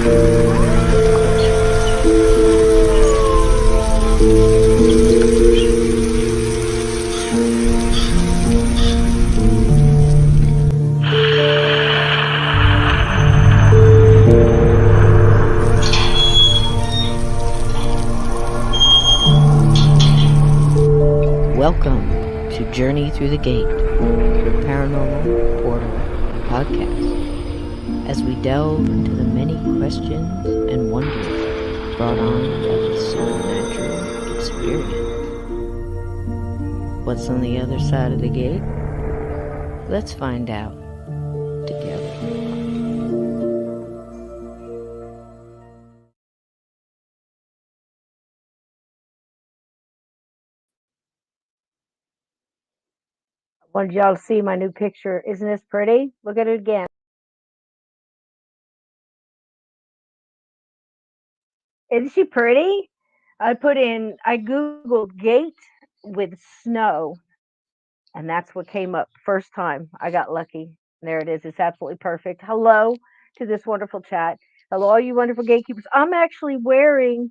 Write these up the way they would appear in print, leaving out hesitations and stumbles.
Welcome to Journey Through the Gate, your paranormal portal podcast, as we delve into the many questions and wonders brought on by this supernatural experience. What's on the other side of the gate? Let's find out together. I wanted y'all to see my new picture. Isn't this pretty? Look at it again. Isn't she pretty? I Googled gate with snow, and that's what came up first time. I got lucky. There it is. It's absolutely perfect. Hello to this wonderful chat. Hello, all you wonderful gatekeepers. I'm actually wearing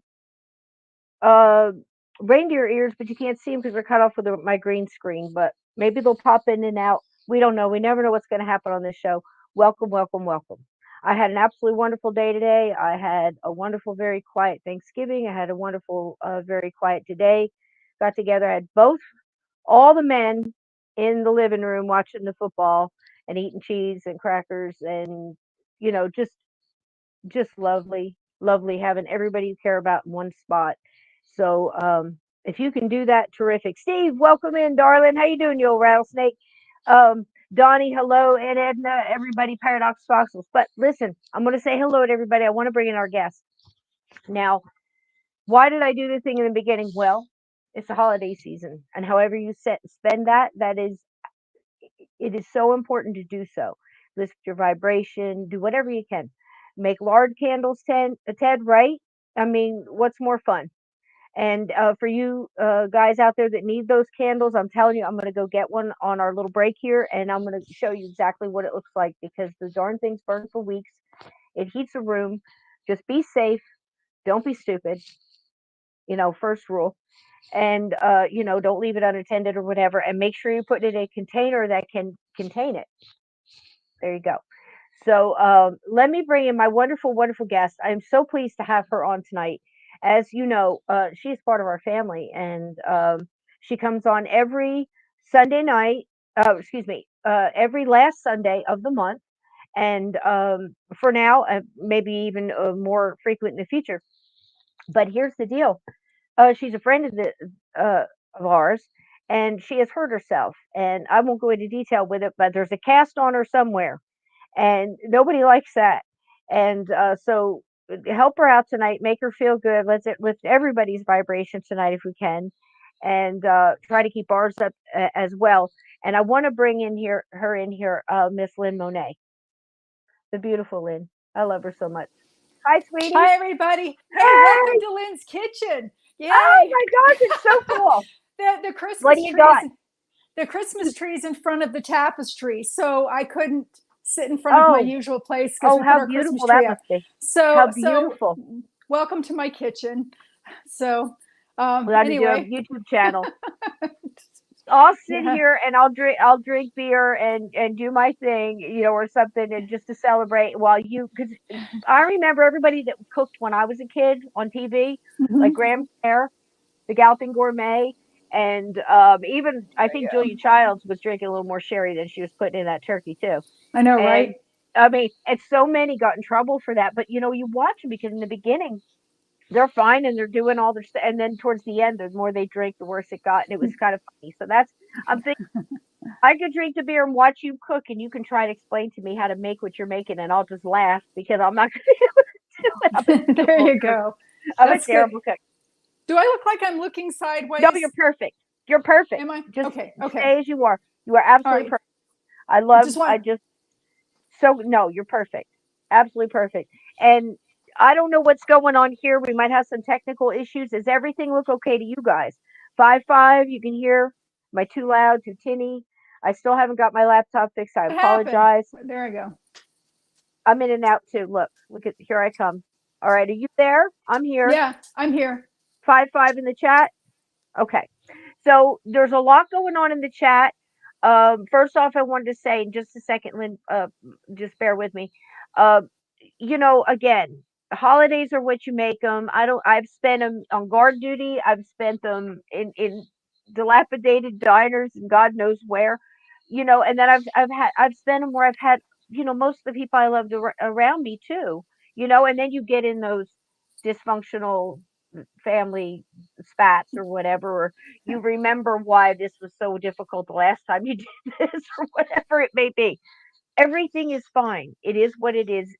uh reindeer ears, but you can't see them because they're cut off with my green screen. But maybe they'll pop in and out. We don't know. We never know what's going to happen on this show. Welcome, welcome, welcome. I had an absolutely wonderful day today. I had a wonderful, very quiet Thanksgiving. I had a wonderful, very quiet today. Got together. I had all the men in the living room watching the football and eating cheese and crackers and just lovely, lovely having everybody you care about in one spot. So if you can do that, terrific. Steve, welcome in, darling. How you doing, you old rattlesnake? Um, Donnie, hello, and Edna, everybody, Paradox Foxels. But listen, I'm going to say hello to everybody. I want to bring in our guests. Now, why did I do the thing in the beginning? Well, it's the holiday season, and however you spend that, it is so important to do so. Lift your vibration, do whatever you can. Make lard candles, Ted, right? I mean, what's more fun? And for you guys out there that need those candles, I'm telling you, I'm going to go get one on our little break here, and I'm going to show you exactly what it looks like because the darn things burn for weeks. It heats a room. Just be safe. Don't be stupid. First rule. And, don't leave it unattended or whatever. And make sure you put it in a container that can contain it. There you go. So let me bring in my wonderful, wonderful guest. I'm so pleased to have her on tonight. As you know, she's part of our family, and she comes on every Sunday night. Every last Sunday of the month, and for now, maybe even more frequent in the future. But here's the deal: she's a friend of ours, and she has hurt herself. And I won't go into detail with it, but there's a cast on her somewhere and nobody likes that. And so help her out tonight, make her feel good. Let's lift everybody's vibration tonight if we can, and try to keep ours up as well. And I want to bring her in here, Miss Lynn Monet, the beautiful Lynn. I love her so much. Hi, sweetie. Hi, everybody. Hey, welcome to Lynn's kitchen. Yay! Oh my gosh, it's so cool. the Christmas What do you trees, got? The Christmas trees in front of the tapestry, so I couldn't sit in front of my usual place because we put our Christmas tree up. So how beautiful! So, welcome to my kitchen. So anyway, do a YouTube channel. I'll sit here and I'll drink beer and do my thing, or something, and just to celebrate because I remember everybody that cooked when I was a kid on TV, like Graham Clare, the Galloping Gourmet, and even I think Julia Childs was drinking a little more sherry than she was putting in that turkey too. I know, right? I mean, and so many got in trouble for that, but you watch them because in the beginning they're fine and they're doing all their stuff, and then towards the end, the more they drink, the worse it got, and it was kind of funny. So I'm thinking I could drink the beer and watch you cook, and you can try to explain to me how to make what you're making, and I'll just laugh because I'm not going to be able to do it. There you go. I'm a terrible cook. Do I look like I'm looking sideways? No, you're perfect. You're perfect. Am I? Just okay. Stay as you are. You are absolutely perfect. No, you're perfect. Absolutely perfect. And I don't know what's going on here. We might have some technical issues. Does everything look okay to you guys? 5.5, you can hear. Am I too loud, too tinny? I still haven't got my laptop fixed. I apologize. There I go. I'm in and out too. Look at here I come. All right, are you there? I'm here. Yeah, I'm here. 5 in the chat. Okay. So there's a lot going on in the chat. First off, I wanted to say in just a second, Lynn, just bear with me. Uh, again, holidays are what you make them. I've spent them on guard duty. I've spent them in dilapidated diners and God knows where, and then I've spent them where I've had, most of the people I loved around me too, and then you get in those dysfunctional family spats or whatever, or you remember why this was so difficult the last time you did this or whatever it may be. Everything is fine. It is what it is.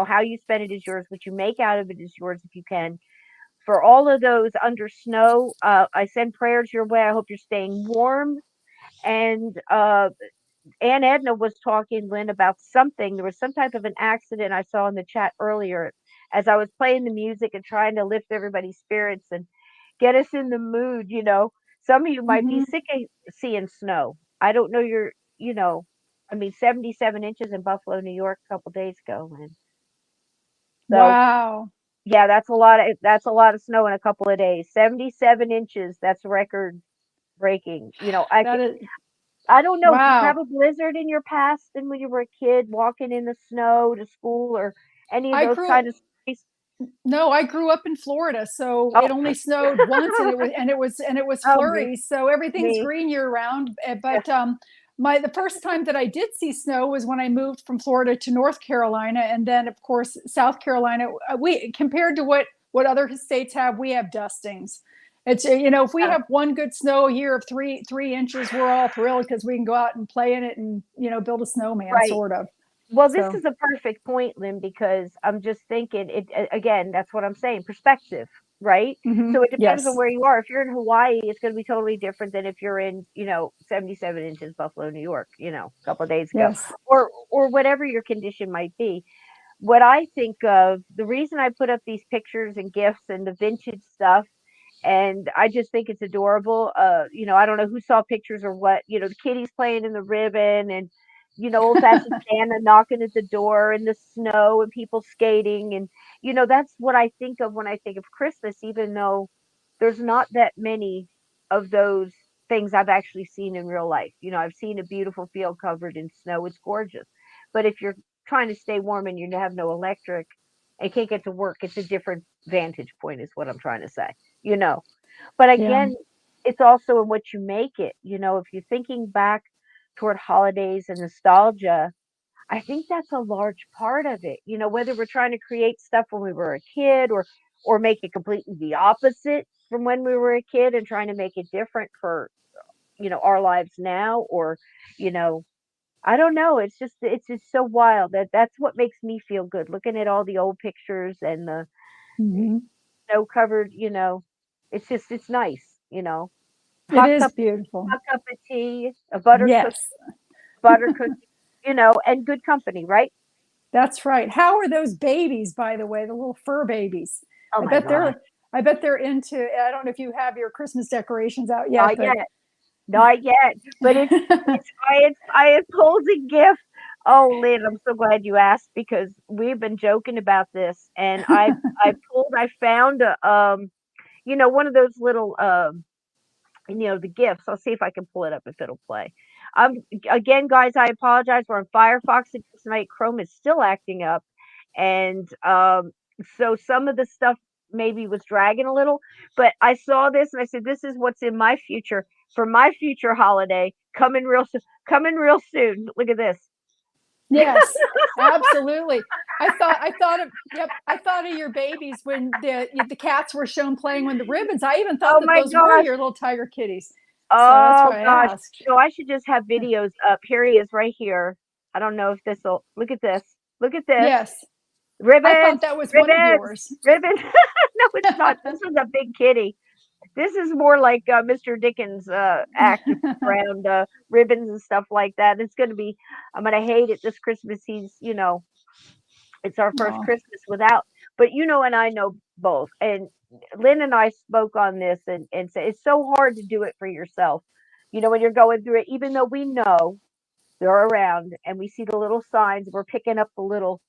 How you spend it is yours. What you make out of it is yours if you can. For all of those under snow, I send prayers your way. I hope you're staying warm. And Aunt Edna was talking, Lynn, about something. There was some type of an accident I saw in the chat earlier as I was playing the music and trying to lift everybody's spirits and get us in the mood. Some of you might be Hmm. sick of seeing snow. I don't know I mean, 77 inches in Buffalo, New York, a couple days ago, Lynn. So Wow. yeah, that's a lot of snow in a couple of days. 77 inches. That's record breaking. That is, I don't know. Did you have wow. a blizzard in your past and when you were a kid walking in the snow to school or any of I those grew kind of stories? No, I grew up in Florida, so Oh, it only snowed once, and it was oh me, flurries, so everything's me. green year round. Yeah, But my the first time that I did see snow was when I moved from Florida to North Carolina, and then of course South Carolina. We compared to what other states have, we have dustings. It's if we yeah, have one good snow a year of three inches, we're all thrilled because we can go out and play in it and build a snowman right. sort of. Well, this So is a perfect point, Lynn, because I'm just thinking again, that's what I'm saying, perspective, right? So it depends on yes, where you are. If you're in Hawaii, it's going to be totally different than if you're in, 77 inches Buffalo, New York, a couple of days ago, yes. or whatever your condition might be. What I think of, the reason I put up these pictures and gifts and the vintage stuff, and I just think it's adorable. I don't know who saw pictures or what, the kitties playing in the ribbon and, old fashioned Santa knocking at the door and the snow and people skating. And, that's what I think of when I think of Christmas, even though there's not that many of those things I've actually seen in real life. I've seen a beautiful field covered in snow. It's gorgeous. But if you're trying to stay warm and you have no electric and can't get to work, it's a different vantage point, is what I'm trying to say, you know. But Yeah. again, it's also in what you make it. If you're thinking back toward holidays and nostalgia, I think that's a large part of it. Whether we're trying to create stuff when we were a kid or make it completely the opposite from when we were a kid and trying to make it different for, our lives now, or, you know, I don't know. It's just so wild that's what makes me feel good looking at all the old pictures and the Hmm. snow covered, it's nice. It Hot is cup beautiful. hot cup of tea, a Yes, butter cookie, and good company, right? that's right. How are those babies, by the way, the little fur babies? Oh I my bet God. they're I bet they're into, I don't know if you have your Christmas decorations out yet, Not but yet. Not yet. But I had pulled a gift. Oh, Lynn, I'm so glad you asked because we've been joking about this, and I found one of those little the gifts. I'll see if I can pull it up if it'll play. Um, Again, guys, I apologize. We're on Firefox tonight. Chrome is still acting up, and so some of the stuff maybe was dragging a little. But I saw this and I said, "This is what's in my future for my future holiday coming real soon. Coming real soon. Look at this." yes, absolutely. I thought of your babies when the cats were shown playing with the ribbons. I even thought Oh that my those were gosh. your little tiger kitties. So that's Oh why I gosh. asked. I should just have videos up. Here he is right here. I don't know if this will look at this. Look at this. Yes, I thought Ribbons, that was one of ribbons, yours. ribbons. No, it's not. This is a big kitty. This is more like Mr. Dickens' act around ribbons and stuff like that. It's going to be. I'm going to hate it this Christmas. It's our first Oh, Christmas without. But and I know both. And Lynn and I spoke on this and said it's so hard to do it for yourself. When you're going through it, even though we know they're around and we see the little signs, we're picking up the little.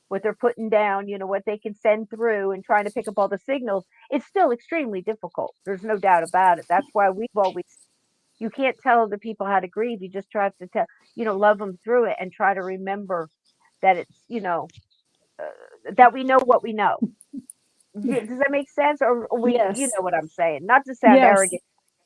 what they're putting down, what they can send through and trying to pick up all the signals, it's still extremely difficult. There's no doubt about it. That's why we've always, you can't tell other people how to grieve. You just try to tell, love them through it and try to remember that it's, that we know what we know. Yeah. Does that make sense? Or you Yes. know what I'm saying? Not to sound Yes. arrogant,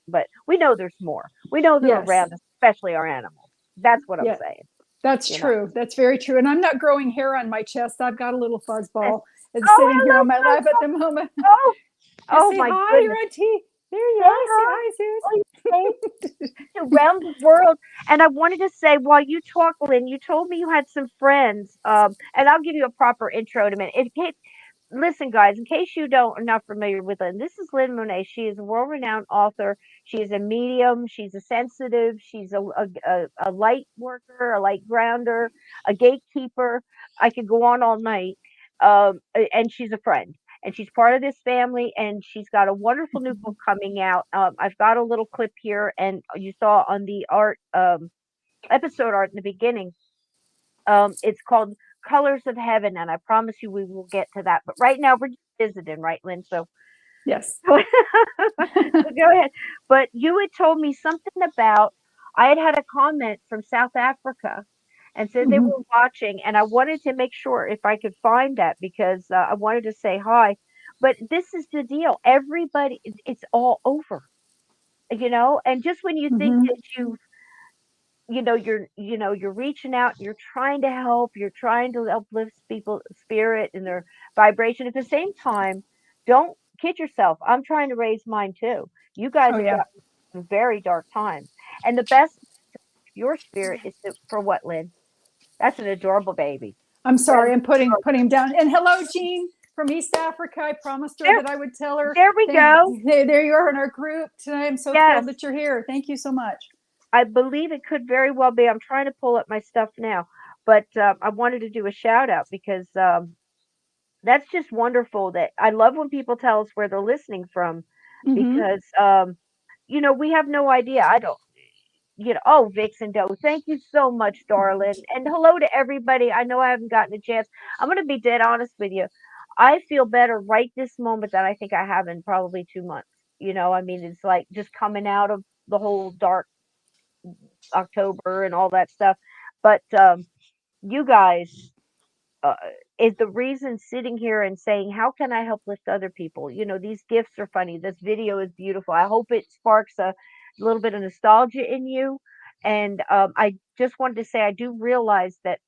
but we know there's more. We know they're Yes. around us, especially our animals. That's what I'm Yeah. saying. That's You know. true. That's very true. And I'm not growing hair on my chest. I've got a little fuzz Yes. ball. It's Oh, sitting here on my I love lap at the moment. oh, Just oh say my hi, goodness. Auntie. There you Say are. Say hi. hi, Oh, Suze. around the world. And I wanted to say, while you talk, Lynn, you told me you had some friends, and I'll give you a proper intro in a minute. Listen, guys, in case you don't are not familiar with Lynn, this is Lynn Monet. She is a world-renowned author. She is a medium. She's a sensitive. She's a light worker, a light grounder, a gatekeeper. I could go on all night. And she's a friend. And she's part of this family, and she's got a wonderful new book coming out. I've got a little clip here, and you saw on the episode art in the beginning. It's called Colors of Heaven, and I promise you we will get to that. But right now we're just visiting, right, Lynn? So, Yes. so go ahead. But you had told me something about I had a comment from South Africa and said they Mhm. were watching, and I wanted to make sure if I could find that because I wanted to say hi. But this is the deal. Everybody, it's all over, and just when you think Mhm. that you're reaching out, you're trying to help, you're trying to uplift people's spirit and their vibration. At the same time, don't kid yourself. I'm trying to raise mine too. You guys Oh have yeah. got some very dark times. And the best your spirit is for what, Lynn? That's an adorable baby. I'm That sorry. is I'm putting adorable. putting him down. And hello, Jean from East Africa. I promised her There, that I would tell her. there we go. There you are in our group tonight. I'm so thrilled Yes, that you're here. Thank you so much. I believe it could very well be. I'm trying to pull up my stuff now, but I wanted to do a shout out because that's just wonderful that I love when people tell us where they're listening from Hmm. because we have no idea. I don't oh, Vixen Doe, thank you so much, darling. And hello to everybody. I know I haven't gotten a chance. I'm gonna be dead honest with you. I feel better right this moment than I think I have in probably 2 months. I mean it's like just coming out of the whole dark October and all that stuff. But you guys uh, is the reason sitting here and saying, how can I help lift other people? These gifts are funny. This video is beautiful. I hope it sparks a little bit of nostalgia in you. And I just wanted to say, I do realize that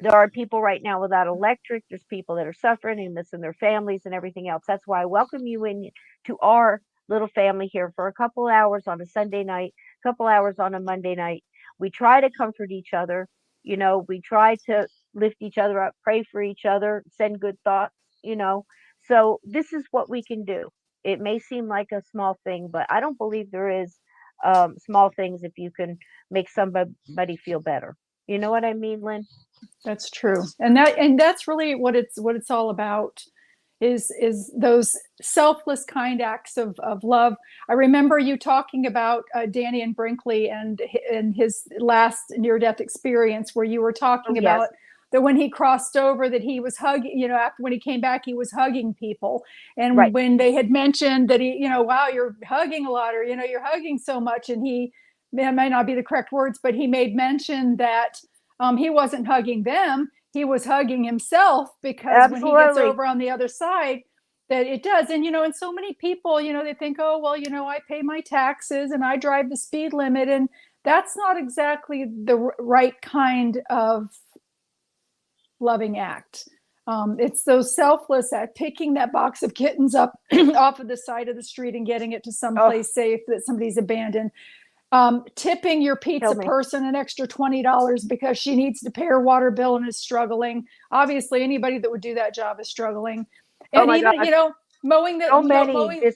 there are people right now without electric. There's people that are suffering and missing their families and everything else. That's why I welcome you in to our little family here for a couple hours on a Sunday night, a couple hours on a Monday night. We try to comfort each other. We try to lift each other up, pray for each other, send good thoughts, you know. So this is what we can do. It may seem like a small thing, but I don't believe there is small things if you can make somebody feel better. You know what I mean, Lynn? That's true. And that's really what it's all about is those selfless kind acts of love. I remember you talking about Danny and Brinkley and his last near death experience, where you were Oh, talking yes. about that when he crossed over, that he was hugging, after when he came back, he was hugging people. And Right. when they had mentioned that he, wow, you're hugging a lot, or, you're hugging so much, and that might not be the correct words, but he made mention that he wasn't hugging them, he was hugging himself, because when he gets Absolutely. over on the other side, that it does. And so many people, they think, oh well, I pay my taxes and I drive the speed limit, and that's not exactly the right kind of loving act. It's those selfless act, picking that box of kittens up off of the side of the street and getting it to some Oh, place safe that somebody's abandoned. Tipping your kill pizza me. person an extra $20 because she needs to pay her water bill and is struggling. Obviously, anybody that would do that job is struggling. Oh And my even, gosh. So many mowing. this,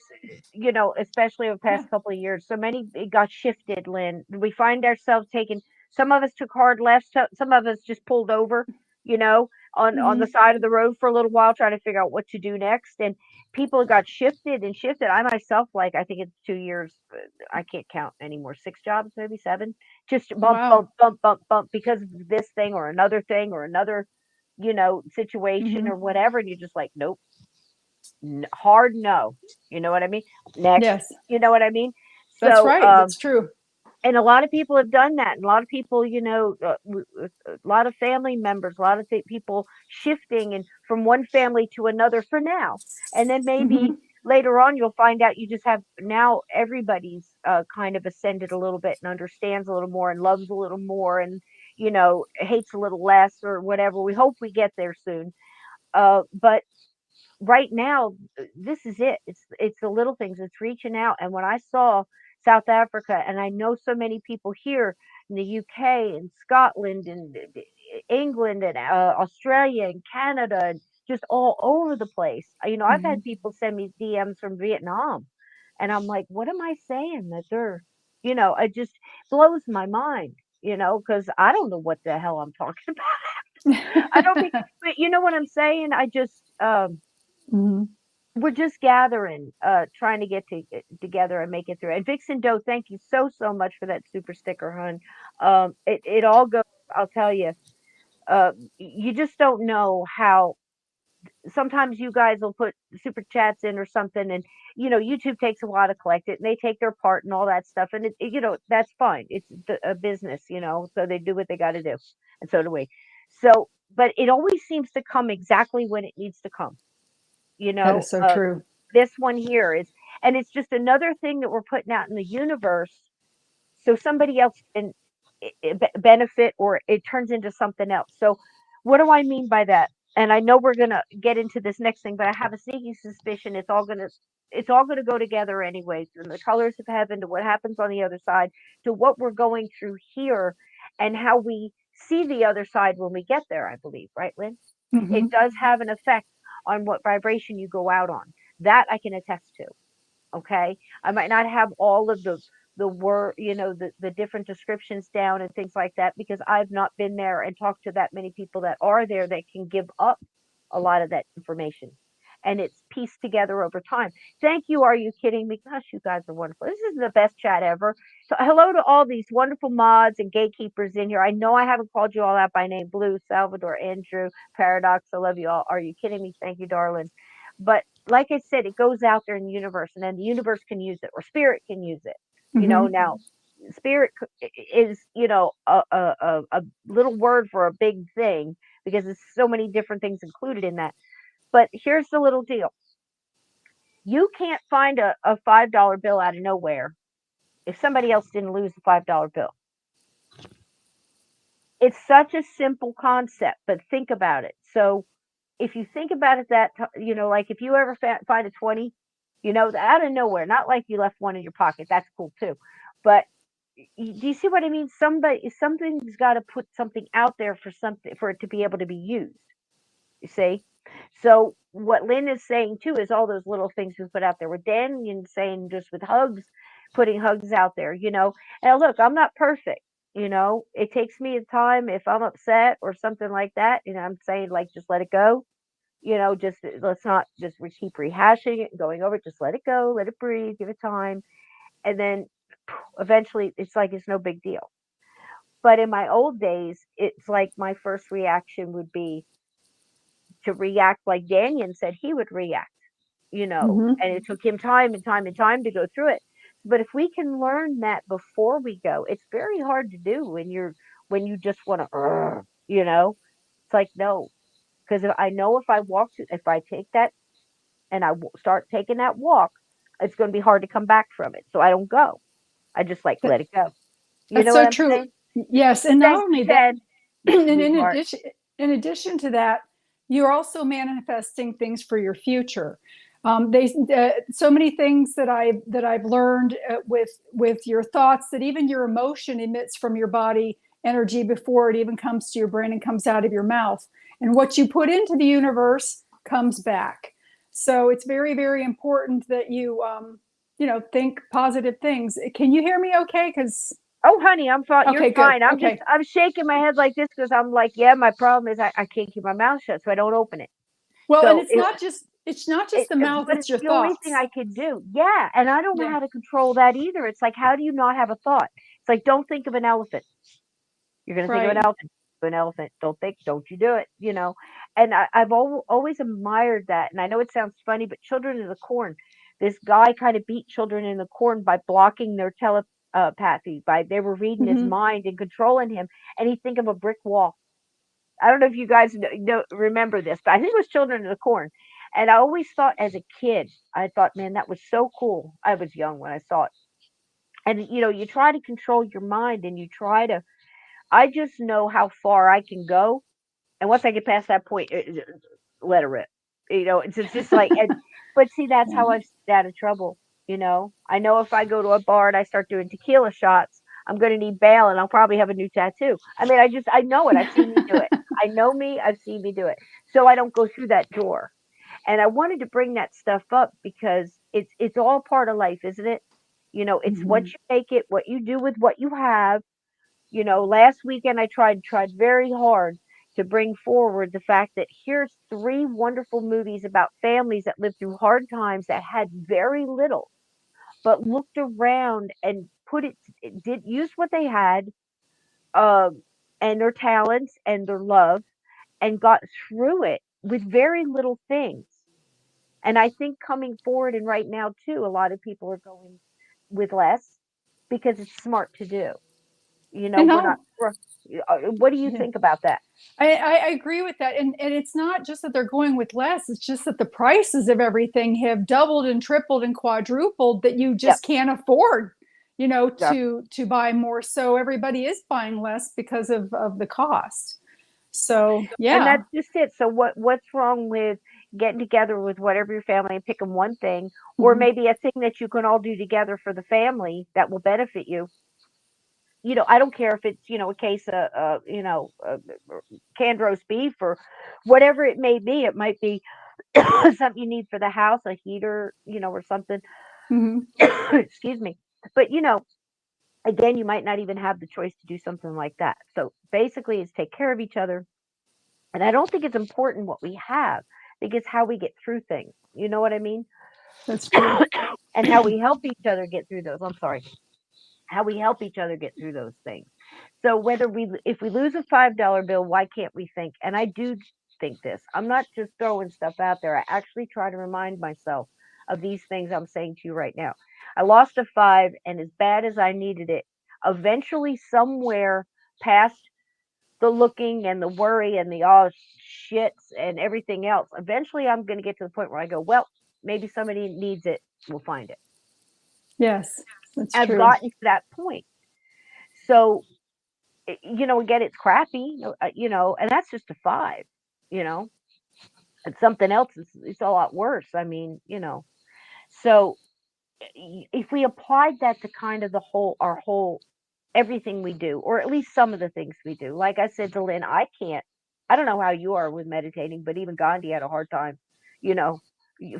especially over the Yeah. past couple of years, so many it got shifted, Lynn. We find ourselves taking some of us took hard lefts, some of us just pulled over, you know, on the Mhm. side of the road for a little while trying to figure out what to do next. And people got shifted and shifted. I myself, like I think it's 2 years, I can't count anymore, 6 jobs, maybe seven. Just bump, Wow. bump, bump, bump, bump because of this thing or another situation Hmm. or whatever, and you're just like, nope, hard no. You know what I mean? Next, Yes, you know what I mean? that's So, right. That's true. and a lot of people have done that, and a lot of people, a lot of family members, a lot of people shifting and from one family to another for now, and then maybe Hmm. later on you'll find out you just have now everybody's kind of ascended a little bit and understands a little more and loves a little more and hates a little less or whatever. We hope we get there soon. But right now, this is it. It's the little things. It's reaching out. And when I saw South Africa, and I know so many people here in the UK and Scotland and England and Australia and Canada and just all over the place. I've Hmm. had people send me DMs from Vietnam, and I'm like, what am I saying that they're, it just blows my mind. Because I don't know what the hell I'm talking about. I don't think, but you know what I'm saying? I just, Hmm. we're just gathering, trying to get together and make it through. And Vixen Doe, thank you so much for that super sticker, hun. It all goes. I'll tell you. You just don't know how. Sometimes you guys will put super chats in or something, and YouTube takes a while to collect it, and they take their part and all that stuff, and that's fine. It's a business, so they do what they got to do, and so do we. So, but it always seems to come exactly when it needs to come. You That know, is so true. this one here is, and it's just another thing that we're putting out in the universe so somebody else can benefit or it turns into something else. So what do I mean by that? And I know we're going to get into this next thing, but I have a sneaky suspicion it's all going to go together anyways, from the colors of heaven to what happens on the other side to what we're going through here and how we see the other side when we get there, I believe, right, Lynn? Hmm. It does have an effect on what vibration you go out on. That I can attest to. Okay. I might not have all of the word, the different descriptions down and things like that because I've not been there and talked to that many people that are there that can give up a lot of that information. And it's pieced together over time. Thank you. Are you kidding me? Gosh, you guys are wonderful. This is the best chat ever. So, hello to all these wonderful mods and gatekeepers in here. I know I haven't called you all out by name. Blue, Salvador, Andrew, Paradox. I love you all. Are you kidding me? Thank you, darling. But like I said, it goes out there in the universe, and then the universe can use it, or spirit can use it. Hmm. Now spirit is a little word for a big thing because there's so many different things included in that. But here's the little deal: you can't find a $5 bill out of nowhere if somebody else didn't lose the $5 bill. It's such a simple concept, but think about it. So if you think about it, like if you ever find a 20, out of nowhere, not like you left one in your pocket, that's cool too. But do you see what I mean? Something's got to put something out there for it to be able to be used. You see? So what Lynn is saying too is all those little things we put out there. With Daniel saying just with hugs, putting hugs out there, And look, I'm not perfect. It takes me a time if I'm upset or something like that, I'm saying like just let it go. Just let's not just keep rehashing it and going over it. Just let it go, let it breathe, give it time, and then eventually it's like it's no big deal. But in my old days, it's like my first reaction would be to react like Daniel said he would react, Hmm. and it took him time and time and time to go through it. But if we can learn that before we go, it's very hard to do when you just want to, it's like no, because I know if I take that and start taking that walk, it's going to be hard to come back from it. So I don't go. I just like let it go. You That's know what so I'm true. saying? Yes, and not Thank you, only that, Ted. and Sweetheart. in addition to that, you're also manifesting things for your future. So many things that I've learned with your thoughts, that even your emotion emits from your body energy before it even comes to your brain and comes out of your mouth. And what you put into the universe comes back. So it's very, very important that you think positive things. Can you hear me okay? Because Oh, honey, I'm fine. You're okay, good. fine. Okay. I'm shaking my head like this because I'm like, yeah, my problem is I can't keep my mouth shut, so I don't open it. Well, and So it's not just the mouth, but it's it's your the only thing thoughts. I could do. Yeah, and I don't know Yeah, how to control that either. It's like, how do you not have a thought? It's like, don't think of an elephant. You're gonna think of an right. elephant. an elephant. Don't you do it, And I've always admired that. And I know it sounds funny, but children of the corn, this guy kind of beat children in the corn by blocking their telepathy, by they were reading his Hmm. mind and controlling him. And he'd think of a brick wall. I don't know if you guys remember this, but I think it was Children of the Corn. And I always thought as a kid, I thought, man, that was so cool. I was young when I saw it. And you try to control your mind and you try to I just know how far I can go. And once I get past that point, let her rip. It's just like, but see, that's Yeah. how I've stayed out of trouble. I know if I go to a bar and I start doing tequila shots, I'm going to need bail and I'll probably have a new tattoo. I mean, I know it. I've seen me do it. I know me. I've seen me do it. So I don't go through that door. And I wanted to bring that stuff up because it's all part of life, isn't it? It's what Hmm. you make it, what you do with what you have. Last weekend I tried very hard to bring forward the fact that here's three wonderful movies about families that lived through hard times that had very little, but looked around and did use what they had, um, and their talents and their love, and got through it with very little things. And I think coming forward and right now too, a lot of people are going with less because it's smart to do. I We're not. know. What do you Yeah. think about that? I agree with that. And it's not just that they're going with less, it's just that the prices of everything have doubled and tripled and quadrupled that you Yep. just can't afford, Yep. to buy more. So everybody is buying less because of the cost. So And yeah. that's just it. So what's wrong with getting together with whatever your family and picking one thing, or Mhm. maybe a thing that you can all do together for the family that will benefit you? I don't care if it's a case of canned roast beef or whatever it may be. It might be something you need for the house, a heater, or something. Mhm. Excuse me. But again, you might not even have the choice to do something like that. So basically, it's take care of each other. And I don't think it's important what we have. I think it's how we get through things. You know what I mean? That's true. And how we help each other get through those. I'm sorry. How we help each other get through those things. So if we lose a $5 bill, why can't we think? And I do think this. I'm not just throwing stuff out there. I actually try to remind myself of these things I'm saying to you right now. I lost a five, and as bad as I needed it, eventually somewhere past the looking and the worry and the oh shits and everything else, eventually I'm going to get to the point where I go, well, maybe somebody needs it. We'll find it. Yes, that's I've true. gotten to that point. So, again, it's crappy, and that's just a five, you know, and something else it's a lot worse. I mean, so if we applied that to kind of our whole everything we do, or at least some of the things we do. Like I said to Lynn, I don't know how you are with meditating, but even Gandhi had a hard time, you know,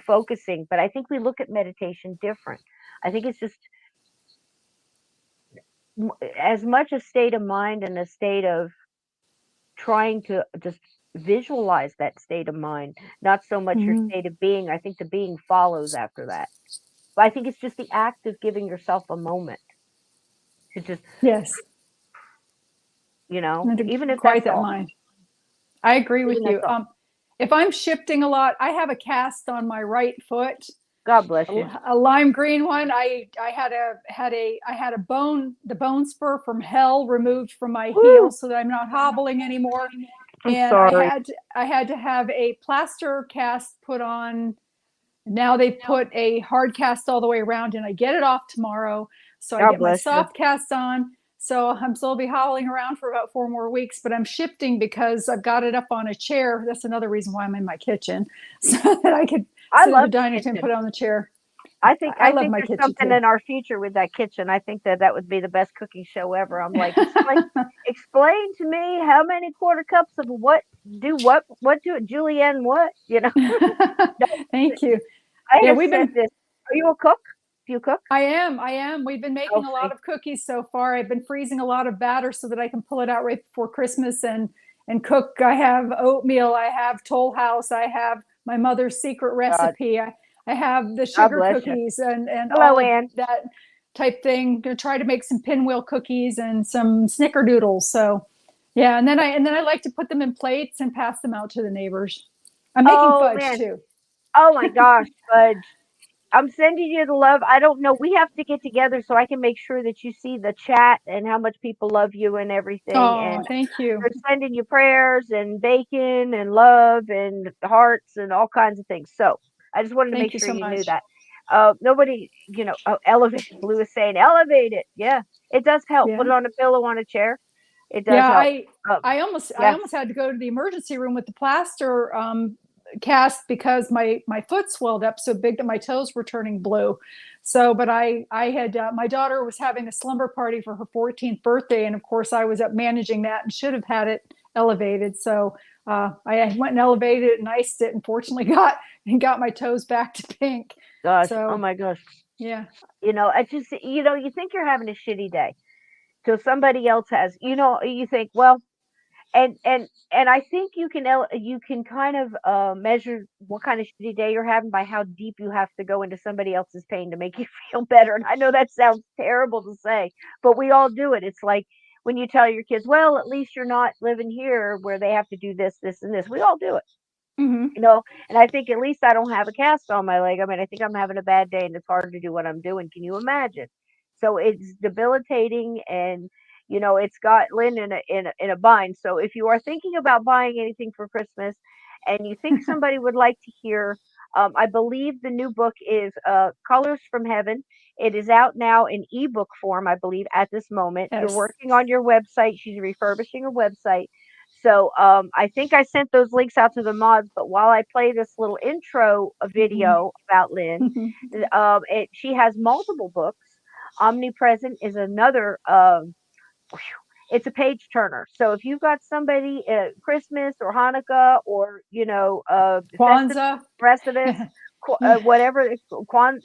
focusing. But I think we look at meditation different. I think it's just as much a state of mind and a state of trying to just visualize that state of mind, not so much your Mhm. state of being. I think the being follows after that. But I think it's just the act of giving yourself a moment to just, Yes, and to even if quiet that's that all, mind. I agree with even you. that's all. If I'm shifting a lot, I have a cast on my right foot, God bless you. a lime green one. I had a bone, the bone spur from hell removed from my heel Woo! so that I'm not hobbling anymore. I'm And sorry. I had to have a plaster cast put on. Now they've put a hard cast all the way around, and I get it off tomorrow. So I God get my bless you. soft cast on. So I'm still be hobbling around for about 4 more weeks, but I'm shifting because I've got it up on a chair. That's another reason why I'm in my kitchen, so that I could I sit at the love the dining table and kitchen. put it on the chair. I think I I love think my there's kitchen something too. in our future with that kitchen. I think that would be the best cooking show ever. I'm like, explain to me how many quarter cups of what do it, Julienne, what? No, Thank you. I Yeah, have we've said been this. Are you a cook? Do you cook? I am. I am. We've been Oh, making a lot see. of cookies so far. I've been freezing a lot of batter so that I can pull it out right before Christmas and cook. I have oatmeal. I have Toll House. I have my mother's secret God, recipe. I have the God sugar bless you. cookies and Hello, all of Ann. that type thing. Gonna try to make some pinwheel cookies and some snickerdoodles. So Yeah, and then I like to put them in plates and pass them out to the neighbors. I'm making Oh fudge man. too. Oh my gosh, fudge. I'm sending you the love. I don't know. We have to get together so I can make sure that you see the chat and how much people love you and everything. Oh, And thank you. they're sending you prayers and bacon and love and hearts and all kinds of things. So I just wanted to Thank make you sure so you knew much. that. Nobody, elevate. Blue is saying elevate it. Yeah, it does help. Put Yeah. it on a pillow on a chair. It does Yeah, help. I Yeah. almost had to go to the emergency room with the plaster cast because my foot swelled up so big that my toes were turning blue. So, but I had my daughter was having a slumber party for her 14th birthday, and of course I was up managing that and should have had it elevated. So I went and elevated it and iced it, and fortunately got my toes back to pink. Gosh. Oh So my gosh. yeah. I just, you think you're having a shitty day till somebody else has, you think, well, and I think you can kind of measure what kind of shitty day you're having by how deep you have to go into somebody else's pain to make you feel better. And I know that sounds terrible to say, but we all do it. It's like when you tell your kids, well, at least you're not living here where they have to do this, this, and this. We all do it. Hmm. And I think at least I don't have a cast on my leg. I mean, I think I'm having a bad day and it's hard to do what I'm doing. Can you imagine? So it's debilitating, and it's got Lynn in a bind. So if you are thinking about buying anything for Christmas and you think somebody would like to hear, I believe the new book is Colors from Heaven. It is out now in ebook form, I believe, at this moment. You're Yes. working on your website. She's refurbishing her website. So I think I sent those links out to the mods, but while I play this little intro Hmm. video about Lynn, she has multiple books. Omnipresent is another. It's a page turner. So if you've got somebody at Christmas or Hanukkah or festive Kwanzaa. rest of this, Yeah. whatever, quantum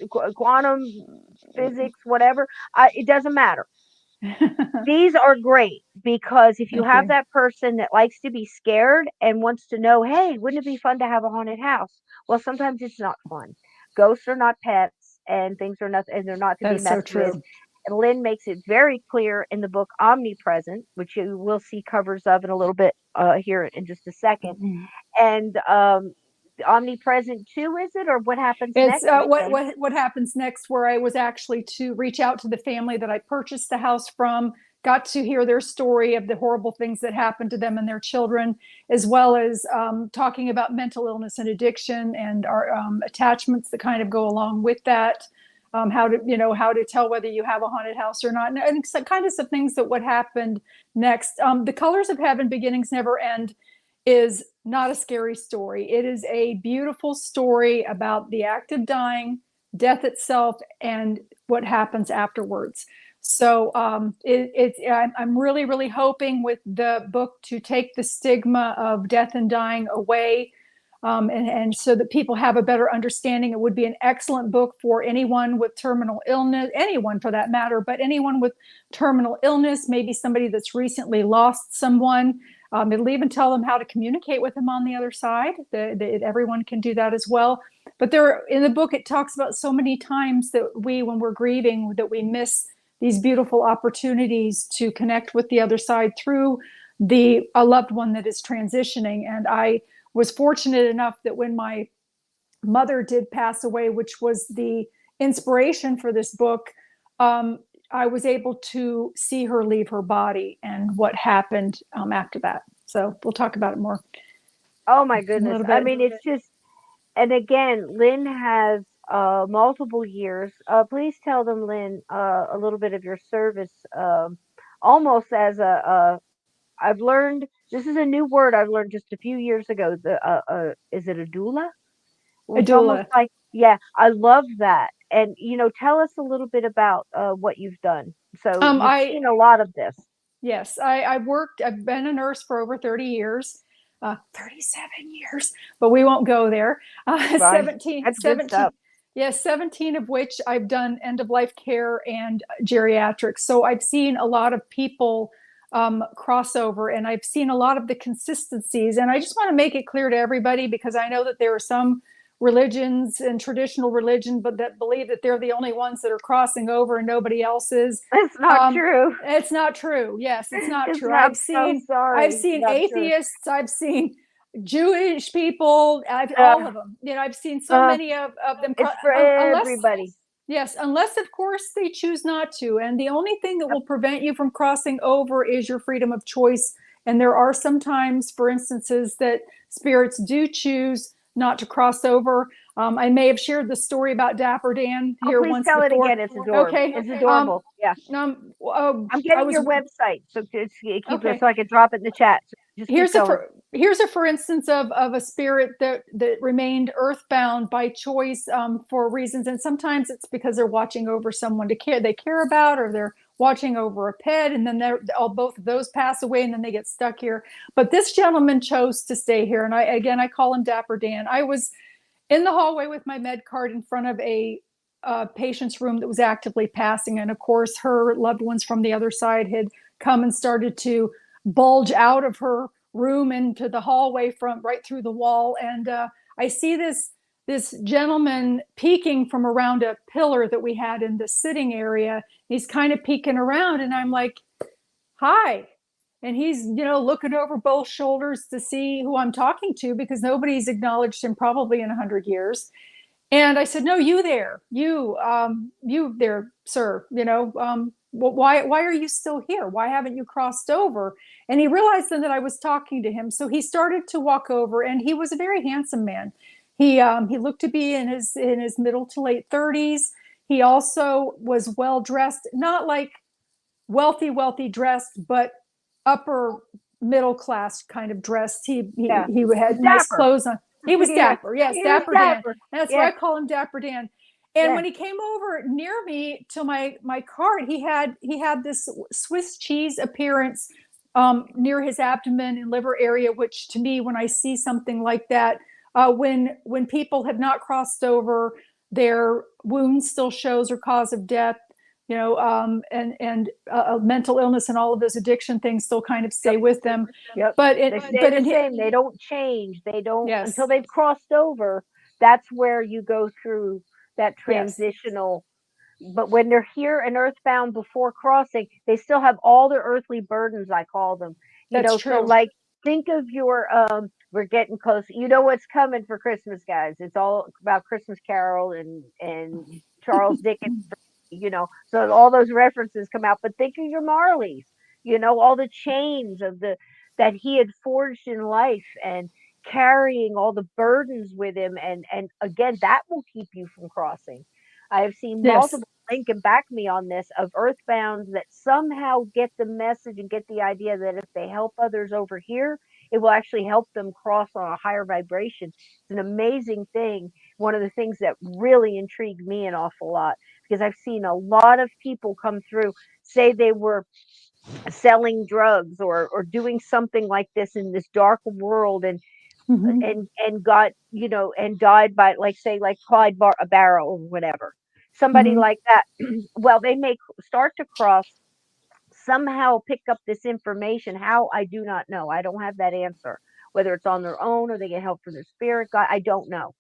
physics, whatever, it doesn't matter. These are great because if you Thank have you. that person that likes to be scared and wants to know, hey, wouldn't it be fun to have a haunted house? Well, sometimes it's not fun. Ghosts are not pets, and things are not, and they're not to That be is so messed with. true. And Lynn makes it very clear in the book Omnipresent, which you will see covers of in a little bit here in just a second. Mhm. And Omnipresent too, is it, or what happens It's next? You say, what happens next, where I was actually to reach out to the family that I purchased the house from, got to hear their story of the horrible things that happened to them and their children, as well as talking about mental illness and addiction and our attachments that kind of go along with that. How to tell whether you have a haunted house or not, and kind of some things that what happened next. The Colors of Heaven, Beginnings Never End is not a scary story. It is a beautiful story about the act of dying, death itself, and what happens afterwards. So I'm really, really hoping with the book to take the stigma of death and dying away, and so that people have a better understanding. It would be an excellent book for anyone with terminal illness, anyone for that matter, but anyone with terminal illness, maybe somebody that's recently lost someone. It'll even tell them how to communicate with them on the other side. Everyone can do that as well. But in the book, it talks about so many times that when we're grieving, that we miss these beautiful opportunities to connect with the other side through a loved one that is transitioning. And I was fortunate enough that when my mother did pass away, which was the inspiration for this book, um, I was able to see her leave her body and what happened after that. So we'll talk about it more oh my in a goodness. little I bit. mean, it's just, and again, Lynn has multiple years. Please tell them, Lynn, a little bit of your service, almost as I've learned, this is a new word I've learned just a few years ago. Is it a doula? It's almost Adula. like, yeah, I love that. And, tell us a little bit about what you've done. So you've I seen a lot of this, Yes, I've been a nurse for over 30 years, 37 years, but we won't go there. right? That's good 17, stuff. yes, 17 of which I've done end of life care and geriatrics. So I've seen a lot of people crossover, and I've seen a lot of the consistencies. And I just want to make it clear to everybody, because I know that there are some religions and traditional religion, but that believe that they're the only ones that are crossing over and nobody else is. It's not true. It's not true. Yes, it's not It's true. not, so sorry. I've seen Not true. atheists. I've seen Jewish people. All of them. You know, I've seen so many of them. It's for everybody. Yes, unless of course they choose not to. And the only thing that will prevent you from crossing over is your freedom of choice. And there are sometimes, for instances, that spirits do choose not to cross over. I may have shared the story about Dapper Dan here please once tell before. it again. It's adorable. Okay. It's adorable. Yeah. I'm getting your website, so just keep it so I can drop it in the chat. So just here's a for instance of a spirit that remained earthbound by choice for reasons, and sometimes it's because they're watching over someone they care about, or they're watching over a pet, and then both of those pass away, and then they get stuck here. But this gentleman chose to stay here, and I call him Dapper Dan. I was in the hallway with my med card in front of a patient's room that was actively passing, and of course her loved ones from the other side had come and started to bulge out of her room into the hallway from right through the wall, and I see this gentleman peeking from around a pillar that we had in the sitting area. He's kind of peeking around, and I'm like, hi. And he's, looking over both shoulders to see who I'm talking to, because nobody's acknowledged him probably in 100 years. And I said, no, you there, you there, sir, why are you still here? Why haven't you crossed over? And he realized then that I was talking to him. So he started to walk over, and he was a very handsome man. He looked to be in his middle to late 30s. He also was well dressed, not like wealthy dressed, but upper middle class kind of dressed. He had nice clothes on. He was dapper. Yes, Dapper Dan. That's why I call him Dapper Dan. And when he came over near me to my card, he had this Swiss cheese appearance near his abdomen and liver area, which to me, when I see something like that, when people have not crossed over, their wound still shows or cause of death, and mental illness and all of those addiction things still kind of stay with them. Yep. But they stay the same. They don't change. They don't until they've crossed over. That's where you go through that transitional. But when they're here and earthbound before crossing, they still have all their earthly burdens, I call them. That's true. So like think of your we're getting close. You know what's coming for Christmas, guys. It's all about Christmas Carol and Charles Dickens. So all those references come out, but think of your Marleys, all the chains that he had forged in life, and carrying all the burdens with him. And again, that will keep you from crossing. I have seen multiple, Lynn can back me on this, of earthbounds that somehow get the message and get the idea that if they help others over here, it will actually help them cross on a higher vibration. It's an amazing thing. One of the things that really intrigued me an awful lot, because I've seen a lot of people come through, say they were selling drugs or doing something like this in this dark world, and got, and died by, like Clyde Barrow or whatever, somebody like that. Well, they may start to cross, somehow pick up this information. How, I do not know. I don't have that answer. Whether it's on their own or they get help from their spirit guide, I don't know.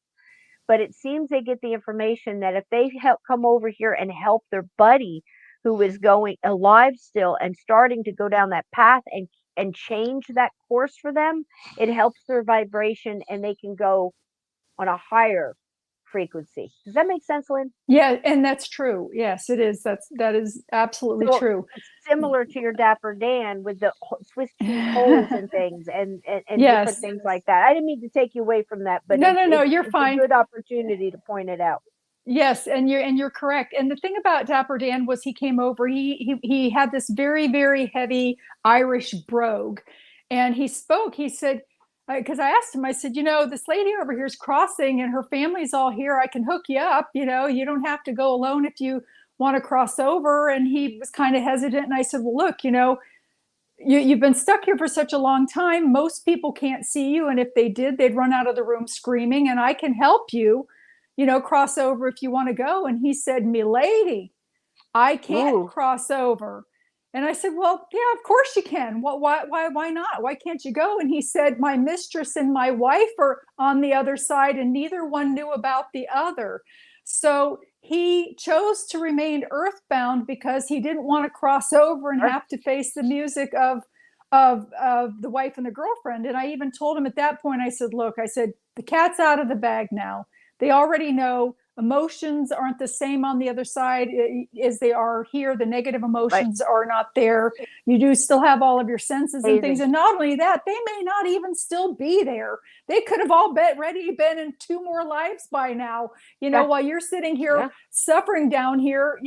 But it seems they get the information that if they come over here and help their buddy who is going alive still and starting to go down that path and change that course for them, it helps their vibration and they can go on a higher frequency. Does that make sense, Lynn? Yeah, and that's true. Yes, it is. That is absolutely true. Similar to your Dapper Dan with the Swiss cheese holes and things and different things like that. I didn't mean to take you away from that, but no, you're fine. It's a good opportunity to point it out. Yes, and you're correct. And the thing about Dapper Dan was he came over. He had this very, very heavy Irish brogue, and he spoke. He said, because I asked him, I said, this lady over here is crossing and her family's all here. I can hook you up. You don't have to go alone if you want to cross over. And he was kind of hesitant. And I said, well, look, you've been stuck here for such a long time. Most people can't see you. And if they did, they'd run out of the room screaming, and I can help you, cross over if you want to go. And he said, "Me lady, I can't cross over." And I said, well, yeah, of course you can. Why not? Why can't you go? And he said, my mistress and my wife are on the other side, and neither one knew about the other. So he chose to remain earthbound because he didn't want to cross over and have to face the music of the wife and the girlfriend. And I even told him at that point, I said, look, I said, the cat's out of the bag now. They already know emotions aren't the same on the other side as they are here. The negative emotions are not there. You do still have all of your senses and things. And not only that, they may not even still be there. They could have already been in 2 more lives by now, while you're sitting here suffering down here,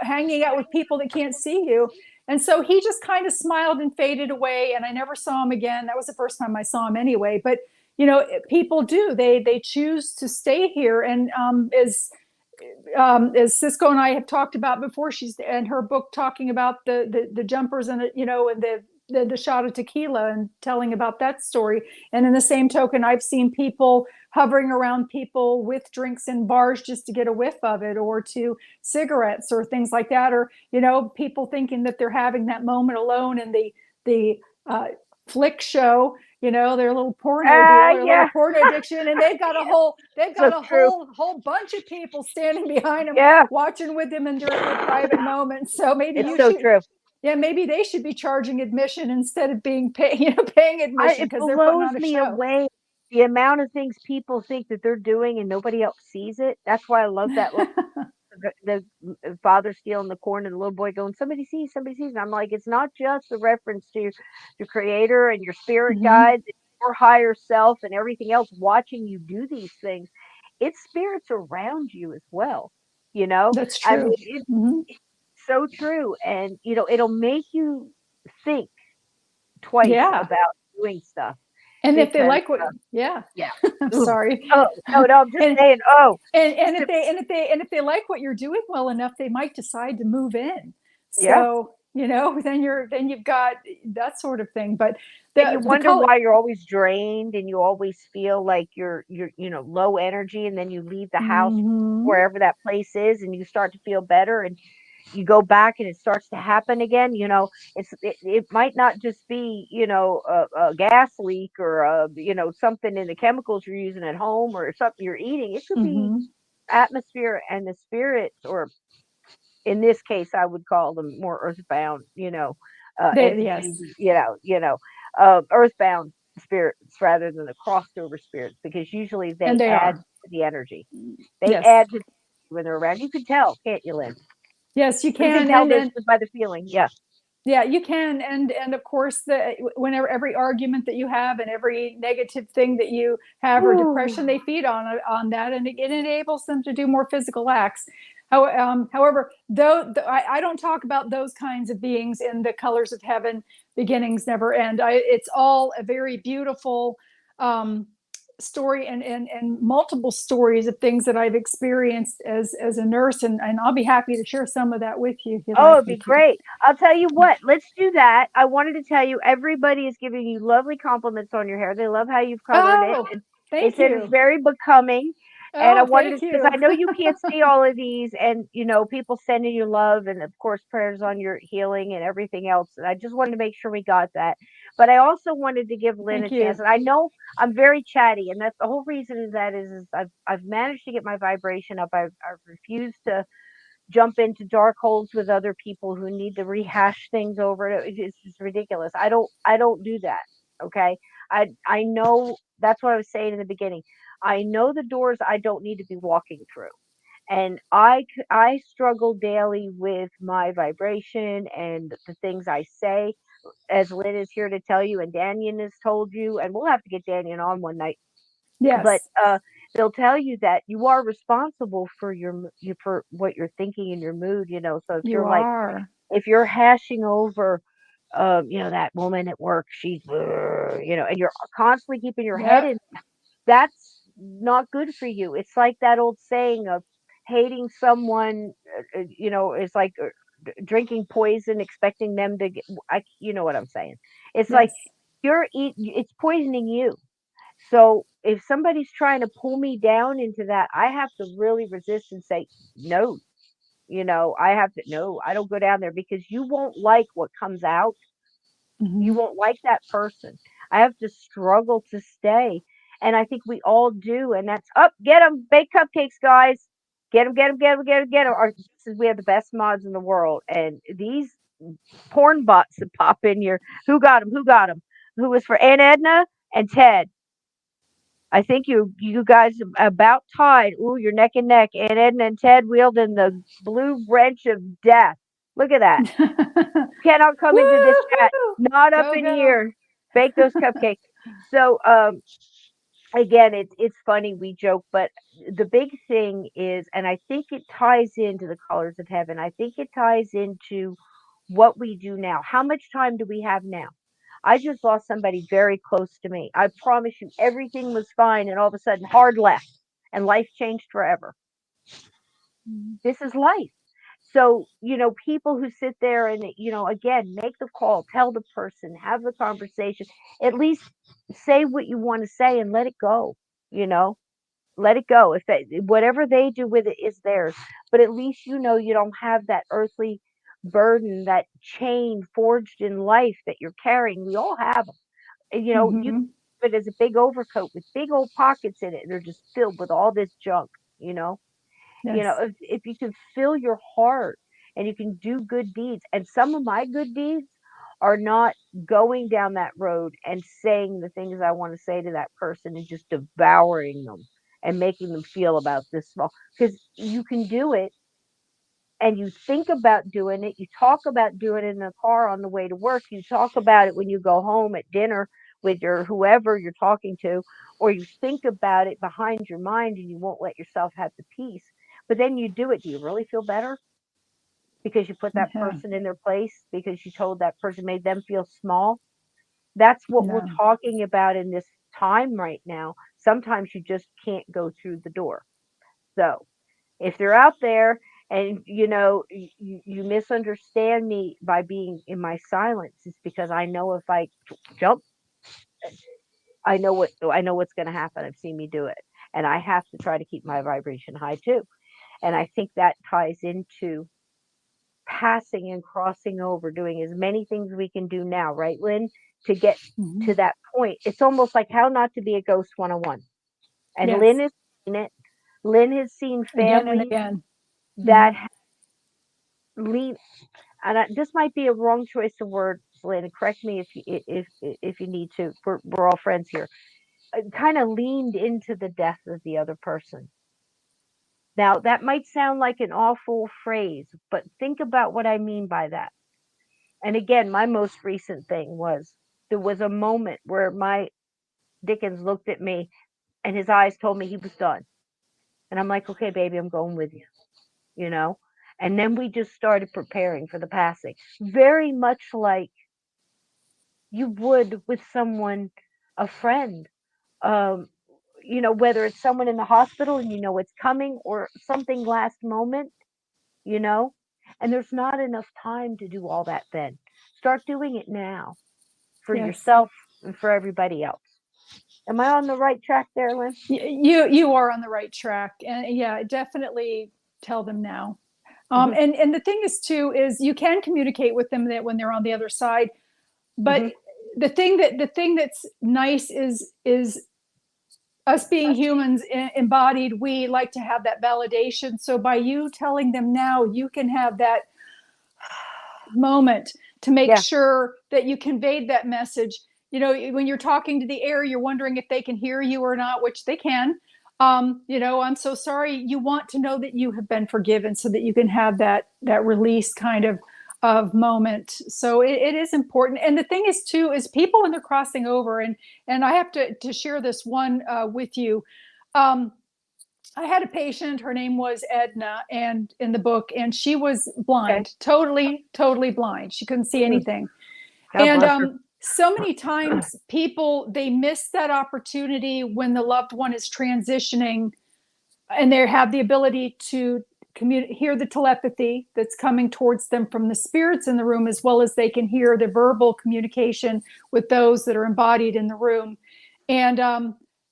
hanging out with people that can't see you. And so he just kind of smiled and faded away, and I never saw him again. That was the first time I saw him anyway. But people do, they choose to stay here. And as Cisco and I have talked about before, she's in her book talking about the jumpers and and the shot of tequila and telling about that story. And in the same token, I've seen people hovering around people with drinks in bars just to get a whiff of it, or to cigarettes or things like that, or people thinking that they're having that moment alone in the flick show, their little porno deal, their little porno addiction, and they've got a whole bunch of people standing behind them, watching with them in their private moments. So maybe maybe they should be charging admission instead of paying admission, because they're putting on a show. Away the amount of things people think that they're doing and nobody else sees it. That's why I love that the father stealing the corn and the little boy going, somebody sees. And I'm like, it's not just a reference to your creator and your spirit guides, your higher self and everything else watching you do these things. It's spirits around you as well. That's true. I mean, it's so true. And it'll make you think twice about doing stuff. And if they like what, I'm sorry. Oh no, I'm just saying. And if they like what you're doing well enough, they might decide to move in. So then you've got that sort of thing. But you wonder why you're always drained and you always feel like you're low energy, and then you leave the house wherever that place is, and you start to feel better, and you go back and it starts to happen again. It might not just be a gas leak or something in the chemicals you're using at home or something you're eating. It could be atmosphere and the spirits, or in this case I would call them more earthbound earthbound spirits rather than the crossover spirits, because usually they add to the energy. They add to when they're around. You can tell, can't you, Lynn? Yes, you can. You can tell this by the feeling. Yeah, you can. And of course, whenever every argument that you have and every negative thing that you have or depression, they feed on that, and it enables them to do more physical acts. However, though I don't talk about those kinds of beings in The Colors of Heaven, Beginnings Never End. It's all a very beautiful story and multiple stories of things that I've experienced as a nurse, and I'll be happy to share some of that with you. It'd be great. I'll tell you what, let's do that. I wanted to tell you, everybody is giving you lovely compliments on your hair. They love how you've colored it. And they said it's very becoming. And I wanted to, because I know you can't see all of these, and people sending you love, and of course prayers on your healing and everything else. And I just wanted to make sure we got that. But I also wanted to give Lynn a chance. And I know I'm very chatty, and that's the whole reason is I've managed to get my vibration up. I've refused to jump into dark holes with other people who need to rehash things over. It's just ridiculous. I don't do that. Okay. I know, that's what I was saying in the beginning. I know the doors I don't need to be walking through. And I struggle daily with my vibration and the things I say, as Lynn is here to tell you, and Daniel has told you, and we'll have to get Daniel on one night. Yes. But they'll tell you that you are responsible for for what you're thinking and your mood. So if if you're hashing over, that woman at work, she's, and you're constantly keeping your head in, that's not good for you. It's like that old saying of hating someone, is like drinking poison, expecting them to get, you know what I'm saying? It's like it's poisoning you. So if somebody's trying to pull me down into that, I have to really resist and say, no, I have to, no, I don't go down there because you won't like what comes out. You Mhm. won't like that person. I have to struggle to stay. And I think we all do. And that's up, get them, bake cupcakes, guys. Get them, get them, get them, get them, get them. We have the best mods in the world. And these porn bots that pop in here, who got them? Who got them? Who was for Aunt Edna and Ted? I think you guys about tied. Ooh, you're neck and neck. Aunt Edna and Ted wielding the blue wrench of death. Look at that. Cannot come into this chat. Woohoo! Not up Go, in go. here. Bake those cupcakes. So again, it's funny, we joke, but the big thing is, and I think it ties into the colors of heaven. I think it ties into what we do now. How much time do we have now? I just lost somebody very close to me. I promise you, everything was fine, and all of a sudden, hard left, and life changed forever. Mhm. This is life. So, people who sit there and, again, make the call, tell the person, have the conversation, at least say what you want to say and let it go, you know, let it go. If they, whatever they do with it is theirs, but at least, you don't have that earthly burden, that chain forged in life that you're carrying. We all have them. And, you Mhm. it as a big overcoat with big old pockets in it. They're just filled with all this junk, you know Yes. if you can fill your heart and you can do good deeds, and some of my good deeds are not going down that road and saying the things I want to say to that person and just devouring them and making them feel about this small, because you can do it, and you think about doing it, you talk about doing it in the car on the way to work, you talk about it when you go home at dinner with your whoever you're talking to, or you think about it behind your mind and you won't let yourself have the peace. But then you do it. Do you really feel better because you put that Yeah. person in their place, because you told that person, made them feel small? That's what we're No. talking about in this time right now. Sometimes you just can't go through the door. So if they're out there, and you misunderstand me by being in my silence, it's because I know if I jump, I know what's going to happen. I've seen me do it, and I have to try to keep my vibration high too. And I think that ties into passing and crossing over, doing as many things we can do now, right, Lynn, to get Mhm. to that point. It's almost like how not to be a ghost 101. And Lynn Yes. has seen it. Lynn has seen Again and families again. that Mhm. lean, and this might be a wrong choice of words, Lynn. Correct me if you need to. We're all friends here. Kind of leaned into the death of the other person. Now that might sound like an awful phrase, but think about what I mean by that. And again, my most recent thing was, there was a moment where my Dickens looked at me and his eyes told me he was done. And I'm like, okay, baby, I'm going with you, you know? And then we just started preparing for the passing, very much like you would with someone, a friend, um, whether it's someone in the hospital and it's coming, or something last moment, you know? And there's not enough time to do all that then. Start doing it now for Yes. yourself and for everybody else. Am I on the right track there, Lynn? You are on the right track, and yeah, definitely tell them now. Hmm. And the thing is too is you can communicate with them that when they're on the other side, but Hmm. the thing that's nice is us being humans embodied, we like to have that validation. So by you telling them now, you can have that moment to make Yeah. sure that you conveyed that message. When you're talking to the air, you're wondering if they can hear you or not, which they can. I'm so sorry. You want to know that you have been forgiven so that you can have that release kind of moment. So it is important. And the thing is too, is people when they're crossing over, and I have to share this one with you. Um, I had a patient, her name was Edna, and in the book, and she was Okay. blind, totally, totally blind. She couldn't see Mm. anything. God And bless her. so many times people, they miss that opportunity when the loved one is transitioning and they have the ability to hear the telepathy that's coming towards them from the spirits in the room, as well as they can hear the verbal communication with those that are embodied in the room. And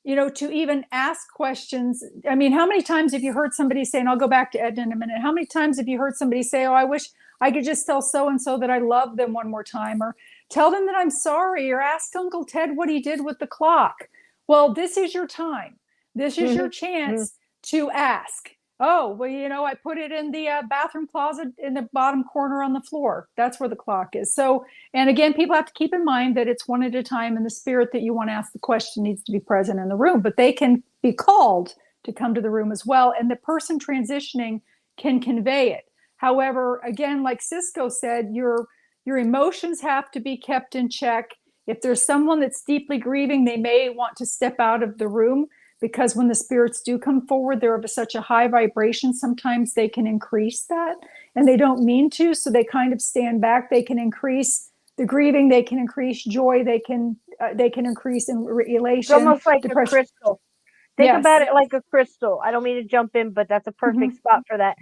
to even ask questions. I mean, how many times have you heard somebody say, and I'll go back to Edna in a minute, how many times have you heard somebody say, oh, I wish I could just tell so-and-so that I love them one more time, or tell them that I'm sorry, or ask Uncle Ted what he did with the clock. Well, this is your time. This is your chance to ask. Oh, well, I put it in the bathroom closet in the bottom corner on the floor. That's where the clock is. So, and again, people have to keep in mind that it's one at a time, and the spirit that you want to ask the question needs to be present in the room, but they can be called to come to the room as well. And the person transitioning can convey it. However, again, like Cisco said, your emotions have to be kept in check. If there's someone that's deeply grieving, they may want to step out of the room, because when the spirits do come forward, they're of such a high vibration, sometimes they can increase that, and they don't mean to, so they kind of stand back. They can increase the grieving, they can increase joy, they can increase in elation. It's almost like depression. a crystal. Think about it like a crystal. I don't mean to jump in, but that's a perfect spot for that.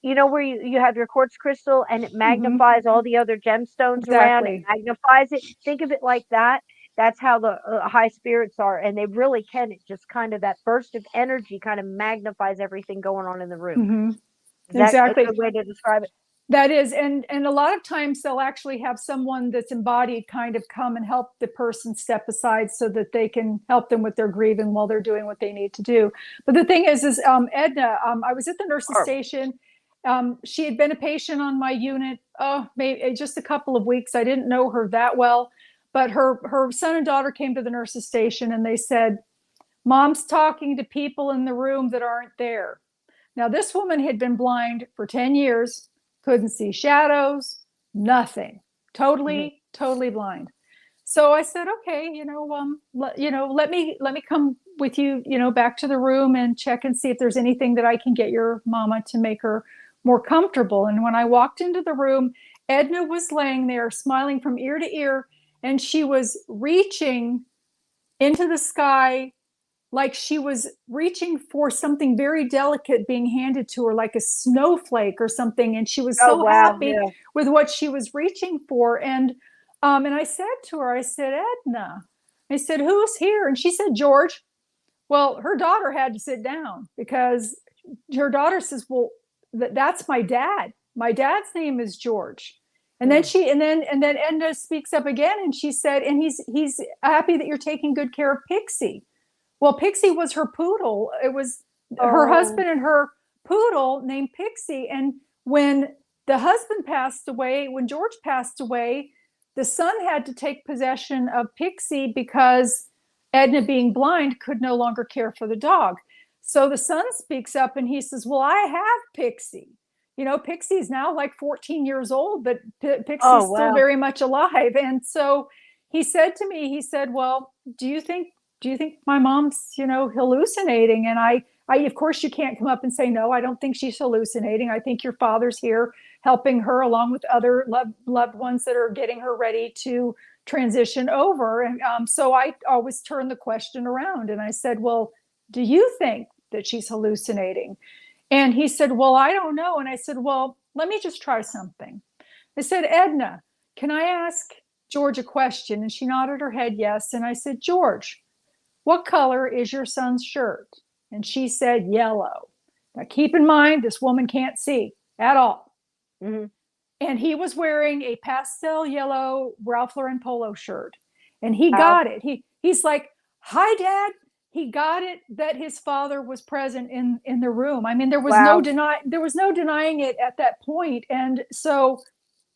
Where you have your quartz crystal and it magnifies all the other gemstones around, it magnifies it. Think of it like that. That's how the high spirits are, and they really can. It just kind of, that burst of energy kind of magnifies everything going on in the room. Is that a good way to describe it? That is, and a lot of times they'll actually have someone that's embodied kind of come and help the person step aside so that they can help them with their grieving while they're doing what they need to do. But the thing is Edna, I was at the nurse's station. She had been a patient on my unit, maybe just a couple of weeks. I didn't know her that well. But her son and daughter came to the nurse's station, and they said, Mom's talking to people in the room that aren't there. Now, this woman had been blind for 10 years, couldn't see shadows, nothing, totally blind. So I said, okay, let me come with you, back to the room and check and see if there's anything that I can get your mama to make her more comfortable. And when I walked into the room, Edna was laying there smiling from ear to ear, and she was reaching into the sky like she was reaching for something very delicate being handed to her, like a snowflake or something. And she was so happy with what she was reaching for. And I said to her, I said, Edna, I said, who's here? And she said, George. Well, her daughter had to sit down, because her daughter says, well, that's my dad. My dad's name is George. And then Edna speaks up again, and she said, and he's happy that you're taking good care of Pixie. Well, Pixie was her poodle. It was her husband and her poodle named Pixie. And when the husband passed away, when George passed away, the son had to take possession of Pixie because Edna, being blind, could no longer care for the dog. So the son speaks up and he says, well, I have Pixie. Pixie's now like 14 years old, but Pixie's still very much alive. And so he said to me, he said, well, do you think my mom's, hallucinating? And I, of course, you can't come up and say, no, I don't think she's hallucinating. I think your father's here helping her along with other loved ones that are getting her ready to transition over. And so I always turn the question around and I said, well, do you think that she's hallucinating? And he said, well, I don't know. And I said, well, let me just try something. I said, Edna, can I ask George a question? And she nodded her head yes. And I said, George, what color is your son's shirt? And she said, yellow. Now keep in mind, this woman can't see at all. And he was wearing a pastel yellow Ralph Lauren polo shirt. And he got it. He's like, hi, Dad. He got it that his father was present in the room. I mean, there was no denying it at that point. And so,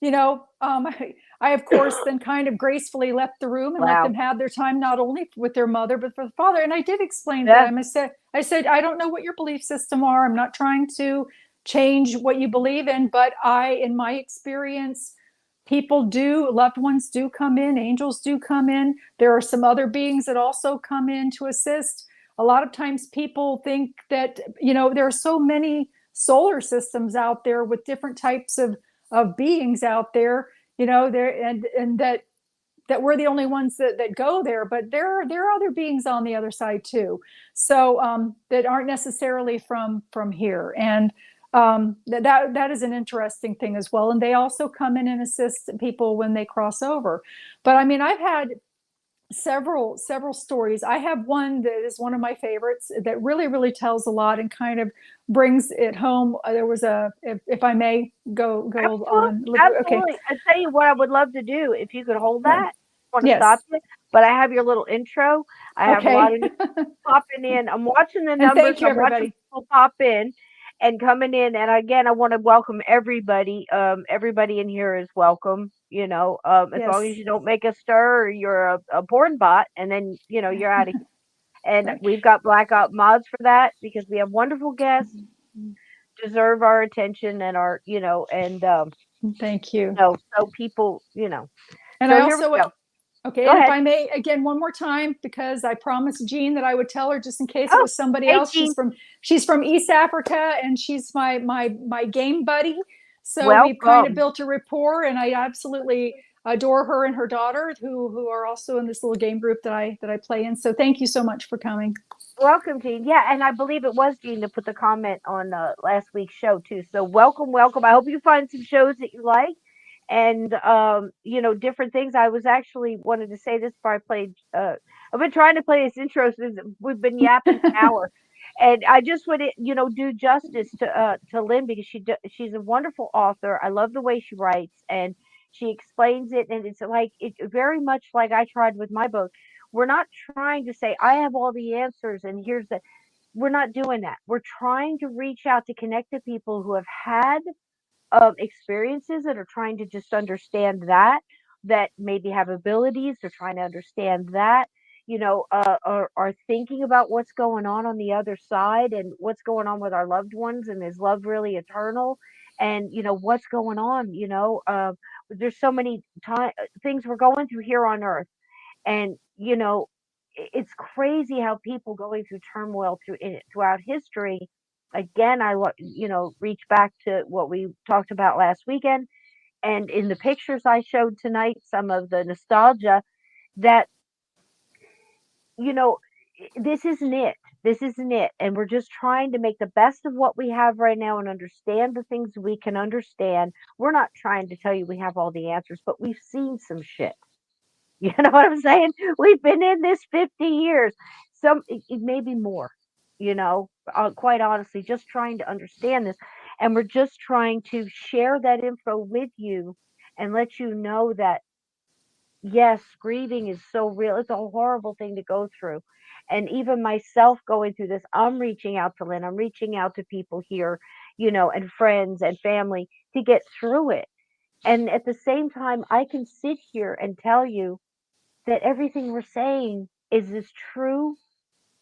I of course then kind of gracefully left the room and let them have their time, not only with their mother, but for the father. And I did explain to them. I said, I don't know what your belief system are. I'm not trying to change what you believe in, but in my experience, loved ones do come in, angels do come in. There are some other beings that also come in to assist. A lot of times people think that, there are so many solar systems out there with different types of beings out there, and that we're the only ones that go there, but there are other beings on the other side too. So that aren't necessarily from here. And that is an interesting thing as well. And they also come in and assist people when they cross over. But I mean, I've had several stories. I have one that is one of my favorites that really tells a lot and kind of brings it home. There was if I may go Absolutely, on a little bit. Okay. absolutely. I tell you what I would love to do if you could hold Right. that. I want to stop Yes. you, but I have your little intro. I have a lot Okay. of new popping in. I'm watching the And numbers. thank you, I'm watching everybody. people pop in and coming in. And again, I want to welcome everybody. Everybody in here is welcome. As long as Yes. you don't make a stir or you're a porn bot, and then you're out of here. And Right. we've got blackout mods for that because we have wonderful guests, deserve our attention and our Thank you. so people And I so here we also, go. okay, Go and if ahead. I may, again, one more time, because I promised Jean that I would tell her just in case it Oh, was somebody hey else. Jean, She's from East Africa, and she's my game buddy. So we've kind of welcome. built a rapport, and I absolutely adore her and her daughter, who are also in this little game group that I play in. So thank you so much for coming. Welcome, Jean. Yeah, and I believe it was Jean that put the comment on last week's show too. So welcome, welcome. I hope you find some shows that you like and different things. I was actually wanted to say this before I played. I've been trying to play this intro since we've been yapping an hour, and I just would do justice to Lynn because she's a wonderful author. I love the way she writes and she explains it, and it's like it very much like I tried with my book. We're not trying to say I have all the answers and here's the. We're not doing that. We're trying to reach out to connect to people who have had experiences and are trying to just understand that maybe have abilities. They're trying to understand that are thinking about what's going on the other side and what's going on with our loved ones and is love really eternal and what's going on. There's so many things we're going through here on earth and it's crazy how people going through turmoil throughout history. Again, reach back to what we talked about last weekend, and in the pictures I showed tonight, some of the nostalgia that you know this isn't it. This isn't it, and we're just trying to make the best of what we have right now and understand the things we can understand. We're not trying to tell you we have all the answers, but we've seen some shit. You know what I'm saying? We've been in this 50 years. It may be more, quite honestly, just trying to understand this. And we're just trying to share that info with you and let you know that, yes, grieving is so real. It's a horrible thing to go through. And even myself going through this, I'm reaching out to Lynn, I'm reaching out to people here, and friends and family to get through it. And at the same time, I can sit here and tell you that everything we're saying is as true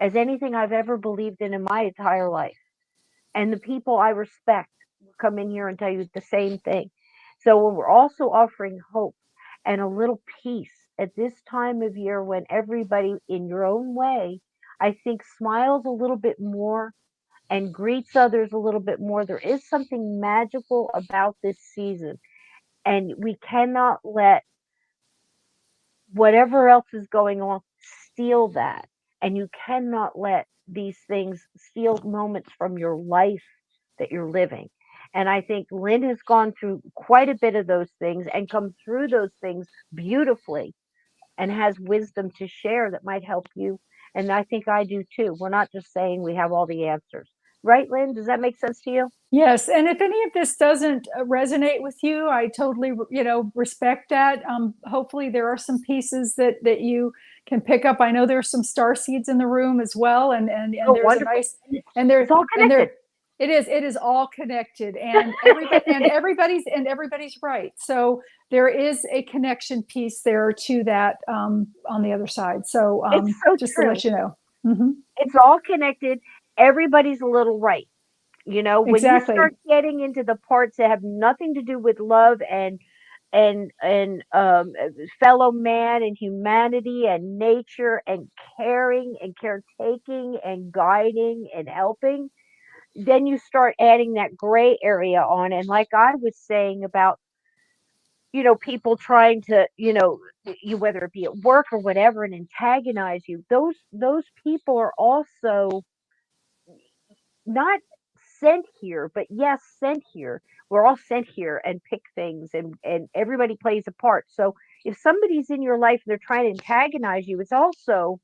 as anything I've ever believed in my entire life. And the people I respect will come in here and tell you the same thing. So when we're also offering hope and a little peace at this time of year when everybody in your own way, I think smiles a little bit more and greets others a little bit more. There is something magical about this season. And we cannot let whatever else is going on, steal that. And you cannot let these things steal moments from your life that you're living. And I think Lynn has gone through quite a bit of those things and come through those things beautifully and has wisdom to share that might help you. And I think I do too. We're not just saying we have all the answers. Right, Lynn? Does that make sense to you? Yes, and if any of this doesn't resonate with you, I totally, respect that. Hopefully, there are some pieces that you can pick up. I know there's some star seeds in the room as well, and Oh, there's a wonderful. nice and there It's all and connected. there it is all connected, and everybody's right. So there is a connection piece there to that on the other side. So It's so just to true. let you know. Hmm. It's all connected. Everybody's a little right. When you Exactly. start getting into the parts that have nothing to do with love and fellow man and humanity and nature and caring and caretaking and guiding and helping, then you start adding that gray area on. And like I was saying about, people trying to, whether it be at work or whatever, and antagonize you, those people are also not sent here, but yes, sent here. We're all sent here and pick things and everybody plays a part. So if somebody's in your life and they're trying to antagonize you, it's also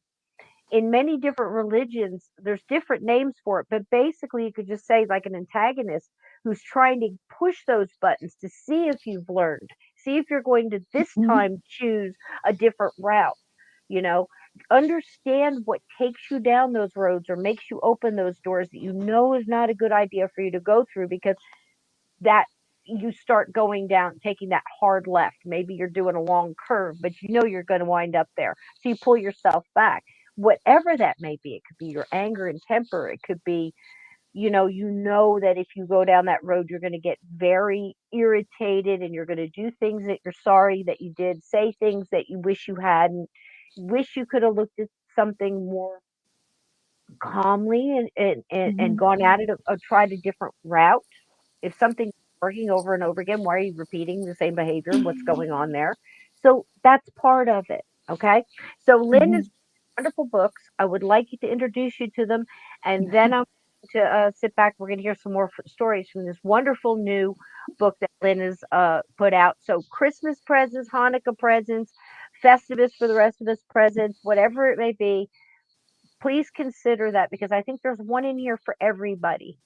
in many different religions, there's different names for it, but basically you could just say like an antagonist who's trying to push those buttons to see if you've learned, see if you're going to this Mhm. time choose a different route, you know, understand what takes you down those roads or makes you open those doors that you know is not a good idea for you to go through, because that you start going down, taking that hard left. Maybe you're doing a long curve, but you know you're going to wind up there. So you pull yourself back. Whatever that may be, it could be your anger and temper. It could be, you know that if you go down that road, you're going to get very irritated and you're going to do things that you're sorry that you did, say things that you wish you hadn't, wish you could have looked at something more calmly and Mhm. gone at it, or tried a different route. If something's working over and over again, why are you repeating the same behavior? What's going on there? So that's part of it. Okay. So Lynn is Mhm. wonderful books. I would like you to introduce you to them, and then I'm going to sit back. We're going to hear some more stories from this wonderful new book that Lynn has put out. So Christmas presents, Hanukkah presents, Festivus for the rest of us presents, whatever it may be, please consider that, because I think there's one in here for everybody.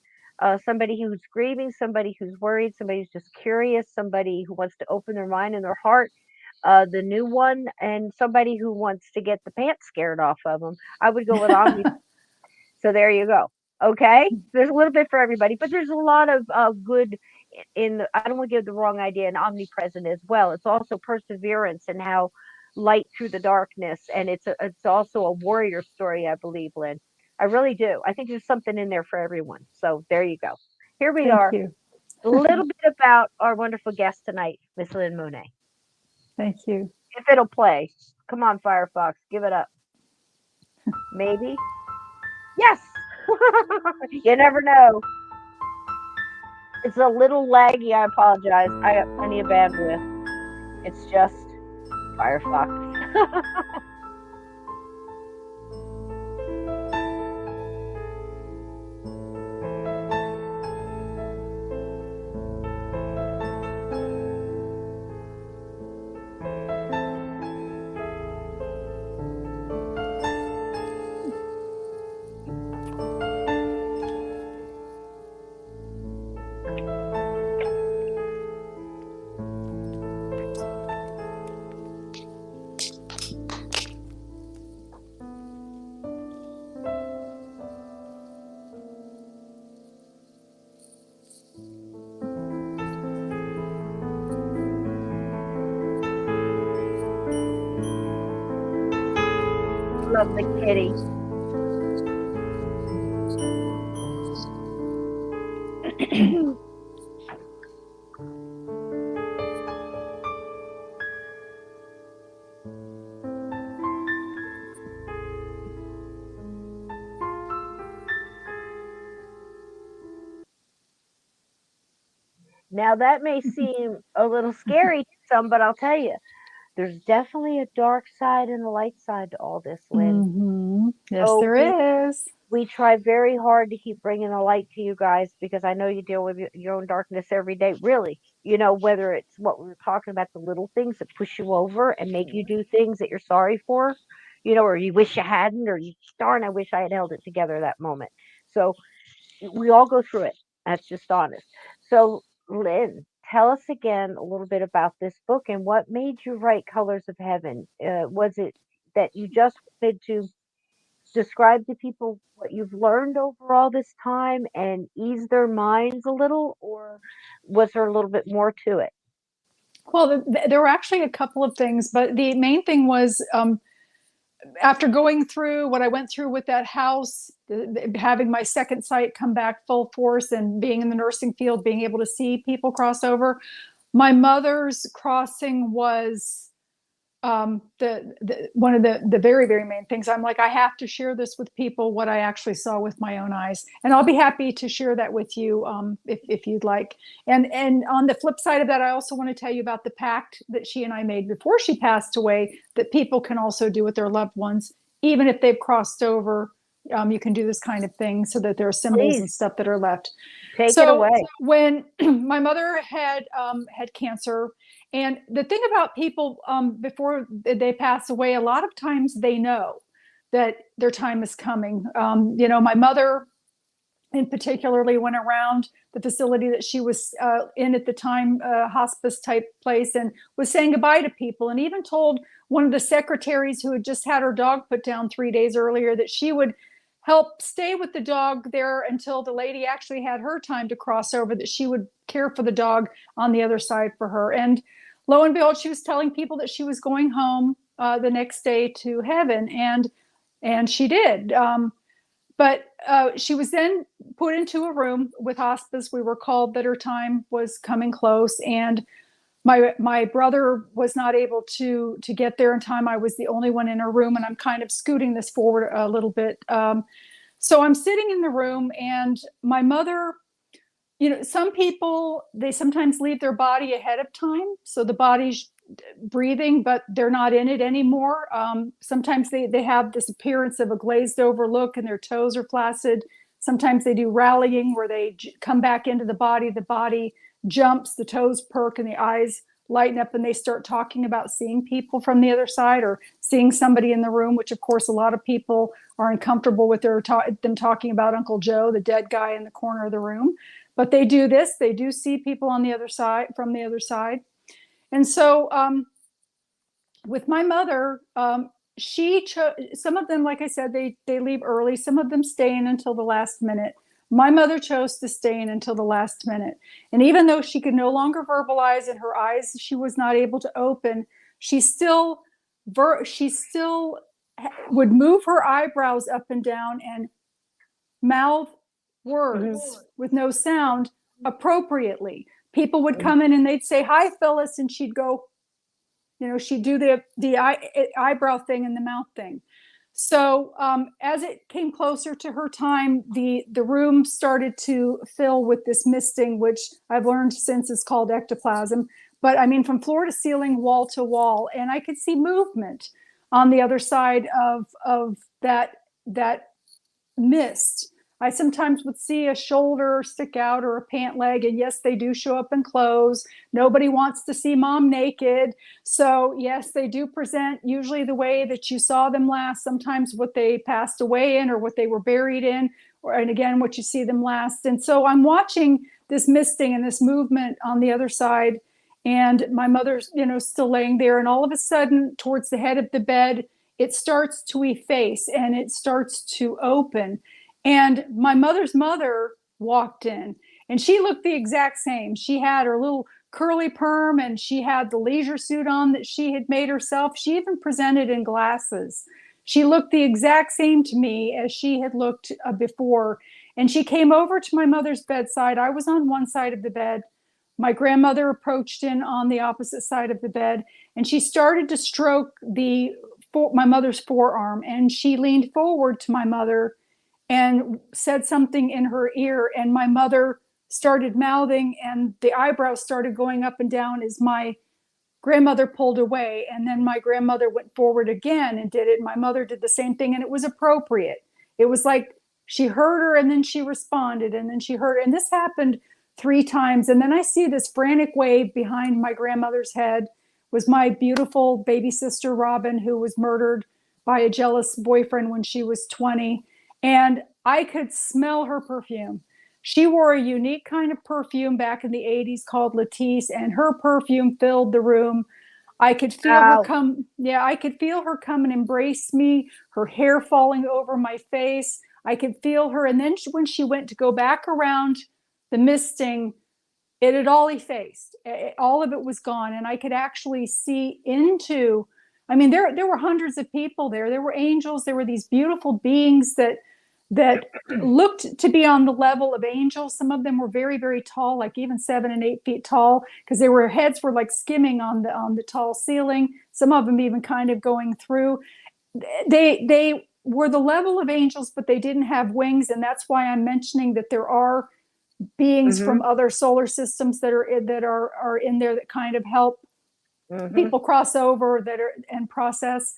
Somebody who's grieving, somebody who's worried, somebody who's just curious, somebody who wants to open their mind and their heart, the new one, and somebody who wants to get the pants scared off of them. I would go with Omni. So there you go. Okay, there's a little bit for everybody, but there's a lot of good in the, I don't want to give the wrong idea, and omnipresent as well. It's also perseverance and how light through the darkness, and it's also a warrior story, I believe, Lynn. I really do. I think there's something in there for everyone. So there you go. Here we Thank are. you. A little bit about our wonderful guest tonight, Miss Lynn Monet. Thank you. If it'll play, come on, Firefox, give it up. Maybe. Yes. You never know. It's a little laggy. I apologize. I got plenty of bandwidth. It's just Firefox. Love the kitty. Now that may seem a little scary to some, but I'll tell you, there's definitely a dark side and a light side to all this, Lynn. Yes, So there is. we try very hard to keep bringing the light to you guys, because I know you deal with your own darkness every day, really. Whether it's what we were talking about, the little things that push you over and make you do things that you're sorry for, or you wish you hadn't, or you, darn, I wish I had held it together that moment. So we all go through it. That's just honest. So, Lynn, tell us again a little bit about this book and what made you write Colors of Heaven. Was it that you just wanted to describe to people what you've learned over all this time and ease their minds a little, or was there a little bit more to it? Well, there were actually a couple of things, but the main thing was after going through what I went through with that house, having my second sight come back full force and being in the nursing field, being able to see people cross over, my mother's crossing was one of the very, very main things. I'm like, I have to share this with people, what I actually saw with my own eyes, and I'll be happy to share that with you if you'd like. And on the flip side of that, I also want to tell you about the pact that she and I made before she passed away, that people can also do with their loved ones, even if they've crossed over. You can do this kind of thing so that there are symbols and Please stuff that are left. take it So away. when my mother had cancer, And the thing about people, before they pass away, a lot of times they know that their time is coming. My mother and particularly went around the facility that she was in at the time, hospice type place, and was saying goodbye to people, and even told one of the secretaries who had just had her dog put down 3 days earlier that she would help stay with the dog there until the lady actually had her time to cross over, that she would care for the dog on the other side for her. And lo and behold, she was telling people that she was going home the next day to heaven, and she did. But she was then put into a room with hospice. We were called that her time was coming close, and my brother was not able to get there in time. I was the only one in her room, and I'm kind of scooting this forward a little bit. So I'm sitting in the room, and my mother, some people, they sometimes leave their body ahead of time, so the body's breathing, but they're not in it anymore. Sometimes they have this appearance of a glazed over look, and their toes are flaccid. Sometimes they do rallying, where they come back into the body jumps, the toes perk, and the eyes lighten up, and they start talking about seeing people from the other side, or seeing somebody in the room, which of course a lot of people are uncomfortable with them talking about Uncle Joe, the dead guy in the corner of the room. But they do this, they do see people on the other side, from the other side. And so with my mother, she chose, some of them, like I said, they leave early, some of them stay in until the last minute. My mother chose to stay in until the last minute. And even though she could no longer verbalize, and her eyes she was not able to open, she still would move her eyebrows up and down and mouth words with no sound appropriately. People would come in and they'd say, "Hi, Phyllis," and she'd go, she'd do the eyebrow thing and the mouth thing. So as it came closer to her time, the room started to fill with this misting, which I've learned since is called ectoplasm. But I mean, from floor to ceiling, wall to wall, and I could see movement on the other side of that mist. I sometimes would see a shoulder stick out, or a pant leg, and yes, they do show up in clothes. Nobody wants to see mom naked. So yes, they do present usually the way that you saw them last, sometimes what they passed away in, or what they were buried in, and again, what you see them last. And so I'm watching this misting and this movement on the other side, and my mother's, still laying there, and all of a sudden, towards the head of the bed, it starts to efface and it starts to open. And my mother's mother walked in, and she looked the exact same. She had her little curly perm, and she had the leisure suit on that she had made herself. She even presented in glasses. She looked the exact same to me as she had looked before. And she came over to my mother's bedside. I was on one side of the bed. My grandmother approached in on the opposite side of the bed, and she started to stroke my mother's forearm, and she leaned forward to my mother and said something in her ear, and my mother started mouthing, and the eyebrows started going up and down as my grandmother pulled away. And then my grandmother went forward again and did it. My mother did the same thing, and it was appropriate. It was like she heard her, and then she responded, and then she heard, and this happened 3 times. And then I see this frantic wave behind my grandmother's head was my beautiful baby sister, Robin, who was murdered by a jealous boyfriend when she was 20. And I could smell her perfume. She wore a unique kind of perfume back in the 80s called Latisse, and her perfume filled the room. I could feel her come. Yeah, I could feel her come and embrace me, her hair falling over my face. I could feel her. And then when she went to go back around the misting, it had all effaced. All of it was gone. And I could actually see into, I mean, there were hundreds of people there. There were angels. There were these beautiful beings that looked to be on the level of angels. Some of them were very, very tall, like even 7 and 8 feet tall, because their heads were like skimming on the tall ceiling. Some of them even kind of going through. They were the level of angels, but they didn't have wings, and that's why I'm mentioning that there are beings from other solar systems that are in there that kind of help people cross over and process.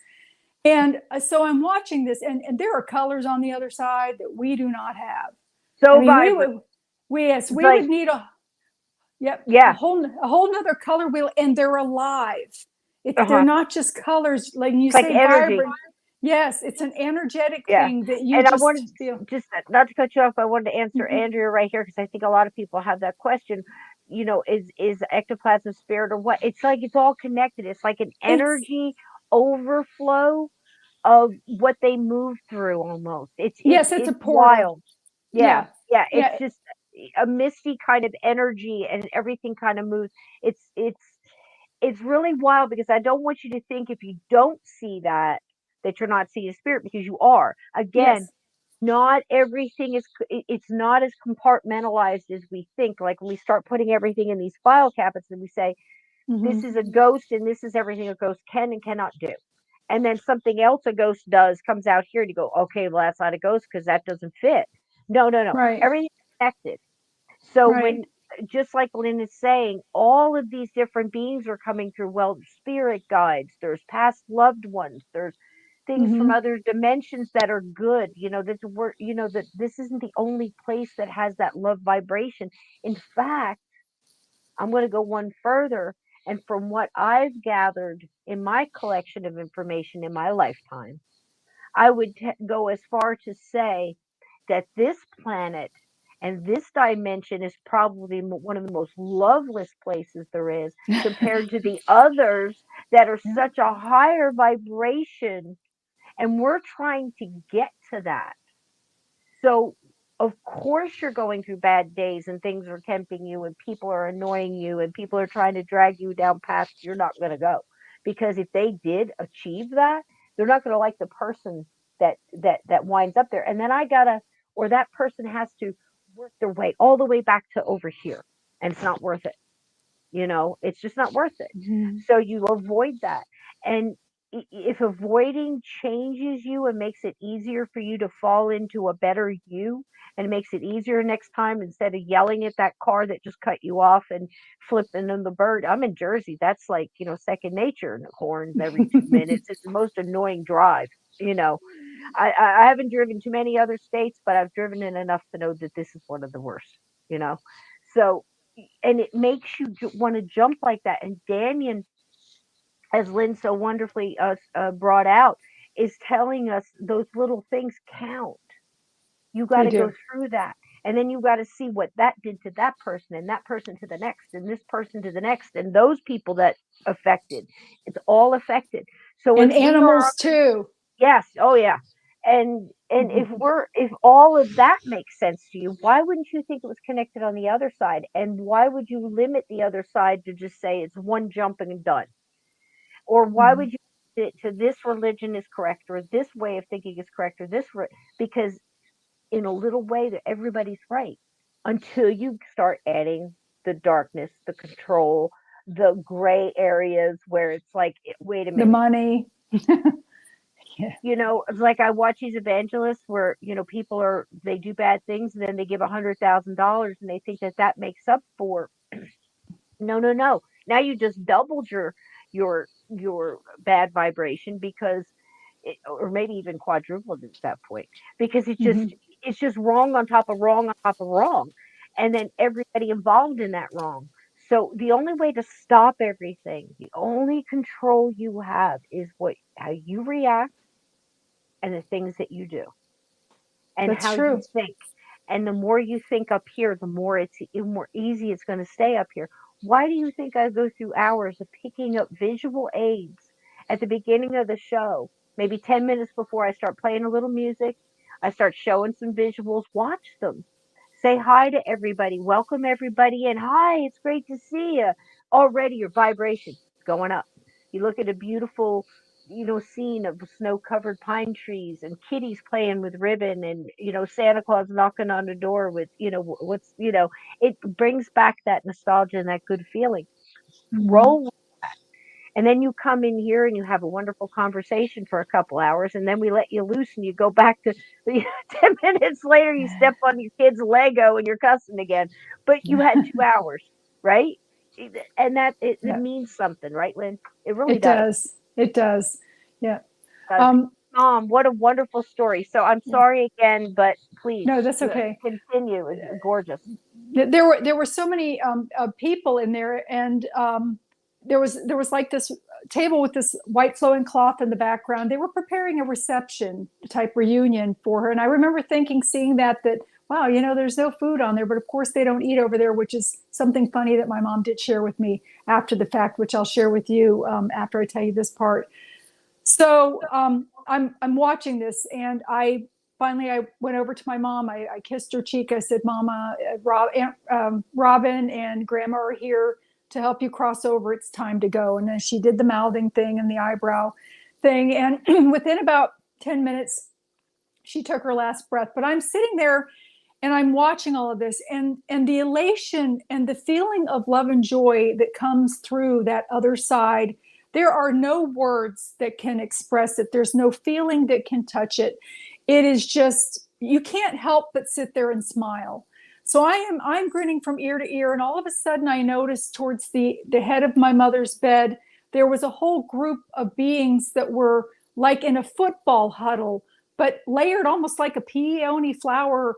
And so I'm watching this, and there are colors on the other side that we do not have. So vibrant. We would need Yep. Yeah. A whole nother color wheel, and they're alive. They're not just colors, like you It's like say, energy. vibrant. Yes, it's an energetic Yeah. thing that you And I just wanted feel. just not to cut you off, I wanted to answer Mhm. Andrea right here because I think a lot of people have that question. You know, is ectoplasm spirit or what? It's like it's all connected. It's like an It's energy overflow of what they move through almost. yes, it's a It's portal. wild. Yeah. Yeah, Yeah. It's yeah. just a misty kind of energy and everything kind of moves. It's really wild because I don't want you to think if you don't see that that you're not seeing a spirit because you are. Again, Yes. not everything is it's not as compartmentalized as we think. Like when we start putting everything in these file cabinets and we say Hmm. this is a ghost and this is everything a ghost can and cannot do, and then something else a ghost does comes out here and you go, okay, well that's not a ghost because that doesn't fit. No, no, no, Right. everything's connected. So Right. when, just like Lynn is saying, all of these different beings are coming through. Well, spirit guides, there's past loved ones, there's things from Hmm. other dimensions that are good. You know that we're, you know that this isn't the only place that has that love vibration. In fact, I'm going to go one further. And from what I've gathered in my collection of information in my lifetime, I would go as far to say that this planet and this dimension is probably one of the most loveless places there is compared to the others that are such a higher vibration. And we're trying to get to that. So, of course, you're going through bad days and things are tempting you and people are annoying you and people are trying to drag you down paths you're not going to go. Because if they did achieve that, they're not going to like the person that winds up there. And then or that person has to work their way all the way back to over here. And it's not worth it. You know, it's just not worth it. Hmm. So you avoid that. And if avoiding changes you and makes it easier for you to fall into a better you and makes it easier next time instead of yelling at that car that just cut you off and flipping them the bird. I'm in Jersey. That's like, you know, second nature, and horns every 2 minutes. It's the most annoying drive. You know, I haven't driven too many other states, but I've driven in enough to know that this is one of the worst, you know. So, and it makes you want to jump like that. And Danyan, as Lynn so wonderfully brought out, is telling us those little things count. You got They to go do. through that. And then you got to see what that did to that person and that person to the next and this person to the next and those people that affected. It's all affected. So if And we are, animals too. yes, oh yeah. And if all of that makes sense to you, why wouldn't you think it was connected on the other side? And why would you limit the other side to just say it's one jump and done? Or why Mhm. would you to this religion is correct or this way of thinking is correct or because in a little way that everybody's right until you start adding the darkness, the control, the gray areas where it's like, wait a The minute. money. Yeah. You know, it's like I watch these evangelists where, you know, they do bad things and then they give $100,000 and they think that that makes up for. No, no, no. Now you just doubled your bad vibration because or maybe even quadrupled it at that point because Hmm. it's just wrong on top of wrong on top of wrong, and then everybody involved in that wrong. So the only way to stop everything, the only control you have is how you react and the things that you do and That's how you true. think. And the more you think up here, the more easy it's going to stay up here. Why do you think I go through hours of picking up visual aids at the beginning of the show? Maybe 10 minutes before I start playing a little music, I start showing some visuals, watch them. Say hi to everybody, welcome everybody in. Hi, it's great to see you. Already your vibration is going up. You look at a beautiful, you know, scene of snow-covered pine trees and kitties playing with ribbon and, you know, Santa Claus knocking on the door with, you know, it brings back that nostalgia and that good feeling. Hmm. Roll. And then you come in here and you have a wonderful conversation for a couple hours, and then we let you loose and you go back to 10 minutes later, you step on your kid's Lego and you're cussing again. But you had 2 hours, right? And it Yeah. means something, right, Lynn? It really It does. does. It does. Yeah. Does. What a wonderful story. So I'm Yeah. sorry again, but please No, that's okay. continue. It's gorgeous. There were so many people in there, and there was like this table with this white flowing cloth in the background. They were preparing a reception type reunion for her, and I remember thinking, seeing that wow, there's no food on there, but of course they don't eat over there, which is something funny that my mom did share with me after the fact, which I'll share with you after I tell you this part. So I'm watching this, and I went over to my mom. I kissed her cheek. I said, "Mama, Robin and Grandma are here to help you cross over. It's time to go." And then she did the mouthing thing and the eyebrow thing, and within about 10 minutes, she took her last breath. But I'm sitting there and I'm watching all of this, and the elation and the feeling of love and joy that comes through that other side. There are no words that can express it. There's no feeling that can touch it. It is just, you can't help but sit there and smile. So I'm grinning from ear to ear, and all of a sudden I noticed towards the head of my mother's bed there was a whole group of beings that were like in a football huddle, but layered almost like a peony flower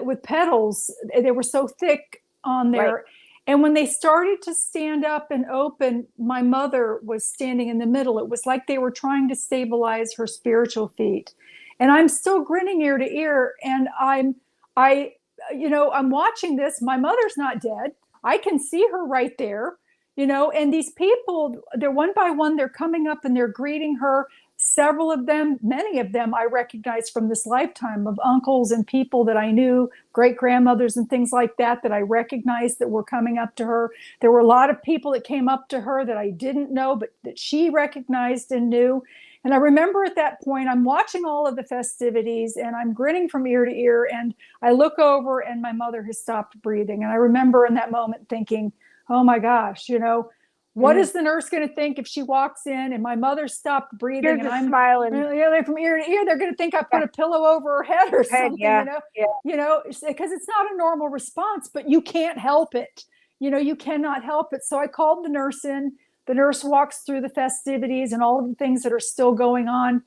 with petals. They were so thick on there. Right. And when they started to stand up and open, my mother was standing in the middle. It was like they were trying to stabilize her spiritual feet. And I'm still grinning ear to ear. And I'm watching this. My mother's not dead. I can see her right there, and these people, they're one by one, they're coming up and they're greeting her. Several of them, many of them I recognized from this lifetime of uncles and people that I knew, great grandmothers and things like that I recognized that were coming up to her. There were a lot of people that came up to her that I didn't know, but that she recognized and knew. And I remember at that point, I'm watching all of the festivities and I'm grinning from ear to ear. And I look over and my mother has stopped breathing. And I remember in that moment thinking, oh my gosh, what is the nurse going to think if she walks in and my mother stopped breathing? You're and I'm smiling from ear to ear? They're going to think I put a pillow over her head or something, because it's not a normal response, but you can't help it. You cannot help it. So I called the nurse in. The nurse walks through the festivities and all of the things that are still going on,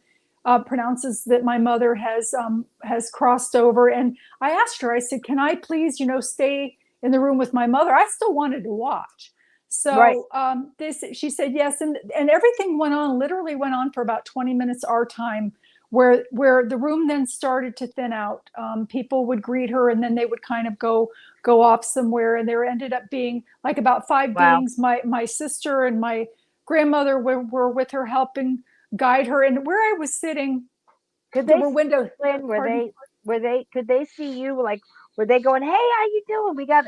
pronounces that my mother has crossed over. And I asked her, I said, can I please, stay in the room with my mother? I still wanted to watch. So right. She said yes, and everything literally went on for about 20 minutes our time, where the room then started to thin out. People would greet her, and then they would kind of go off somewhere, and there ended up being like about 5 beings. My sister and my grandmother were with her, helping guide her. And where I was sitting, there were windows. Could they see you? Like, were they going, "Hey, how you doing? We got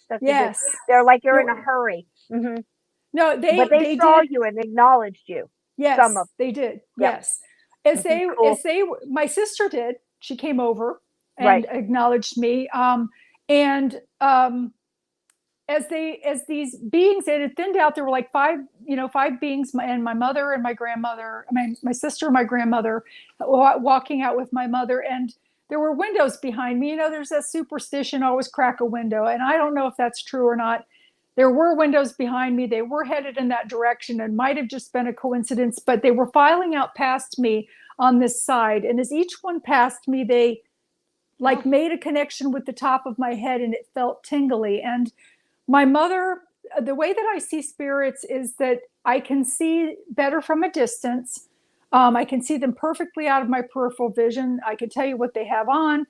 stuff to do." They're like, you're in a hurry. Mm-hmm. No, but they saw you and acknowledged you. Yes, some of they did. Yep. Yes, my sister did. She came over and acknowledged me. As these beings, it had thinned out. There were like 5 beings, and my mother and my grandmother. My sister and my grandmother walking out with my mother, and there were windows behind me. There's that superstition, always crack a window, and I don't know if that's true or not. There were windows behind me. They were headed in that direction, and might have just been a coincidence, but they were filing out past me on this side. And as each one passed me, they made a connection with the top of my head, and it felt tingly. And my mother, the way that I see spirits is that I can see better from a distance. I can see them perfectly out of my peripheral vision. I can tell you what they have on.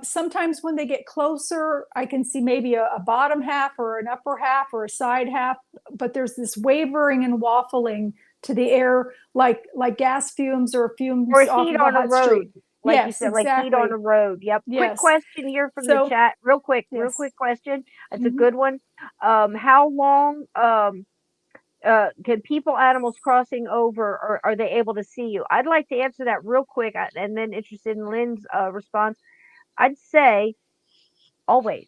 Sometimes when they get closer, I can see maybe a bottom half or an upper half or a side half, but there's this wavering and waffling to the air, like gas fumes or fumes off heat on a road. Street. Like yes, you said, exactly. Like heat on a road. Yep. Yes. Quick question here from the chat. Real quick question. That's a good one. How long can people, animals crossing over, or are they able to see you? I'd like to answer that real quick, and then interested in Lynn's response. I'd say always.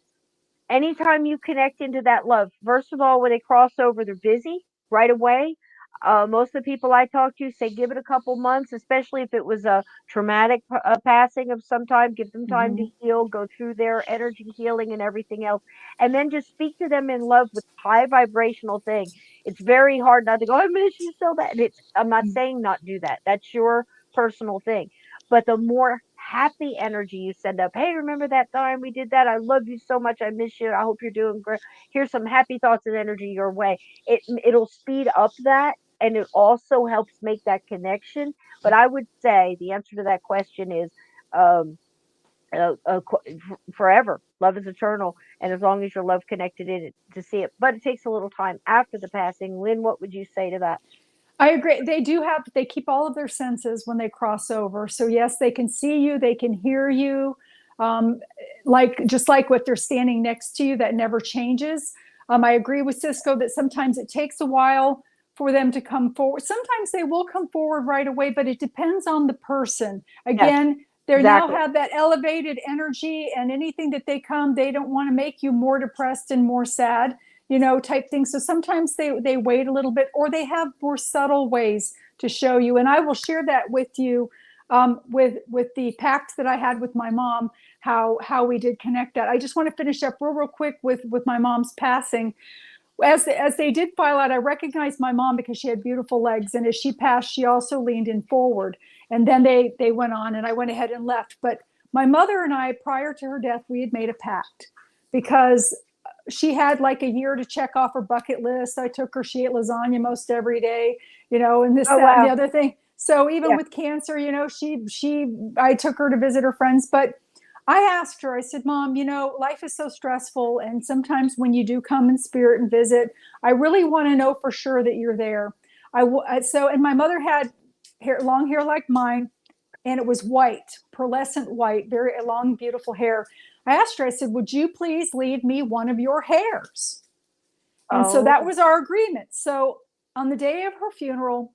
Anytime you connect into that love, first of all, when they cross over, they're busy right away. Most of the people I talk to say give it a couple months, especially if it was a traumatic passing of some time. Give them time to heal, go through their energy healing and everything else. And then just speak to them in love with high vibrational thing. It's very hard not to go, I miss you so bad. I'm not saying not do that. That's your personal thing. But the more happy energy you send up, hey, remember that time we did that? I love you so much. I miss you. I hope you're doing great. Here's some happy thoughts and energy your way. It'll speed up that, and it also helps make that connection. But I would say the answer to that question is um, forever. Love is eternal, and as long as your love connected in it to see it, but it takes a little time after the passing. Lynn, what would you say to that? I agree. They keep all of their senses when they cross over. So yes, they can see you, they can hear you. Um, just like what they're standing next to you, that never changes. I agree with Cisco that sometimes it takes a while for them to come forward. Sometimes they will come forward right away, but it depends on the person. Yes, Again, they now exactly. have that elevated energy, and anything that they come, they don't want to make you more depressed and more sad, type thing. So sometimes they wait a little bit, or they have more subtle ways to show you. And I will share that with you, with the pact that I had with my mom, how we did connect that. I just want to finish up real quick with my mom's passing. As they did file out, I recognized my mom because she had beautiful legs, and as she passed, she also leaned in forward. And then they went on, and I went ahead and left. But my mother and I, prior to her death, we had made a pact because she had like a year to check off her bucket list. I took her, she ate lasagna most every day, and this, Oh that, and the wow. other thing. So even Yeah. with cancer, I took her to visit her friends. But I asked her, I said, Mom, life is so stressful. And sometimes when you do come in spirit and visit, I really want to know for sure that you're there. And my mother had long hair like mine, and it was white, pearlescent white, very long, beautiful hair. I asked her, I said, would you please leave me one of your hairs? And so that Oh. was our agreement. So on the day of her funeral,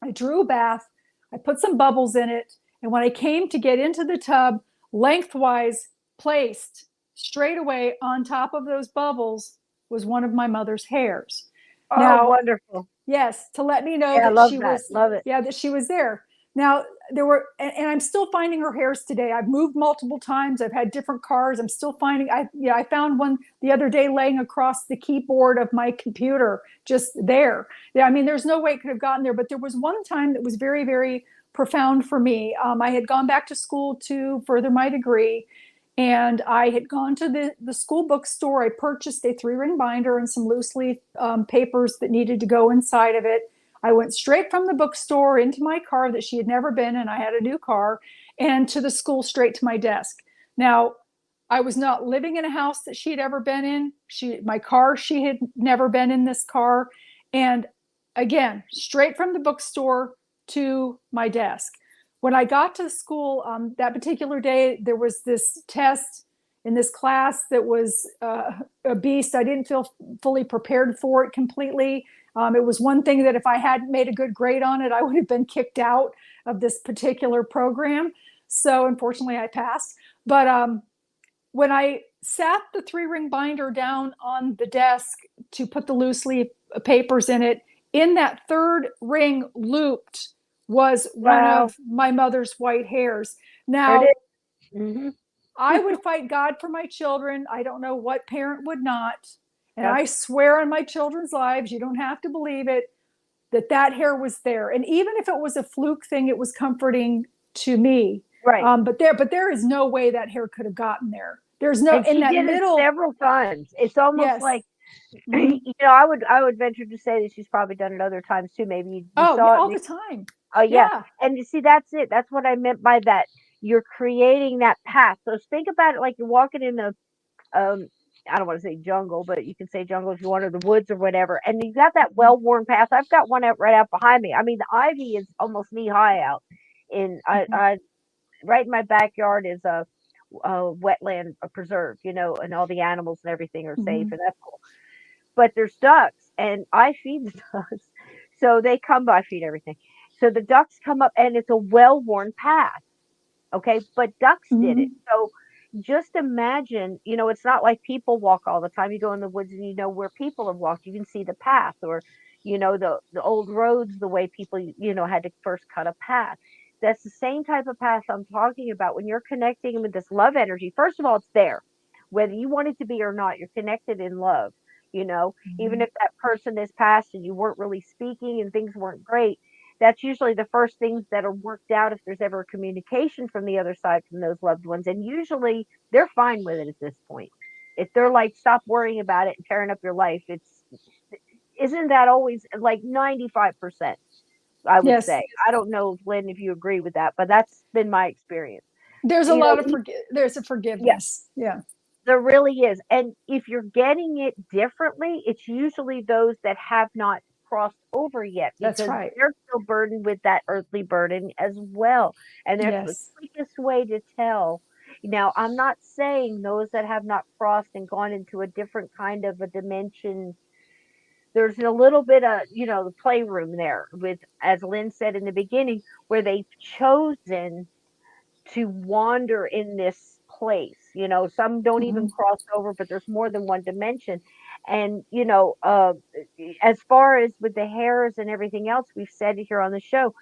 I drew a bath, I put some bubbles in it. And when I came to get into the tub, lengthwise placed straight away on top of those bubbles was one of my mother's hairs. Oh, Now, wonderful. yes, to let me know Yeah, I that love she that. was, Love it. yeah, that she was there. Now there were, and I'm still finding her hairs today. I've moved multiple times. I've had different cars. I'm still finding. I found one the other day laying across the keyboard of my computer, just there. Yeah, I mean, there's no way it could have gotten there. But there was one time that was very, very profound for me. I had gone back to school to further my degree, and I had gone to the school bookstore. I purchased a 3-ring binder and some loose leaf papers that needed to go inside of it. I went straight from the bookstore into my car that she had never been in. I had a new car, and to the school straight to my desk. Now, I was not living in a house that she had ever been in. My car, she had never been in this car. And again, straight from the bookstore to my desk. When I got to school that particular day, there was this test in this class that was a beast. I didn't feel fully prepared for it completely. It was one thing that if I hadn't made a good grade on it, I would have been kicked out of this particular program. So unfortunately, I passed. But when I sat the 3-ring binder down on the desk to put the loose leaf papers in that third ring looped was one Wow. of my mother's white hairs. There it Now, is. Mm-hmm. I would fight God for my children. I don't know what parent would not. And Yep. I swear on my children's lives, you don't have to believe it, that hair was there. And even if it was a fluke thing, it was comforting to me. Right. But there is no way that hair could have gotten there. There's no And in she that did it middle. several times. It's almost Yes. like Mm-hmm. I would venture to say that she's probably done it other times too. Maybe you Oh, yeah, saw it. all the time. Oh yeah. Yeah. And you see, that's it. That's what I meant by that. You're creating that path. So think about it like you're walking in a um I don't want to say jungle, but you can say jungle if you want, or the woods or whatever. And you've got that Mm-hmm. well-worn path. I've got one out right out behind me. I mean, the ivy is almost knee high out. In Mm-hmm. I right in my backyard is a wetland preserve, and all the animals and everything are safe, Mm-hmm. and that's cool. But there's ducks, and I feed the ducks, so they come by. I feed everything, so the ducks come up, and it's a well-worn path. Okay, but ducks did it. Mm-hmm. So just imagine, it's not like people walk all the time. You go in the woods and you know where people have walked. You can see the path, or the old roads, the way people had to first cut a path. That's the same type of path I'm talking about when you're connecting with this love energy. First of all, it's there. Whether you want it to be or not, you're connected in love. Even Mm-hmm. if that person is passed and you weren't really speaking and things weren't great, that's usually the first things that are worked out if there's ever communication from the other side from those loved ones. And usually they're fine with it at this point. If they're like, stop worrying about it and tearing up your life, isn't that always like 95%? I would Yes. say. I don't know, Lynn, if you agree with that, but that's been my experience. There's a You know, lot of there's a forgiveness. Yeah. there really is. And if you're getting it differently, it's usually those that have not crossed over yet That's because right. they're still burdened with that earthly burden as well. And that's the Yes. quickest way to tell. Now, I'm not saying those that have not crossed and gone into a different kind of a dimension. There's a little bit of, the playroom there with, as Lynn said in the beginning, where they've chosen to wander in this place. Some don't even Mhm. cross over, but there's more than one dimension. And, as far as with the hairs and everything else, we've said it here on the show,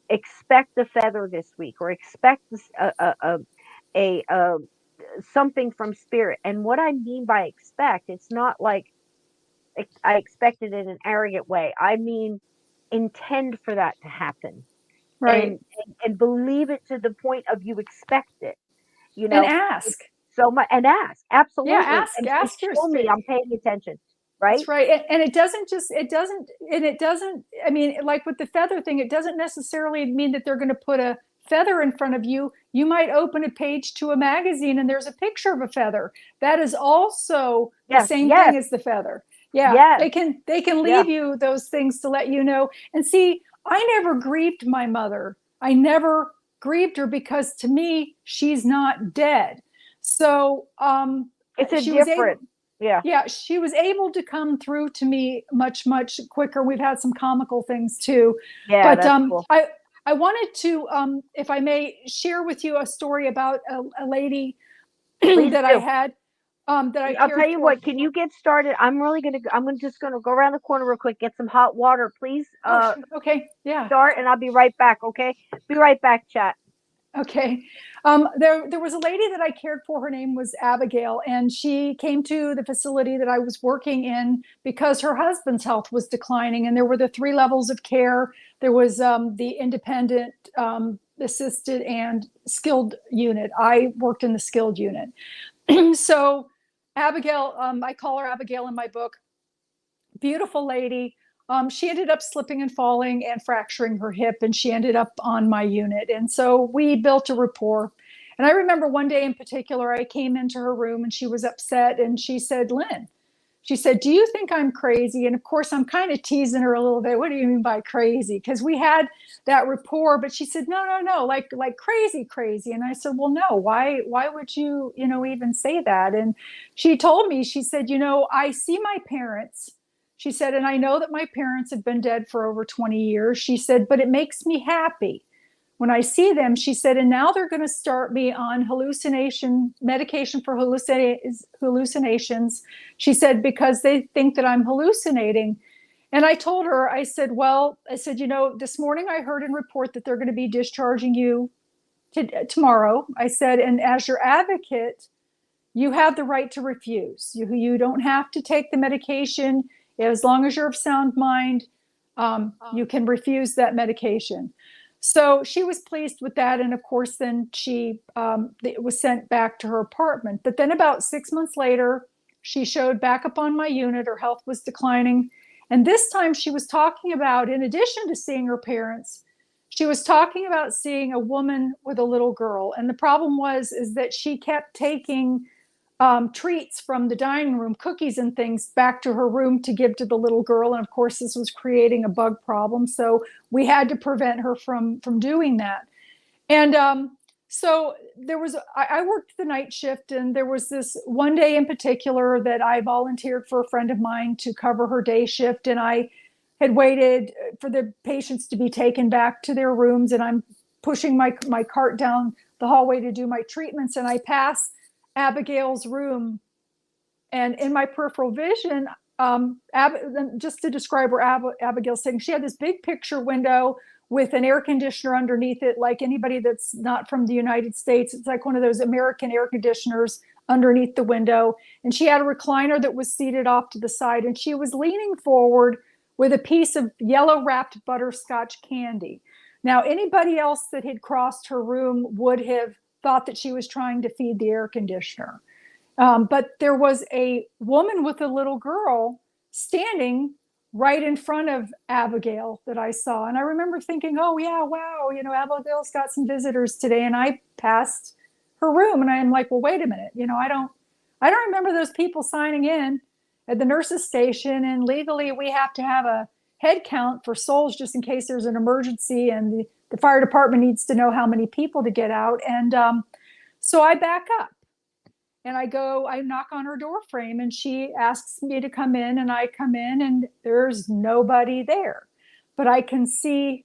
expect a feather this week or expect this, a something from spirit. And what I mean by expect, it's not like I expect it in an arrogant way. I mean, intend for that to happen Right. and believe it to the point of you expect it. You And know, it's ask. so much, and ask Yeah, absolutely, and ask your show me spirit. I'm paying attention, right? That's right. And it doesn't, I mean, like with the feather thing, it doesn't necessarily mean that they're going to put a feather in front of you. You might open a page to a magazine and there's a picture of a feather. That is also the Yes, same thing yes, as the feather. Yeah, yes, they can yeah, leave you those things to let you know. And see, I never grieved my mother. I never grieved her because to me, she's not dead. So it's a she was able, different, yeah, yeah, she was able to come through to me much, much quicker. We've had some comical things too. yeah, But that's cool. I wanted to, if I may, share with you a story about a lady Please that I do. had, that I I'll tell cared you for. what, can you get started? I'm just gonna go around the corner real quick, get some hot water, please. Oh, sure. Okay. Yeah. Start, and I'll be right back. Okay, be right back, chat. Okay. There was a lady that I cared for. Her name was Abigail, and she came to the facility that I was working in because her husband's health was declining. And there were the 3 levels of care. There was the independent, assisted, and skilled unit. I worked in the skilled unit. So Abigail, I call her Abigail in my book, beautiful lady. She ended up slipping and falling and fracturing her hip, and she ended up on my unit. And so we built a rapport. And I remember one day in particular, I came into her room and she was upset. And she said, Lynn, she said, do you think I'm crazy? And of course, I'm kind of teasing her a little bit. What do you mean by crazy? Because we had that rapport. But she said, no, no, no, like crazy, crazy. And I said, well, no, why would you, even say that? And she told me, she said, I see my parents. She said, and I know that my parents have been dead for over 20 years. She said, but it makes me happy when I see them. She said, and now they're going to start me on medication for hallucinations. She said, because they think that I'm hallucinating. And I told her, I said, this morning I heard and report that they're going to be discharging you tomorrow. I said, and as your advocate, you have the right to refuse. You don't have to take the medication. As long as you're of sound mind, you can refuse that medication. So she was pleased with that. And of course, then she was sent back to her apartment. But then about 6 months later, she showed back up on my unit. Her health was declining. And this time she was talking about, in addition to seeing her parents, she was talking about seeing a woman with a little girl. And the problem is that she kept taking treats from the dining room, cookies and things, back to her room to give to the little girl. And of course, this was creating a bug problem. So we had to prevent her from doing that. And so I worked the night shift, and there was this one day in particular that I volunteered for a friend of mine to cover her day shift. And I had waited for the patients to be taken back to their rooms. And I'm pushing my cart down the hallway to do my treatments. And I pass Abigail's room, and in my peripheral vision, just to describe where Abigail's sitting, she had this big picture window with an air conditioner underneath it. Like anybody that's not from the United States, it's like one of those American air conditioners underneath the window. And she had a recliner that was seated off to the side, and she was leaning forward with a piece of yellow wrapped butterscotch candy. Now, anybody else that had crossed her room would have thought that she was trying to feed the air conditioner. But there was a woman with a little girl standing right in front of Abigail that I saw. And I remember thinking, oh, yeah, wow, Abigail's got some visitors today. And I passed her room and I'm like, well, wait a minute. I don't remember those people signing in at the nurse's station. And legally, we have to have a head count for souls just in case there's an emergency and the fire department needs to know how many people to get out. And so I back up. And I knock on her door frame and she asks me to come in and I come in and there's nobody there. But I can see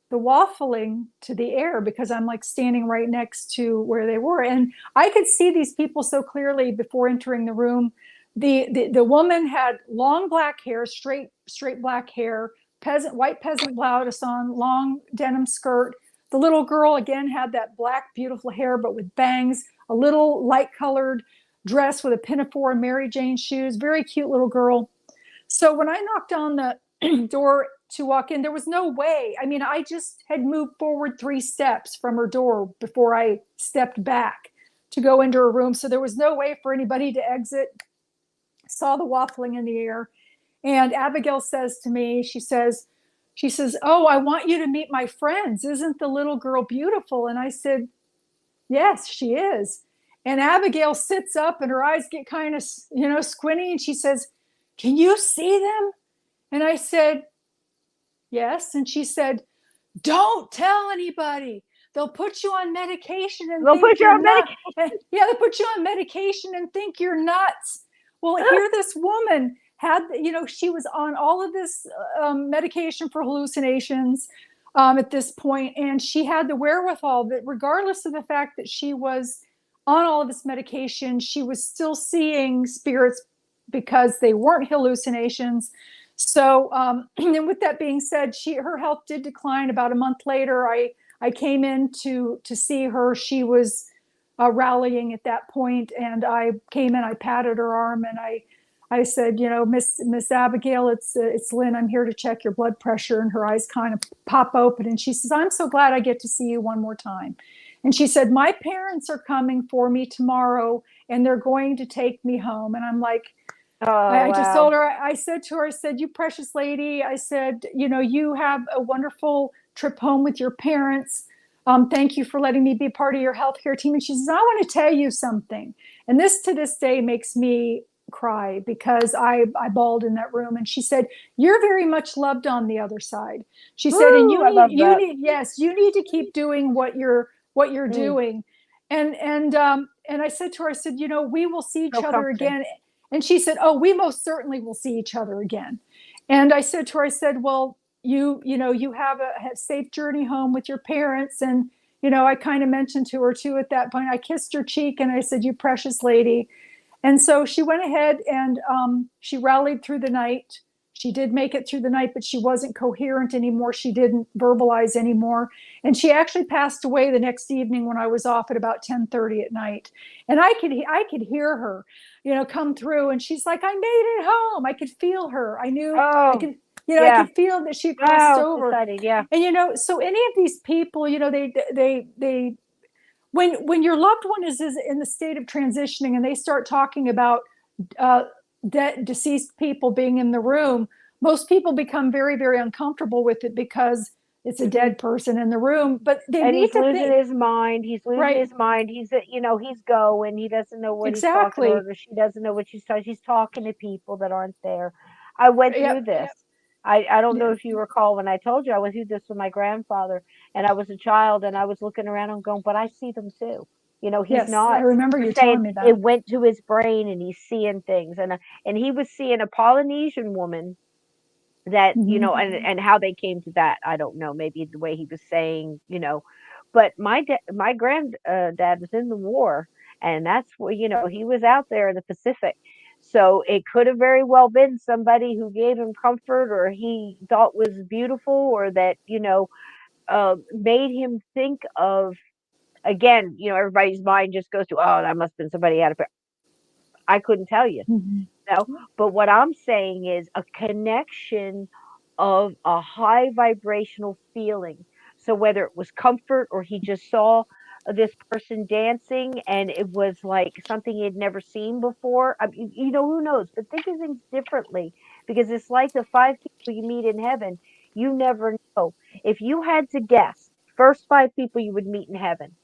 the waffling to the air because I'm like standing right next to where they were. And I could see these people so clearly before entering the room. The woman had long black hair, straight black hair, white peasant blouse on, long denim skirt. The little girl again had that black, beautiful hair, but with bangs, a little light colored dress with a pinafore and Mary Jane shoes, very cute little girl. So when I knocked on the door to walk in, there was no way. I mean, I just had moved forward 3 steps from her door before I stepped back to go into her room. So there was no way for anybody to exit. Saw the waffling in the air. And Abigail says to me, she says, oh, I want you to meet my friends. Isn't the little girl beautiful? And I said, yes, she is. And Abigail sits up and her eyes get kind of, squinty. And she says, can you see them? And I said, yes. And she said, don't tell anybody. They'll put you on medication and they'll put you on medication. Yeah, they'll put you on medication and think you're nuts. Well, here this woman had, she was on all of this medication for hallucinations at this point, and she had the wherewithal that regardless of the fact that she was on all of this medication, she was still seeing spirits because they weren't hallucinations. So, and with that being said, her health did decline. About a month later, I came in to see her. She was rallying at that point, and I came in, I patted her arm, and I said, Miss Abigail, it's Lynn. I'm here to check your blood pressure. And her eyes kind of pop open, and she says, I'm so glad I get to see you one more time. And she said, my parents are coming for me tomorrow, and they're going to take me home. And I'm like, I just told her, I said to her, I said, you precious lady, I said, you have a wonderful trip home with your parents. Thank you for letting me be part of your healthcare team. And she says, I want to tell you something. And this to this day makes me cry because I bawled in that room. And she said, you're very much loved on the other side. She said, and you need to keep doing what you're doing. And I said to her, I said, we will see each other again. And she said, oh, we most certainly will see each other again. And I said to her, I said, well, you have a safe journey home with your parents. And, I kind of mentioned to her too, at that point, I kissed her cheek and I said, you precious lady. And so she went ahead and she rallied through the night. She did make it through the night, but she wasn't coherent anymore. She didn't verbalize anymore. And she actually passed away the next evening when I was off at about 10:30 at night. And I could hear her, come through. And she's like, I made it home. I could feel her. I knew I could, I could feel that she crossed over. Exciting, yeah. And, so any of these people, they when your loved one is in the state of transitioning and they start talking about deceased people being in the room, most people become very, very uncomfortable with it because it's a dead person in the room. But he's losing his mind. He's losing his mind. He's going. He doesn't know what he's talking about, or she doesn't know what she's talking. She's talking to people that aren't there. I went through this. I don't know if you recall when I told you I went through this with my grandfather, and I was a child, and I was looking around and going, but I see them too. He's not. I remember you telling me that. It went to his brain, and he's seeing things, and he was seeing a Polynesian woman that and how they came to that, I don't know. Maybe the way he was saying, but my granddad was in the war, and that's where he was out there in the Pacific. So it could have very well been somebody who gave him comfort, or he thought was beautiful, or that made him think of. Again, everybody's mind just goes to, oh, that must have been somebody out of it. I couldn't tell you. No, but what I'm saying is a connection of a high vibrational feeling. So whether it was comfort or he just saw this person dancing and it was like something he had never seen before. I mean, who knows? But think of things differently because it's like the five people you meet in heaven. You never know. If you had to guess, first five people you would meet in heaven.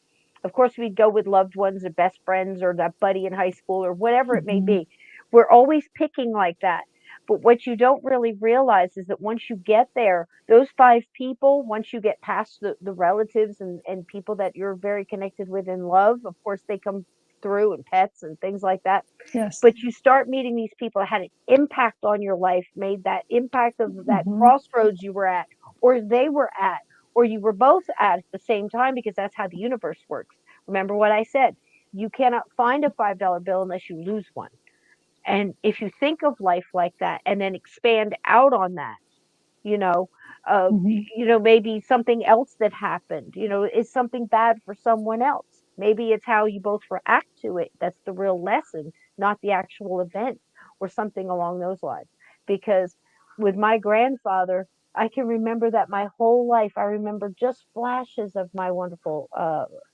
Of course, we'd go with loved ones or best friends or that buddy in high school or whatever it may Mhm. be. We're always picking like that. But what you don't really realize is that once you get there, those five people, once you get past the relatives and people that you're very connected with in love, of course, they come through and pets and things like that. Yes. But you start meeting these people that had an impact on your life, made that impact of that Mhm. crossroads you were at, or they were at, or you were both at the same time, because that's how the universe works. Remember what I said? You cannot find a $5 bill unless you lose one. And if you think of life like that and then expand out on that, you know, uh, Mhm. maybe something else that happened, is something bad for someone else. Maybe it's how you both react to it. That's the real lesson, not the actual event or something along those lines. Because with my grandfather, I can remember that my whole life. I remember just flashes of my wonderful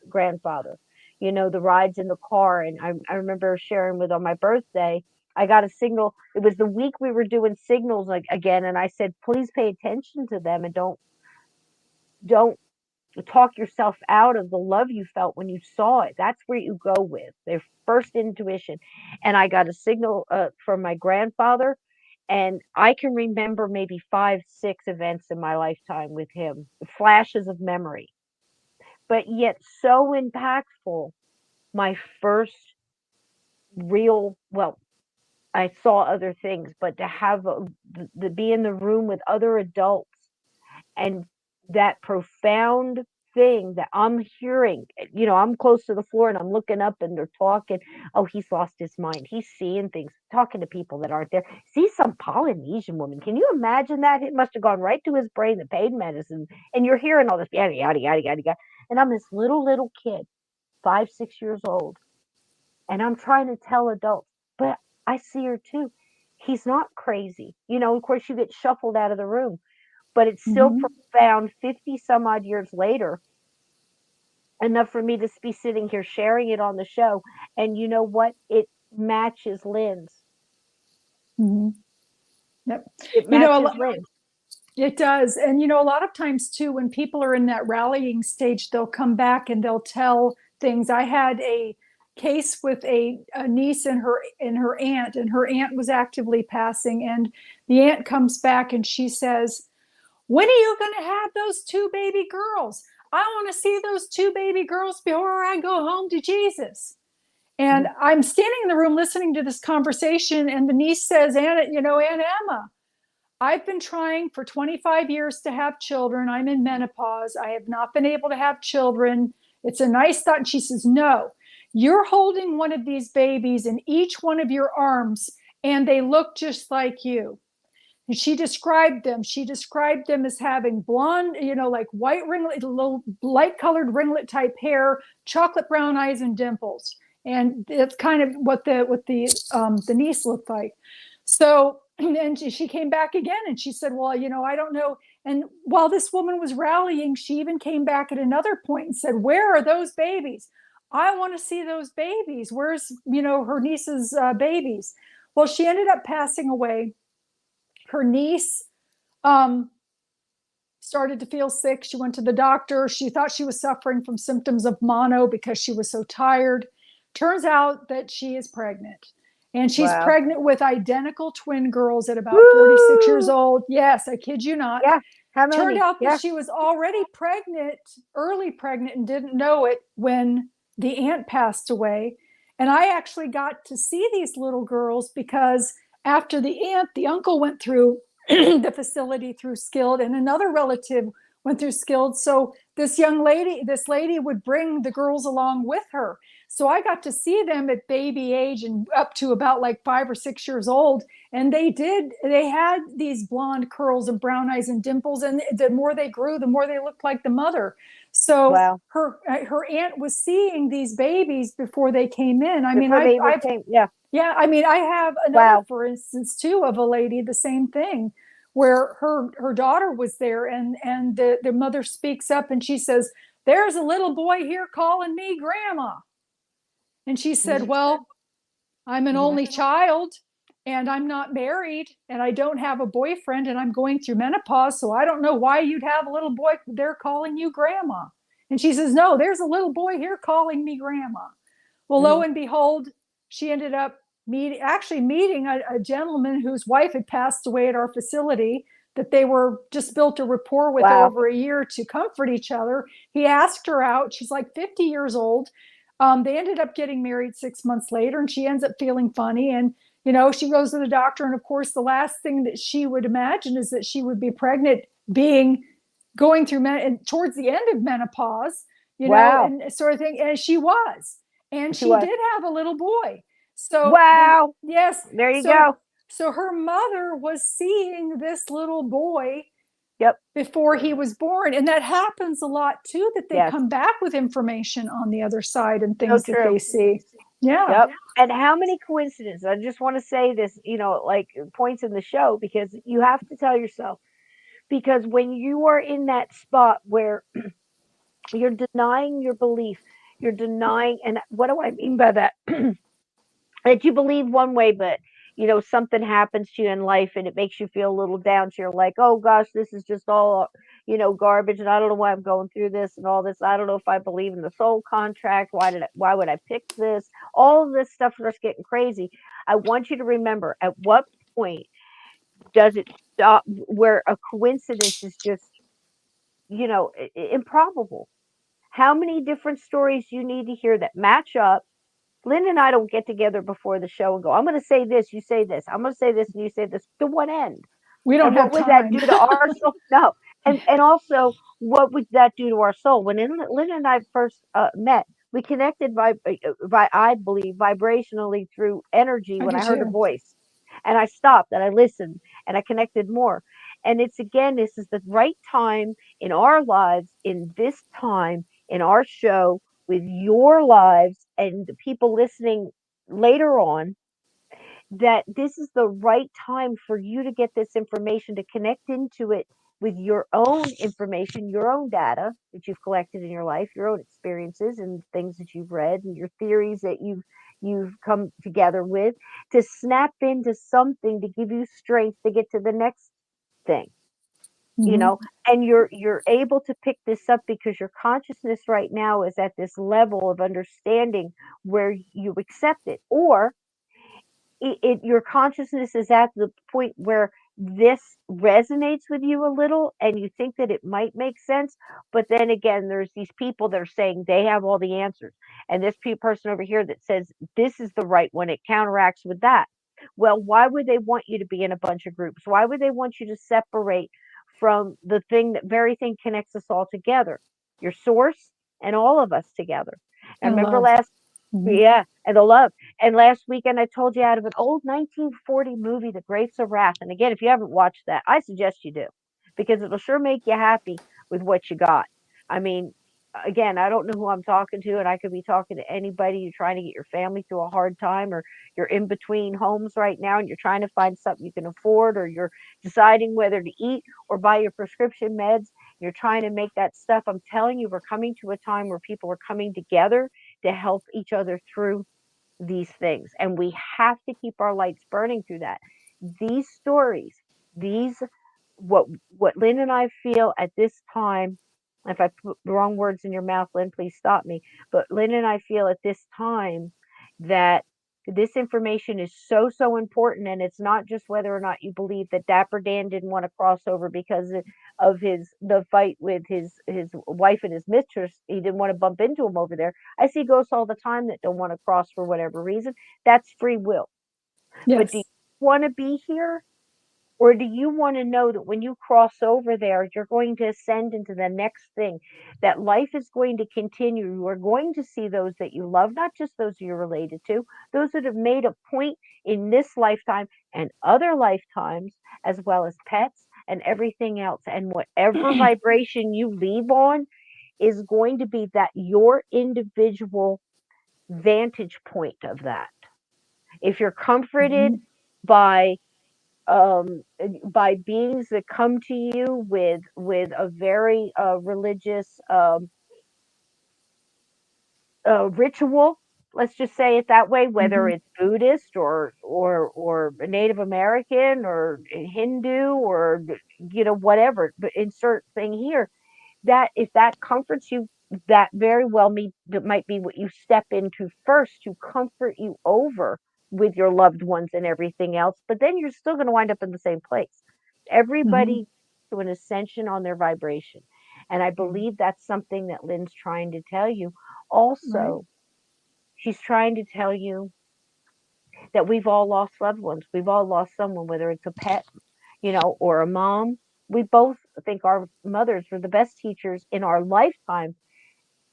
grandfather. The rides in the car, and I remember sharing with on my birthday. I got a signal. It was the week we were doing signals like again, and I said, please pay attention to them and don't talk yourself out of the love you felt when you saw it. That's where you go with their first intuition. And I got a signal from my grandfather, and I can remember maybe 5, 6 events in my lifetime with him, flashes of memory, but yet so impactful. My first real, well, I saw other things, but to have the be in the room with other adults and that profound thing that I'm hearing, I'm close to the floor and I'm looking up and they're talking. Oh, he's lost his mind. He's seeing things, talking to people that aren't there. See some Polynesian woman. Can you imagine that? It must have gone right to his brain, the pain medicine. And you're hearing all this yada, yada, yada, yada, yada. And I'm this little kid, 5, 6 years old, and I'm trying to tell adults, but I see her too. He's not crazy. Of course, you get shuffled out of the room, but it's still Mhm. profound 50 some odd years later, enough for me to be sitting here sharing it on the show. And you know what? It matches Lynn's. Mhm. Yep. It You know, a matches lo- Lynn's. it does. And, a lot of times too, when people are in that rallying stage, they'll come back and they'll tell things. I had a case with a niece and her aunt, and her aunt was actively passing. And the aunt comes back and she says, when are you going to have those two baby girls? I want to see those two baby girls before I go home to Jesus. And Mhm. I'm standing in the room listening to this conversation, and the niece says, Aunt Emma, I've been trying for 25 years to have children. I'm in menopause. I have not been able to have children. It's a nice thought. And she says, no, you're holding one of these babies in each one of your arms, and they look just like you. And she described them. She described them as having blonde, like white ringlet, little light colored ringlet type hair, chocolate brown eyes, and dimples. And that's kind of what the niece looked like. So, and she came back again and she said, well, I don't know. And while this woman was rallying, she even came back at another point and said, where are those babies? I want to see those babies. Where's, her niece's babies? Well, she ended up passing away. Her niece um, started to feel sick. She went to the doctor. She thought she was suffering from symptoms of mono because she was so tired. Turns out that she is pregnant. And she's Wow. pregnant with identical twin girls at about 46 years Woo! old. Yes, I kid you not. Yeah. How Turned many? out that Yeah. she was already pregnant, early pregnant, and didn't know it when the aunt passed away. And I actually got to see these little girls because after the aunt, the uncle went through the facility through skilled, and another relative went through skilled. So this lady would bring the girls along with her. So I got to see them at baby age and up to about like 5 or 6 years old. And they had these blonde curls and brown eyes and dimples. And the more they grew, the more they looked like the mother. So Wow. her aunt was seeing these babies before they came in. I mean, Before they even came, yeah. yeah, I mean, I have another, Wow. for instance, too, of a lady, the same thing, where her daughter was there, and the mother speaks up and she says, "There's a little boy here calling me grandma." And she said, "Well, I'm an only child and I'm not married and I don't have a boyfriend and I'm going through menopause. So I don't know why you'd have a little boy there calling you grandma." And she says, "No, there's a little boy here calling me grandma." Well, lo and behold, she ended up meeting a gentleman whose wife had passed away at our facility, that they were just built a rapport with Wow. over a year to comfort each other. He asked her out. She's like 50 years old. They ended up getting married 6 months later, and she ends up feeling funny. And, she goes to the doctor. And of course, the last thing that she would imagine is that she would be pregnant, going through towards the end of menopause, Wow. and sort of thing. And she was. And She she was. did have a little boy. So, Wow. yes. There you So, go. so her mother was seeing this little boy Yep. before he was born. And that happens a lot too, that they Yes. come back with information on the other side and So things that true. they see. Yeah. Yep. And how many coincidences? I just want to say this, like points in the show, because you have to tell yourself, because when you are in that spot where you're denying your belief, you're denying, and what do I mean by that? That you believe one way, but something happens to you in life and it makes you feel a little down. So you're like, oh gosh, this is just all garbage, and I don't know why I'm going through this and all this. I don't know if I believe in the soul contract. Why would I pick this? All of this stuff starts getting crazy. I want you to remember, at what point does it stop where a coincidence is just improbable? How many different stories you need to hear that match up? Lynn and I don't get together before the show and go, I'm going to say this, you say this. I'm going to say this and you say this. To what end? We don't And what have would that time. do to our soul? No. And also, what would that do to our soul? When Lynn and I first met, we connected I believe, vibrationally through energy I when do I heard a too. voice. And I stopped and I listened and I connected more. And this is the right time in our lives, in this time, in our show, with your lives and the people listening later on, that this is the right time for you to get this information, to connect into it with your own information, your own data that you've collected in your life, your own experiences and things that you've read and your theories that you've come together with, to snap into something to give you strength to get to the next thing. And you're able to pick this up because your consciousness right now is at this level of understanding where you accept it, or your consciousness is at the point where this resonates with you a little and you think that it might make sense. But then again, there's these people that are saying they have all the answers, and this person over here that says this is the right one, it counteracts with that. Well, why would they want you to be in a bunch of groups? Why would they want you to separate from the thing, that very thing connects us all together, your source and all of us together? And And remember love. last, Mhm. yeah, and the love. And last weekend I told you, out of an old 1940 movie, The Grapes of Wrath. And again, if you haven't watched that, I suggest you do, because it'll sure make you happy with what you got. I mean, again, I don't know who I'm talking to, and I could be talking to anybody. You're trying to get your family through a hard time, or you're in between homes right now and you're trying to find something you can afford, or you're deciding whether to eat or buy your prescription meds. You're trying to make that stuff. I'm telling you, we're coming to a time where people are coming together to help each other through these things. And we have to keep our lights burning through that. These stories, these what Lynn and I feel at this time, if I put the wrong words in your mouth, Lynn, please stop me. But Lynn and I feel at this time that this information is so important, and it's not just whether or not you believe that Dapper Dan didn't want to cross over because of the fight with his wife and his mistress. He didn't want to bump into him over there. I see ghosts all the time that don't want to cross for whatever reason. That's free will. But do you Yes. want to be here? Or do you want to know that when you cross over there, you're going to ascend into the next thing, that life is going to continue? You are going to see those that you love, not just those you're related to, those that have made a point in this lifetime and other lifetimes, as well as pets and everything else. And whatever vibration you leave on is going to be that your individual vantage point of that. If you're comforted Mhm. by by beings that come to you with a very religious ritual, let's just say it that way, whether Mhm. it's Buddhist or Native American or Hindu or whatever, but insert thing here, that if that comforts you, that very well that might be what you step into first to comfort you over with your loved ones and everything else. But then you're still going to wind up in the same place. Mhm. Everybody to an ascension on their vibration. And I Mhm. believe that's something that Lynn's trying to tell you. Right. Also, she's trying to tell you that we've all lost loved ones. We've all lost someone, whether it's a pet, or a mom. We both think our mothers were the best teachers in our lifetime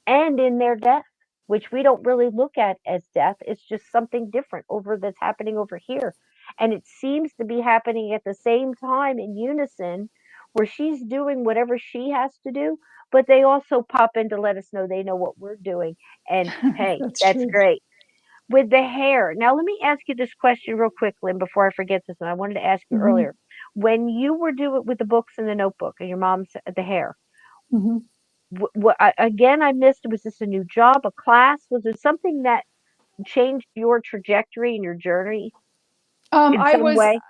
and in their death, which we don't really look at as death. It's just something different over that's happening over here. And it seems to be happening at the same time in unison, where she's doing whatever she has to do, but they also pop in to let us know they know what we're doing. And hey, That's that's true. great. With the hair, now let me ask you this question real quick, Lynn, before I forget this. And I wanted to ask you Hmm. earlier, when you were doing with the books and the notebook and your mom's the hair, Hmm. again, I missed. Was this a new job, a class? Was it something that changed your trajectory and your journey in I some was way?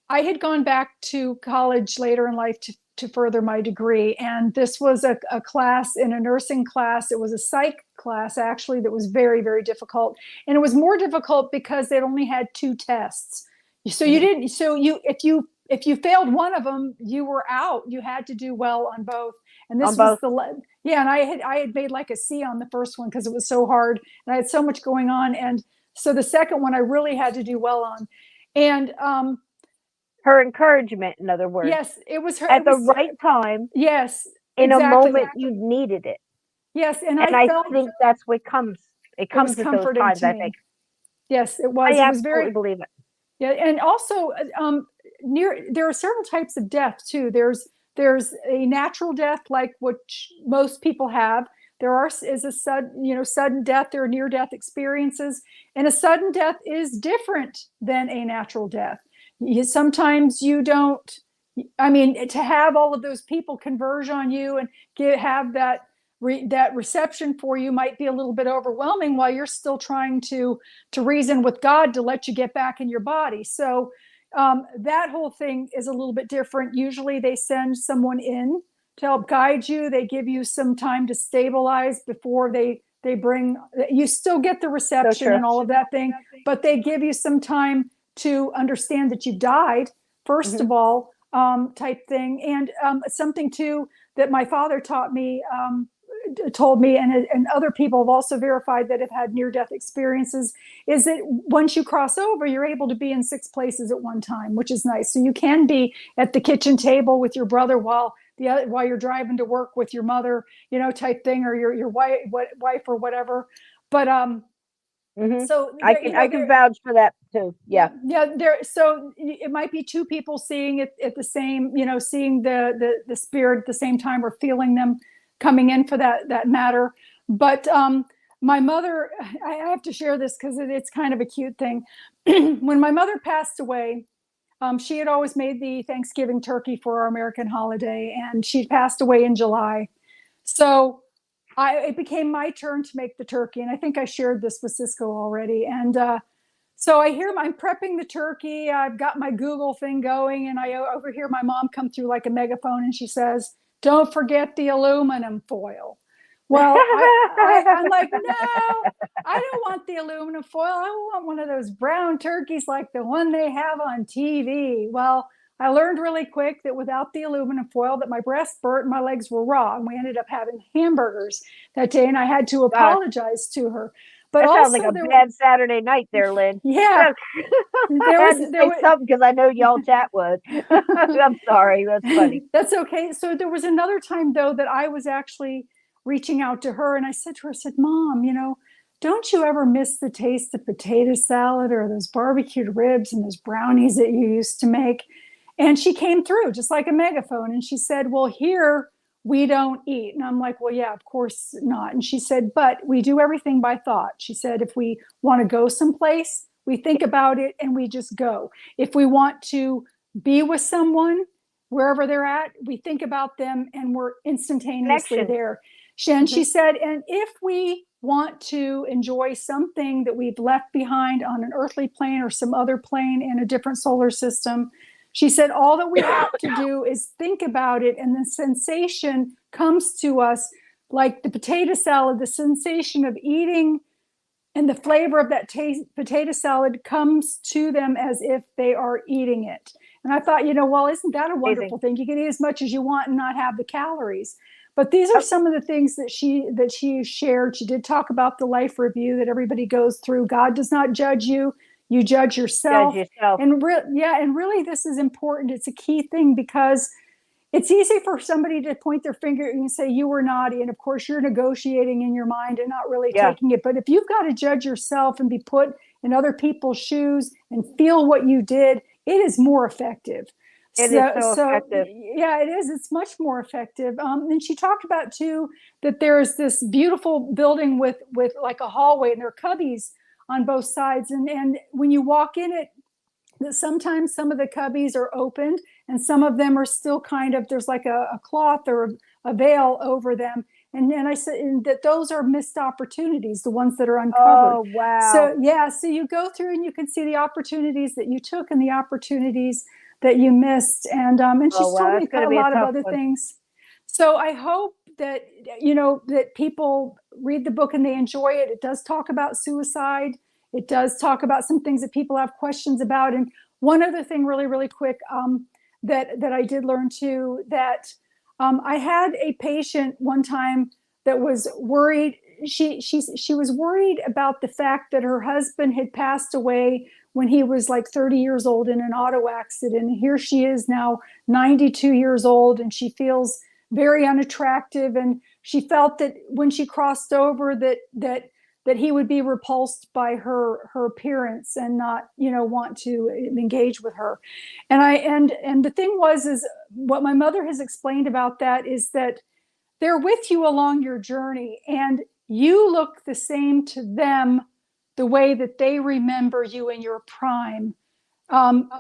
I had gone back to college later in life to further my degree, and this was a class in a nursing class. It was a psych class, actually, that was very, very difficult. And it was more difficult because it only had two tests. So you Hmm. didn't, so you, if you failed one of them, you were out. You had to do well on both. And On this was both. yeah, and I had made like a C on the first one because it was so hard and I had so much going on. And so the second one I really had to do well on. And Her encouragement, in other words, yes, it was her. at It the was, right time, yes, in a exactly. moment you needed it. Yes, and And I I felt think that's what comes. It it was comes at those comforting times, to I think. me. Yes, it I was. It was very, absolutely believe it. yeah, and also near there are several types of death too. There's a natural death like what most people have. There are is a sudden death. There are near death experiences, and a sudden death is different than a natural death. Sometimes you don't. I mean, to have all of those people converge on you and have that reception for you might be a little bit overwhelming while you're still trying to reason with God to let you get back in your body. So that whole thing is a little bit different. Usually they send someone in to help guide you. They give you some time to stabilize before they bring, you still get the So reception true. and all of that thing, but they give you some time to understand that you've died, first Hmm. of all, type thing. And something too that my father taught me, told me, and other people have also verified that have had near death experiences, is that once you cross over, you're able to be in six places at one time, which is nice. So you can be at the kitchen table with your brother while you're driving to work with your mother, type thing, or your wife or whatever. But Hmm. so I there, can I can vouch for that too. yeah, Yeah. yeah, there. So it might be two people seeing it at the same, seeing the spirit at the same time, or feeling them coming in for that matter. But my mother, I have to share this because it's kind of a cute thing. When my mother passed away, she had always made the Thanksgiving turkey for our American holiday, and she passed away in July. So it became my turn to make the turkey, and I think I shared this with Cisco already. And so I'm prepping the turkey. I've got my Google thing going, and I overhear my mom come through like a megaphone, and she says, "Don't forget the aluminum foil." Well, I'm like, no, I don't want the aluminum foil. I want one of those brown turkeys like the one they have on TV. Well, I learned really quick that without the aluminum foil, that my breast burnt and my legs were raw, and we ended up having hamburgers that day, and I had to Gosh. apologize to her. But That sounds like also a bad Saturday night there, Lynn. yeah, I had to there say was something because I know y'all chat would. I'm sorry. That's funny. That's okay. So there was another time though that I was actually reaching out to her and I said to her, I said, Mom, don't you ever miss the taste of potato salad or those barbecued ribs and those brownies that you used to make? And she came through just like a megaphone and she said, well, here we don't eat. And I'm like, well, yeah, of course not. And she said, but we do everything by thought. She said, if we want to go someplace, we think about it and we just go. If we want to be with someone, wherever they're at, we think about them and we're instantaneously Connection. there. And she said, and if we want to enjoy something that we've left behind on an earthly plane or some other plane in a different solar system, she said, all that we have to do is think about it, and the sensation comes to us like the potato salad, the sensation of eating and the flavor of that potato salad comes to them as if they are eating it. And I thought, well, isn't that a wonderful thing? You can eat as much as you want and not have the calories. But these are some of the things that she shared. She did talk about the life review that everybody goes through. God does not judge you. You judge yourself. And really this is important. It's a key thing because it's easy for somebody to point their finger and say you were naughty, and of course you're negotiating in your mind and not really taking it. But if you've got to judge yourself and be put in other people's shoes and feel what you did, it is more effective. It is so effective. Yeah, it is. It's much more effective. And she talked about too that there's this beautiful building with like a hallway, and there are cubbies on both sides, and when you walk in it, that sometimes some of the cubbies are opened and some of them are still kind of, there's like a cloth or a veil over them. And I said that those are missed opportunities, the ones that are uncovered. Oh, wow. So you go through and you can see the opportunities that you took and the opportunities that you missed. And she's told me about a lot of other things. So I hope that, that people read the book and they enjoy it. It does talk about suicide. It does talk about some things that people have questions about. And one other thing really, really quick that I did learn too, that I had a patient one time that was worried. She was worried about the fact that her husband had passed away when he was like 30 years old in an auto accident. And here she is now 92 years old, and she feels very unattractive. And she felt that when she crossed over that he would be repulsed by her appearance and not, want to engage with her. And the thing is what my mother has explained about that is that they're with you along your journey, and you look the same to them the way that they remember you in your prime.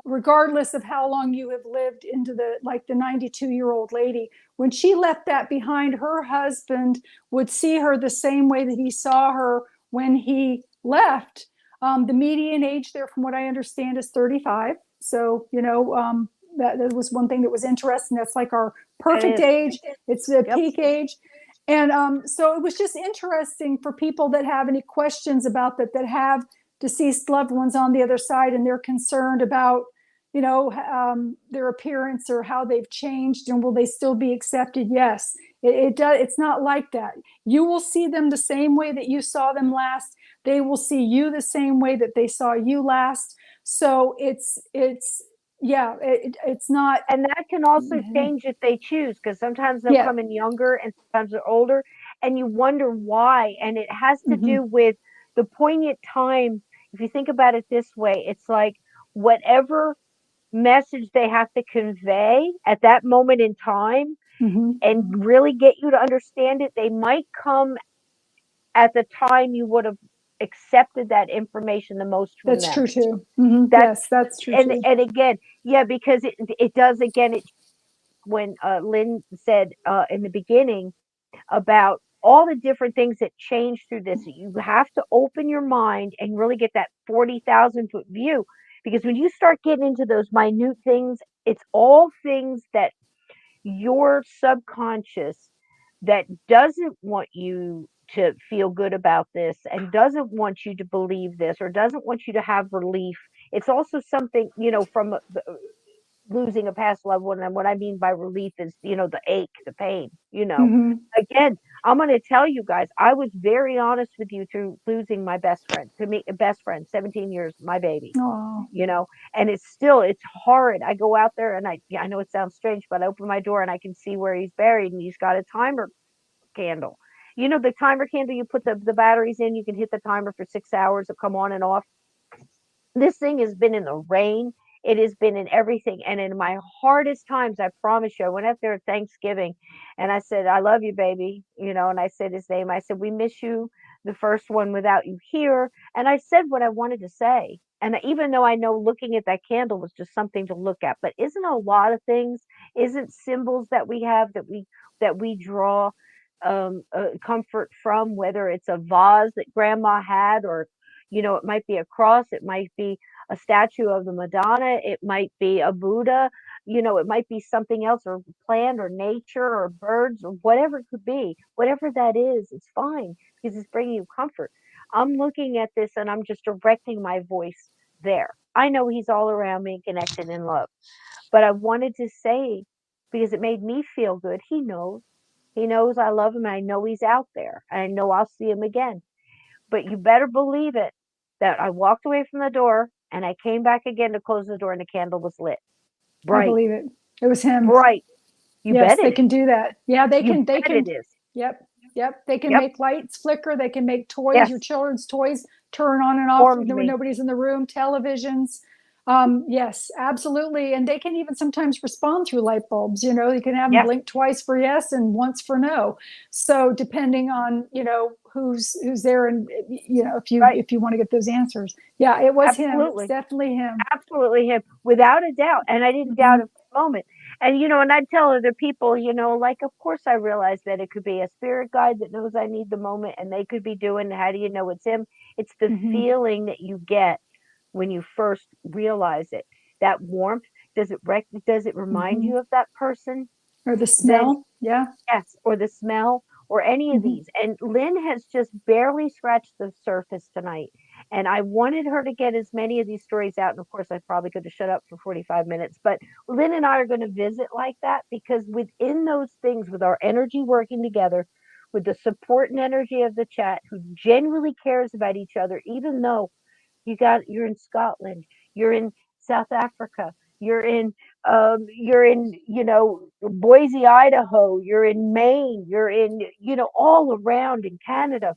Regardless of how long you have lived into the 92-year-old lady, when she left that behind, her husband would see her the same way that he saw her when he left. The median age there, from what I understand, is 35. So, that was one thing that was interesting. That's like our perfect age. It's the peak age. And so it was just interesting for people that have any questions about that have deceased loved ones on the other side, and they're concerned about, their appearance or how they've changed and will they still be accepted. Yes, it does. It's not like that. You will see them the same way that you saw them last. They will see you the same way that they saw you last. So it's not. And that can also change if they choose, because sometimes they'll come in younger and sometimes they're older, and you wonder why. And it has to do with the poignant time. If you think about it this way, it's like whatever message they have to convey at that moment in time and really get you to understand it, they might come at the time you would have accepted that information the most from that's them. True too. Yes, that's true too. And again, because it does, again, when Lynn said in the beginning about all the different things that change through this, you have to open your mind and really get that 40,000-foot view. Because when you start getting into those minute things, it's all things that your subconscious that doesn't want you to feel good about this and doesn't want you to believe this or doesn't want you to have relief. It's also something, from losing a past loved one. And what I mean by relief is, the ache, the pain, again, I'm going to tell you guys, I was very honest with you through losing my best friend, to me, best friend, 17 years, my baby, Oh, you know, and it's horrid. I go out there and yeah, I know it sounds strange, but I open my door and I can see where he's buried and he's got a timer candle. You know, the timer candle, you put the batteries in, you can hit the timer for 6 hours, it'll come on and off. This thing has been in the rain. It has been in everything. And in my hardest times, I promise you, I went up there at Thanksgiving and I said, I love you, baby. You know, and I said his name. I said, we miss you, the first one without you here. And I said what I wanted to say. And even though I know looking at that candle was just something to look at, but isn't a lot of things, isn't symbols that we have that we draw comfort from, whether it's a vase that grandma had, or you know, it might be a cross, it might be a statue of the Madonna, it might be a Buddha, you know, it might be something else, or plant, or nature, or birds, or whatever it could be. Whatever that is, it's fine because it's bringing you comfort. I'm looking at this and I'm just directing my voice there. I know he's all around me, connected in love, but I wanted to say, because it made me feel good. He knows. He knows I love him. I know he's out there. I know I'll see him again. But you better believe it that I walked away from the door and I came back again to close the door and the candle was lit. I Bright, believe it. It was him. bright. You Yes, bet they it can is. do that. Yeah, they You can, they bet it can. is. Yep. Yep. They can Yep. make lights flicker. They can make toys, your Yes. children's toys, turn on and off Formed when me. nobody's in the room, televisions. Yes, absolutely. And they can even sometimes respond through light bulbs. You know, you can have them Yes. blink twice for yes and once for no. So depending on, you know, who's there, and you know, Right. if you want to get those answers. Yeah, it was him. It's Absolutely. definitely him. Absolutely him. Without a doubt. And I didn't doubt Hmm. it for a moment. And, you know, and I tell other people, you know, like, of course I realize that it could be a spirit guide that knows I need the moment and they could be doing, how do you know it's him? It's the Hmm. feeling that you get when you first realize it. That warmth, does it remind Hmm. you of that person? Or the Then smell. Yeah. yes, or the smell, or any of Hmm. these. And Lynn has just barely scratched the surface tonight. And I wanted her to get as many of these stories out. And of course, I probably could have shut up for 45 minutes. But Lynn and I are going to visit like that, because within those things, with our energy working together, with the support and energy of the chat, who genuinely cares about each other, even though you're in Scotland, you're in South Africa, you're in, you know, Boise, Idaho, you're in Maine, you're in, you know, all around in Canada.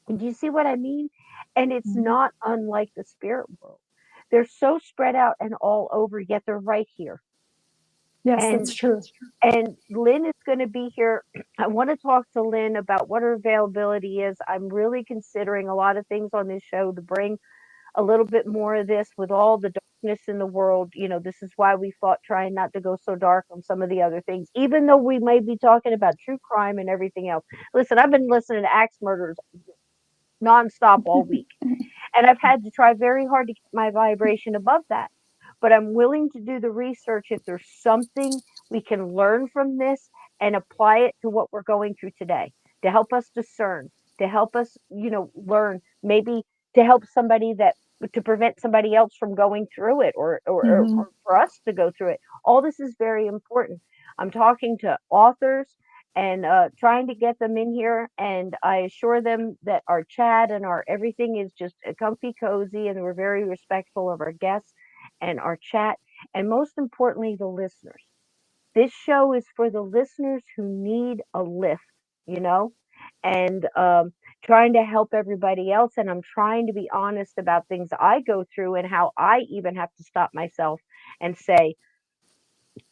And do you see what I mean? And it's Hmm. not unlike the spirit world. They're so spread out and all over, yet they're right here. Yes, And that's true. and Lynn is going to be here. I want to talk to Lynn about what her availability is. I'm really considering a lot of things on this show to bring a little bit more of this, with all the darkness in the world. You know, this is why we fought trying not to go so dark on some of the other things, even though we may be talking about true crime and everything else. Listen, I've been listening to axe murders nonstop all week, and I've had to try very hard to keep my vibration above that. But I'm willing to do the research if there's something we can learn from this and apply it to what we're going through today, to help us discern, to help us, you know, learn, maybe to help somebody that, to prevent somebody else from going through it, Hmm. or for us to go through it. All this is very important. I'm talking to authors and trying to get them in here. And I assure them that our chat and our everything is just comfy, cozy, and we're very respectful of our guests and our chat. And most importantly, the listeners. This show is for the listeners who need a lift, you know, and trying to help everybody else. And I'm trying to be honest about things I go through and how I even have to stop myself and say,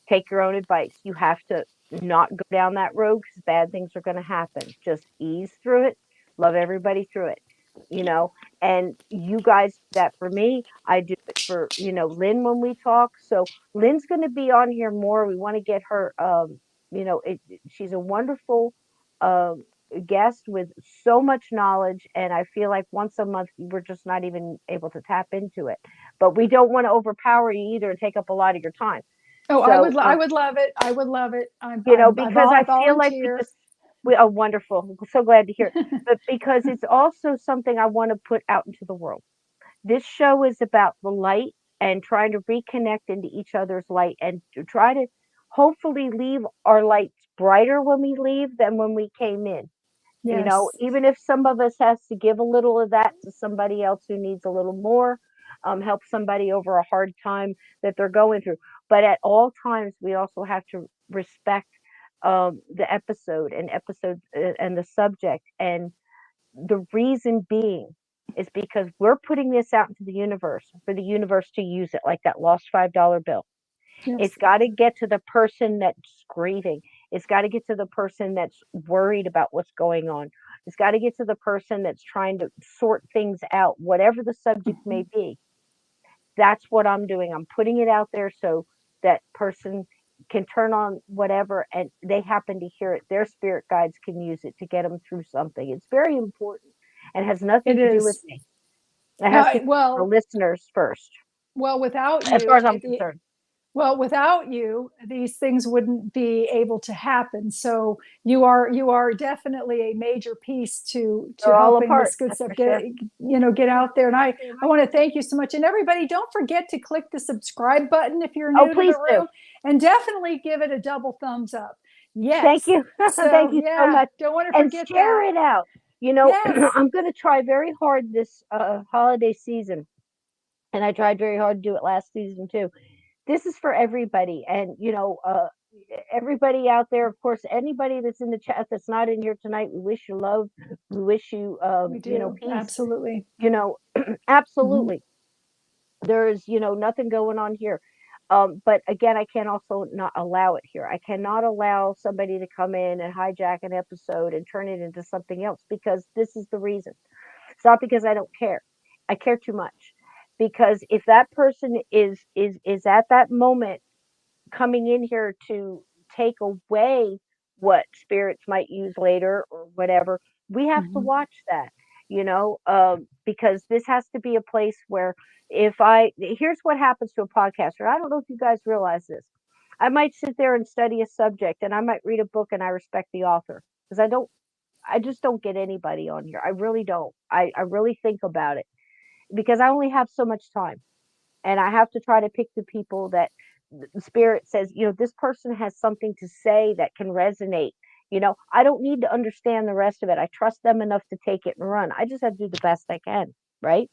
take your own advice. You have to not go down that road because bad things are going to happen. Just ease through it. Love everybody through it, you know. And you guys, that for me, I do it for, you know, Lynn when we talk. So Lynn's going to be on here more. We want to get her, you know, she's a wonderful um, guest with so much knowledge. And I feel like once a month, we're just not even able to tap into it. But we don't want to overpower you either and take up a lot of your time. Oh, So, I would love it. I would love it. you know, because I I feel like volunteer. we are wonderful. So glad to hear it. But because it's also something I want to put out into the world. This show is about the light and trying to reconnect into each other's light and to try to hopefully leave our lights brighter when we leave than when we came in. Yes. Even if some of us has to give a little of that to somebody else who needs a little more, help somebody over a hard time that they're going through. But at all times, we also have to respect the episode and the subject. And the reason being is because we're putting this out into the universe for the universe to use it, like that lost $5 bill. It's Yes. got to get to the person that's grieving. It's got to get to the person that's worried about what's going on. It's got to get to the person that's trying to sort things out, whatever the subject may Mhm. be. That's what I'm doing. I'm putting it out there so that person can turn on whatever and they happen to hear it. Their spirit guides can use it to get them through something. It's very important and has nothing It to do with is. me. It has to do with the Well, listeners first, without as far you, as I'm concerned. without you, these things wouldn't be able to happen. So you are definitely a major piece to They're all a helping part, this good that's stuff for sure. get out there. And I want to thank you so much. And everybody, don't forget to click the subscribe button if you're Oh, new to the please do. room, and definitely give it a double thumbs up. Thank Yes. you. Thank So you so yeah, much. don't want to And forget that. share it out. Yes. I'm going to try very hard this holiday season. And I tried very hard to do it last season too. This is for everybody. And, everybody out there, of course, anybody that's in the chat that's not in here tonight, we wish you love. We wish you, We do. peace. Absolutely. You know, Mhm. absolutely. There's, nothing going on here. But again, I can also not allow it here. I cannot allow somebody to come in and hijack an episode and turn it into something else because this is the reason. It's not because I don't care. I care too much. Because if that person is at that moment coming in here to take away what spirits might use later or whatever, we have to Mhm. watch that, because this has to be a place where here's what happens to a podcaster. I don't know if you guys realize this. I might sit there and study a subject and I might read a book and I respect the author because I just don't get anybody on here. I really don't. I really think about it because I only have so much time and I have to try to pick the people that the spirit says, this person has something to say that can resonate. I don't need to understand the rest of it. I trust them enough to take it and run. I just have to do the best I can, right?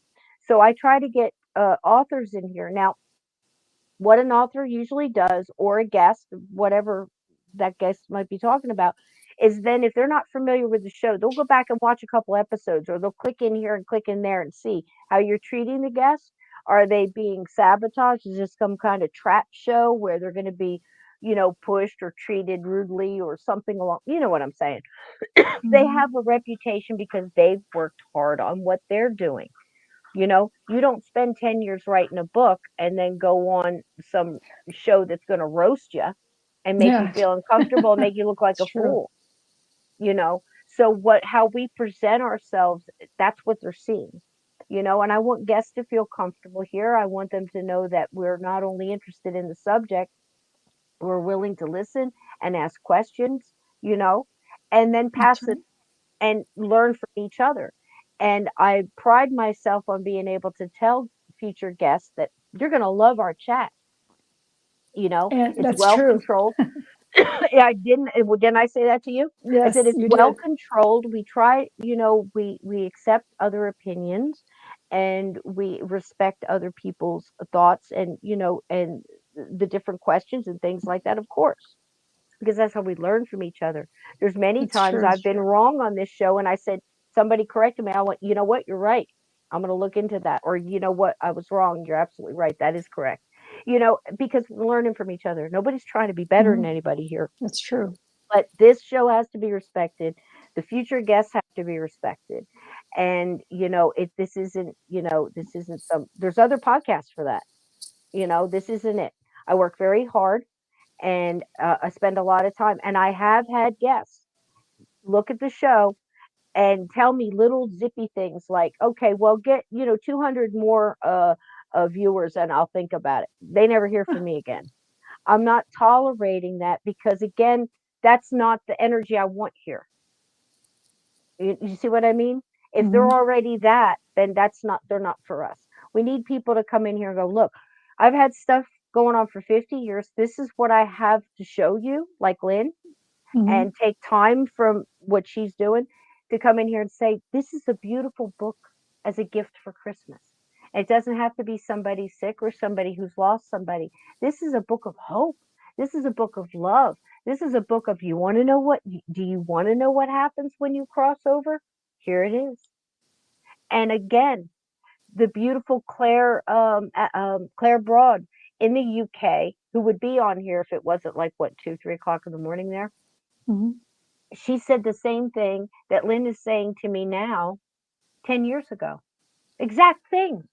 So I try to get authors in here. Now, what an author usually does, or a guest, whatever that guest might be talking about, is then if they're not familiar with the show, they'll go back and watch a couple episodes, or they'll click in here and click in there and see how you're treating the guest. Are they being sabotaged? Is this some kind of trap show where they're going to be, pushed or treated rudely or something along? You know what I'm saying? They Mhm. have a reputation because they've worked hard on what they're doing. You don't spend 10 years writing a book and then go on some show that's going to roast you and make you Yeah. feel uncomfortable and make you look like It's a true. fool, you know? So how we present ourselves, that's what they're seeing. And I want guests to feel comfortable here. I want them to know that we're not only interested in the subject, we're willing to listen and ask questions, you know, and then That's pass it right. and learn from each other. And I pride myself on being able to tell future guests that you're going to love our chat. And It's that's well true. controlled. Yeah, didn't I say that to you? I said Yes, it's you well did. controlled. We try, we accept other opinions and we respect other people's thoughts and and the different questions and things like that, of course, because that's how we learn from each other. There's many It's times true. I've been wrong on this show and I said, somebody corrected me. I went, you know what, you're right. I'm going to look into that. Or, you know what, I was wrong. You're absolutely right. That is correct. Because we're learning from each other. Nobody's trying to be better than Mhm. anybody here. That's true. But this show has to be respected. The future guests have to be respected. And, if this isn't there's other podcasts for that. This isn't it. I work very hard and I spend a lot of time. And I have had guests look at the show and tell me little zippy things like, "Okay, well, get 200 more viewers, and I'll think about it." They never hear from me again. I'm not tolerating that because, again, that's not the energy I want here. You see what I mean? If they're Mhm. already that, then they're not for us. We need people to come in here and go, "Look, I've had stuff going on for 50 years. This is what I have to show you," like Lynn. Mhm. and take time from what she's doing to come in here and say, this is a beautiful book as a gift for Christmas. It doesn't have to be somebody sick or somebody who's lost somebody. This is a book of hope. This is a book of love. This is a book of, you want to know what, do you want to know what happens when you cross over? Here it is. And again, the beautiful Claire Broad in the UK, who would be on here if it wasn't like what 2, 3 o'clock in the morning there. Mhm. She said the same thing that Lynn is saying to me now 10 years ago. Exact thing.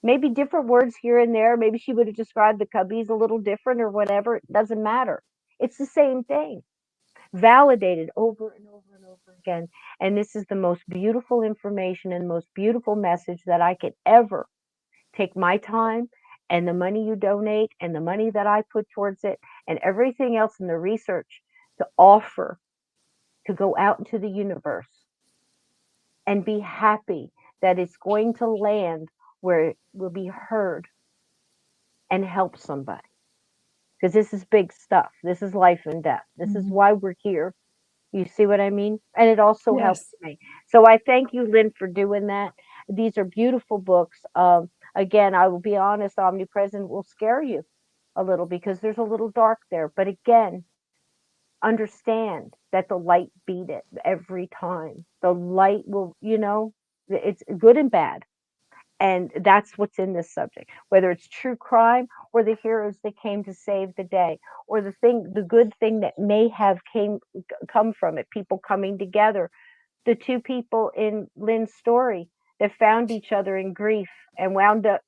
Maybe different words here and there. Maybe she would have described the cubbies a little different or whatever. It doesn't matter. It's the same thing. Validated over and over and over again. And this is the most beautiful information and most beautiful message that I could ever take my time and the money you donate and the money that I put towards it and everything else in the research to offer to go out into the universe and be happy that it's going to land where it will be heard and help somebody. Because this is big stuff. This is life and death. This is Mhm. why we're here. You see what I mean? And it also helps Yes. me. So I thank you, Lynn, for doing that. These are beautiful books. Again, I will be honest, Omnipresent will scare you a little because there's a little dark there. But again, understand that the light beat it every time. The light will, it's good and bad. And that's what's in this subject, whether it's true crime or the heroes that came to save the day, or the good thing that may have come from it, people coming together. The two people in Lynn's story that found each other in grief and wound up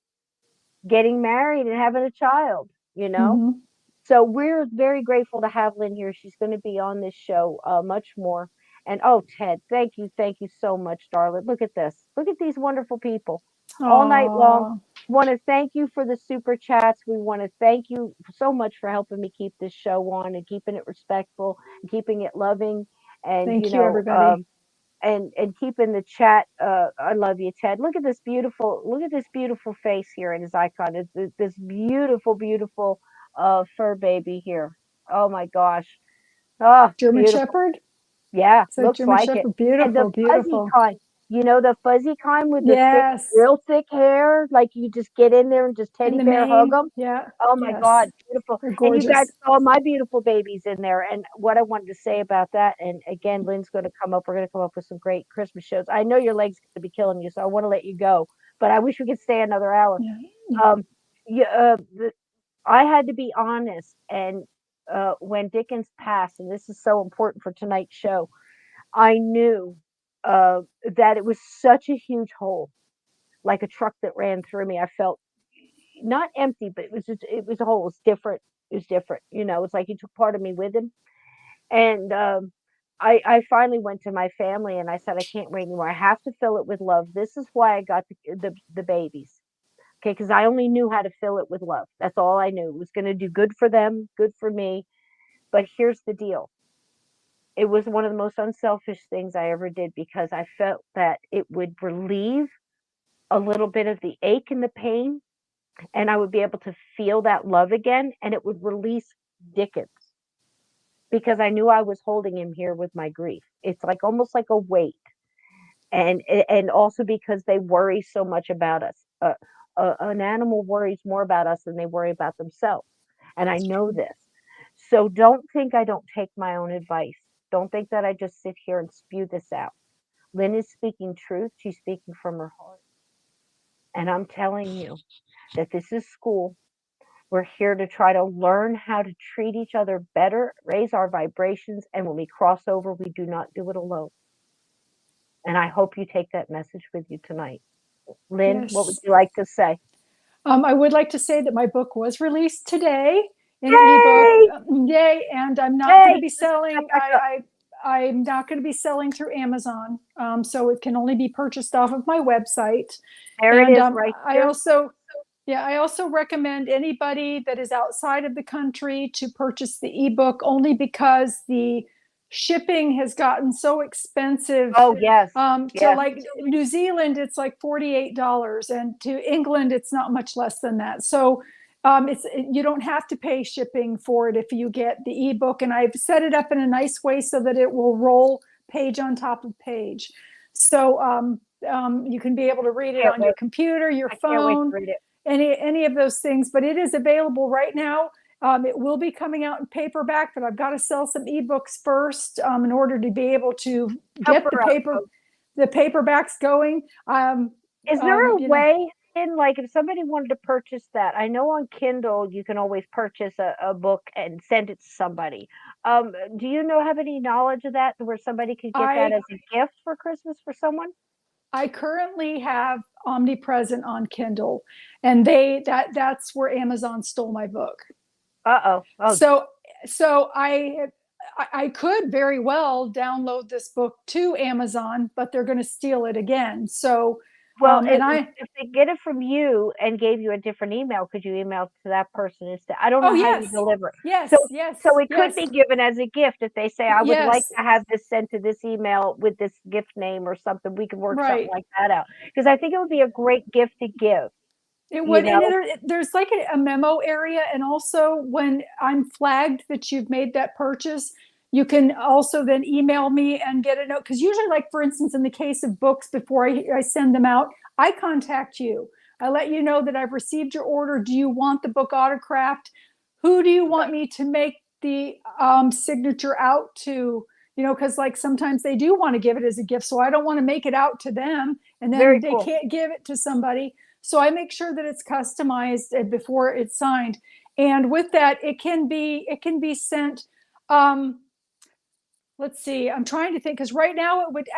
getting married and having a child, you know? Mhm. So we're very grateful to have Lynn here. She's going to be on this show much more. And oh, Ted, thank you so much, darling. Look at this. Look at these wonderful people all night long. Aw, Want to thank you for the super chats. We want to thank you so much for helping me keep this show on and keeping it respectful and keeping it loving. And thank you, everybody. and keeping the chat. I love you, Ted. Look at this beautiful face here in his icon. It's this beautiful fur baby here. Oh my gosh. Oh, German beautiful. Shepherd. Yeah, So looks German like it. Shepherd, And the beautiful, fuzzy beautiful. kind. The fuzzy kind with the thick, Yes. real thick hair, like you just get in there and just And teddy the bear hug mane. them. Yeah. Oh my Yes. God, beautiful. They're And you guys gorgeous. saw my beautiful babies in there. And what I wanted to say about that, and again, Lynn's going to come up. We're going to come up with some great Christmas shows. I know your leg's going to be killing you, so I want to let you go. But I wish we could stay another hour. Yeah. Um, yeah, I had to be honest. And when Dickens passed, and this is so important for tonight's show, I knew that it was such a huge hole, like a truck that ran through me. I felt not empty, but it was a hole. It was different. It was different. It's like he took part of me with him. And I finally went to my family and I said, I can't wait anymore. I have to fill it with love. This is why I got the babies. Okay, because I only knew how to fill it with love. That's all I knew. It was going to do good for them, good for me. But here's the deal. It was one of the most unselfish things I ever did because I felt that it would relieve a little bit of the ache and the pain, and I would be able to feel that love again, and it would release Dickens because I knew I was holding him here with my grief. It's like almost like a weight, and also because they worry so much about us. An animal worries more about us than they worry about themselves, and I That's know true. this. So don't think I don't take my own advice. Don't think that I just sit here and spew this out. Lynn is speaking truth. She's speaking from her heart. And I'm telling you that this is school. We're here to try to learn how to treat each other better, raise our vibrations, and when we cross over, we do not do it alone. And I hope you take that message with you tonight. Lynn, what would Yes. you like to say? I would like to say that my book was released today in ebook. Yay! Yay! And I'm not going to Yay! be Let's put that selling. back up. I'm not going to be selling through Amazon, so it can only be purchased off of my website. There it And is right I here. also, yeah, I also recommend anybody that is outside of the country to purchase the ebook only because the shipping has gotten so expensive. Oh, yes. To Yes. like New Zealand, it's like $48, and to England, it's not much less than that. So You don't have to pay shipping for it if you get the ebook, and I've set it up in a nice way so that it will roll page on top of page. So you can be able to read it Can't on your wait. computer, your I can't wait to phone, read it. any of those things. But it is available right now. It will be coming out in paperback, but I've got to sell some ebooks first in order to be able to Help get her out, folks. the paperbacks going. Is there a You know, way in, like, if somebody wanted to purchase that? I know on Kindle you can always purchase a book and send it to somebody. Do you have any knowledge of that where somebody could get that I as a gift for Christmas for someone? I currently have Omnipresent on Kindle, and that's where Amazon stole my book. Uh-oh. Oh, So so I could very well download this book to Amazon, but they're going to steal it again. So well, and I if they get it from you and gave you a different email, could you email to that person instead? I don't oh know how you yes, deliver it. yes, So, yes, it could yes, be given as a gift if they say, I would like yes, to have this sent to this email with this gift name or something. We could work something right. like that out because I think it would be a great gift to give. It You would, and know, there's like a memo area, and also when I'm flagged that you've made that purchase, you can also then email me and get a note. Because usually, like for instance, in the case of books, before I send them out, I contact you. I let you know that I've received your order. Do you want the book autographed? Who do you want me to make the signature out to? You know, because like sometimes they do want to give it as a gift, so I don't want to make it out to them, and then very they cool. can't give it to somebody. So I make sure that it's customized before it's signed. And with that, it can be sent. Um, let's see, I'm trying to think, because right now it would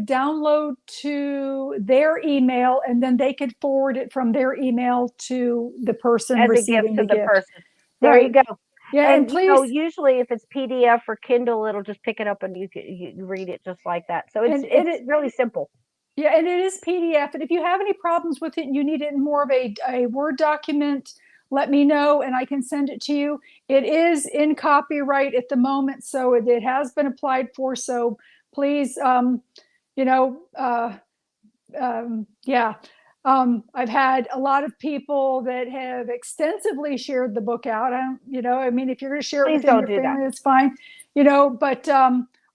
download to their email, and then they could forward it from their email to the person As a gift receiving to the the gift. person. There you Right. go. Yeah. And And please, usually if it's PDF or Kindle, it'll just pick it up and you read it just like that. So and it's really simple. yeah, and it is PDF. And if you have any problems with it and you need it in more of a Word document, let me know and I can send it to you. It is in copyright at the moment, so it has been applied for. So please, you know, yeah. I've had a lot of people that have extensively shared the book out. I don't, I mean, if you're going to share it Please within don't your do that. family, that's fine, but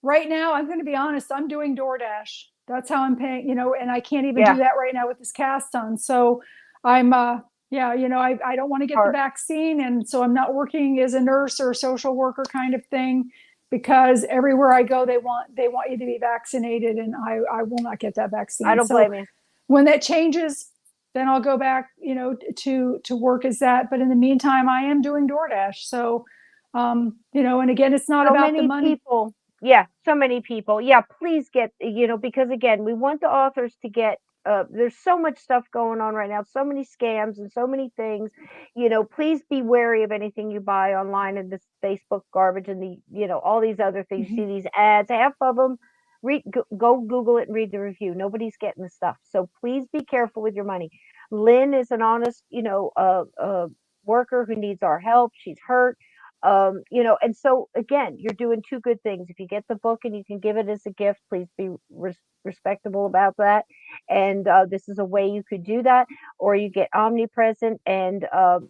right now I'm going to be honest, I'm doing DoorDash. That's how I'm paying, and I can't even do Yeah. that right now with this cast on. So I'm, yeah, I don't want to get the Heart. vaccine. And so I'm not working as a nurse or a social worker kind of thing, because everywhere I go, they want you to be vaccinated, and I will not get that I vaccine. don't So blame you. when that changes, then I'll go back, to work as that. But in the meantime, I am doing DoorDash. So, and again, it's not So about the many money. people. Yeah, so many people. Yeah, please get, because again, we want the authors to get, there's so much stuff going on right now, so many scams and so many things. Please be wary of anything you buy online and this Facebook garbage and all these other things. You Mhm. see these ads, half of them, go Google it and read the review. Nobody's getting the stuff. So please be careful with your money. Lynn is an honest, worker who needs our help. She's hurt, and so again, you're doing two good things. If you get the book and you can give it as a gift, please be respectable about that. And this is a way you could do that. Or you get Omnipresent and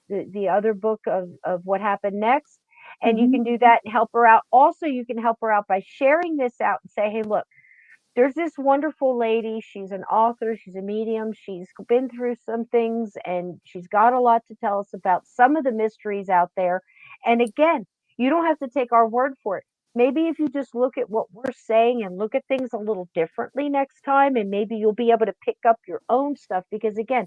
the other book of what happened next, and you Mhm. can do that and help her out. Also, you can help her out by sharing this out and say, hey, look, there's this wonderful lady. She's an author, she's a medium, she's been through some things, and she's got a lot to tell us about some of the mysteries out there. And again, you don't have to take our word for it. Maybe if you just look at what we're saying and look at things a little differently next time, and maybe you'll be able to pick up your own stuff. Because again,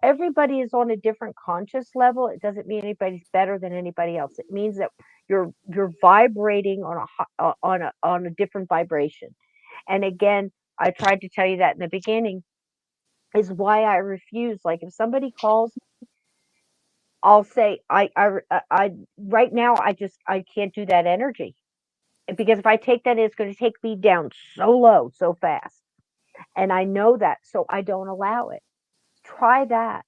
everybody is on a different conscious level. It doesn't mean anybody's better than anybody else. It means that you're vibrating on a different vibration. And again, I tried to tell you that in the beginning, is why I refuse. Like if somebody calls, I'll say, right now, I can't do that energy. Because if I take that, it's going to take me down so low, so fast. And I know that. So I don't allow it. Try that.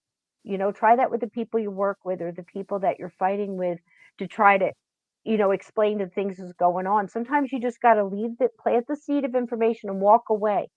Try that with the people you work with or the people that you're fighting with, to try to, explain the things that's going on. Sometimes you just got to plant the seed of information and walk away.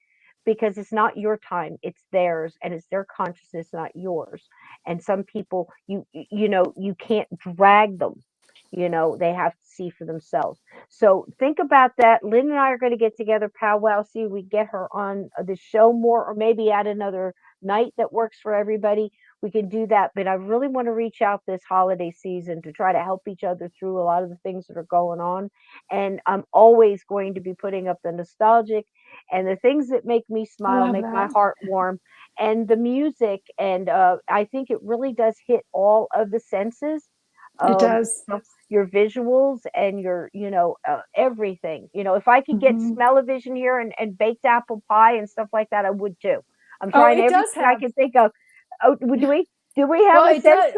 because it's not your time, it's theirs, and it's their consciousness, not yours. And some people, you know, you can't drag them. You know, they have to see for themselves. So think about that. Lynn and I are going to get together, powwow, see if we get her on the show more, or maybe add another night that works for everybody. We can do that. But I really want to reach out this holiday season to try to help each other through a lot of the things that are going on. And I'm always going to be putting up the nostalgic and the things that make me I smile, love make my that. heart warm, and the music. And I think it really does hit all of the senses. It Um, does. your visuals and your, you know, everything. You know, if I could get Hmm. smell-o-vision here and baked apple pie and stuff like that, I would too. I'm Oh, trying it does everything I have. can think of. Oh, do we have Well, a it sense? does.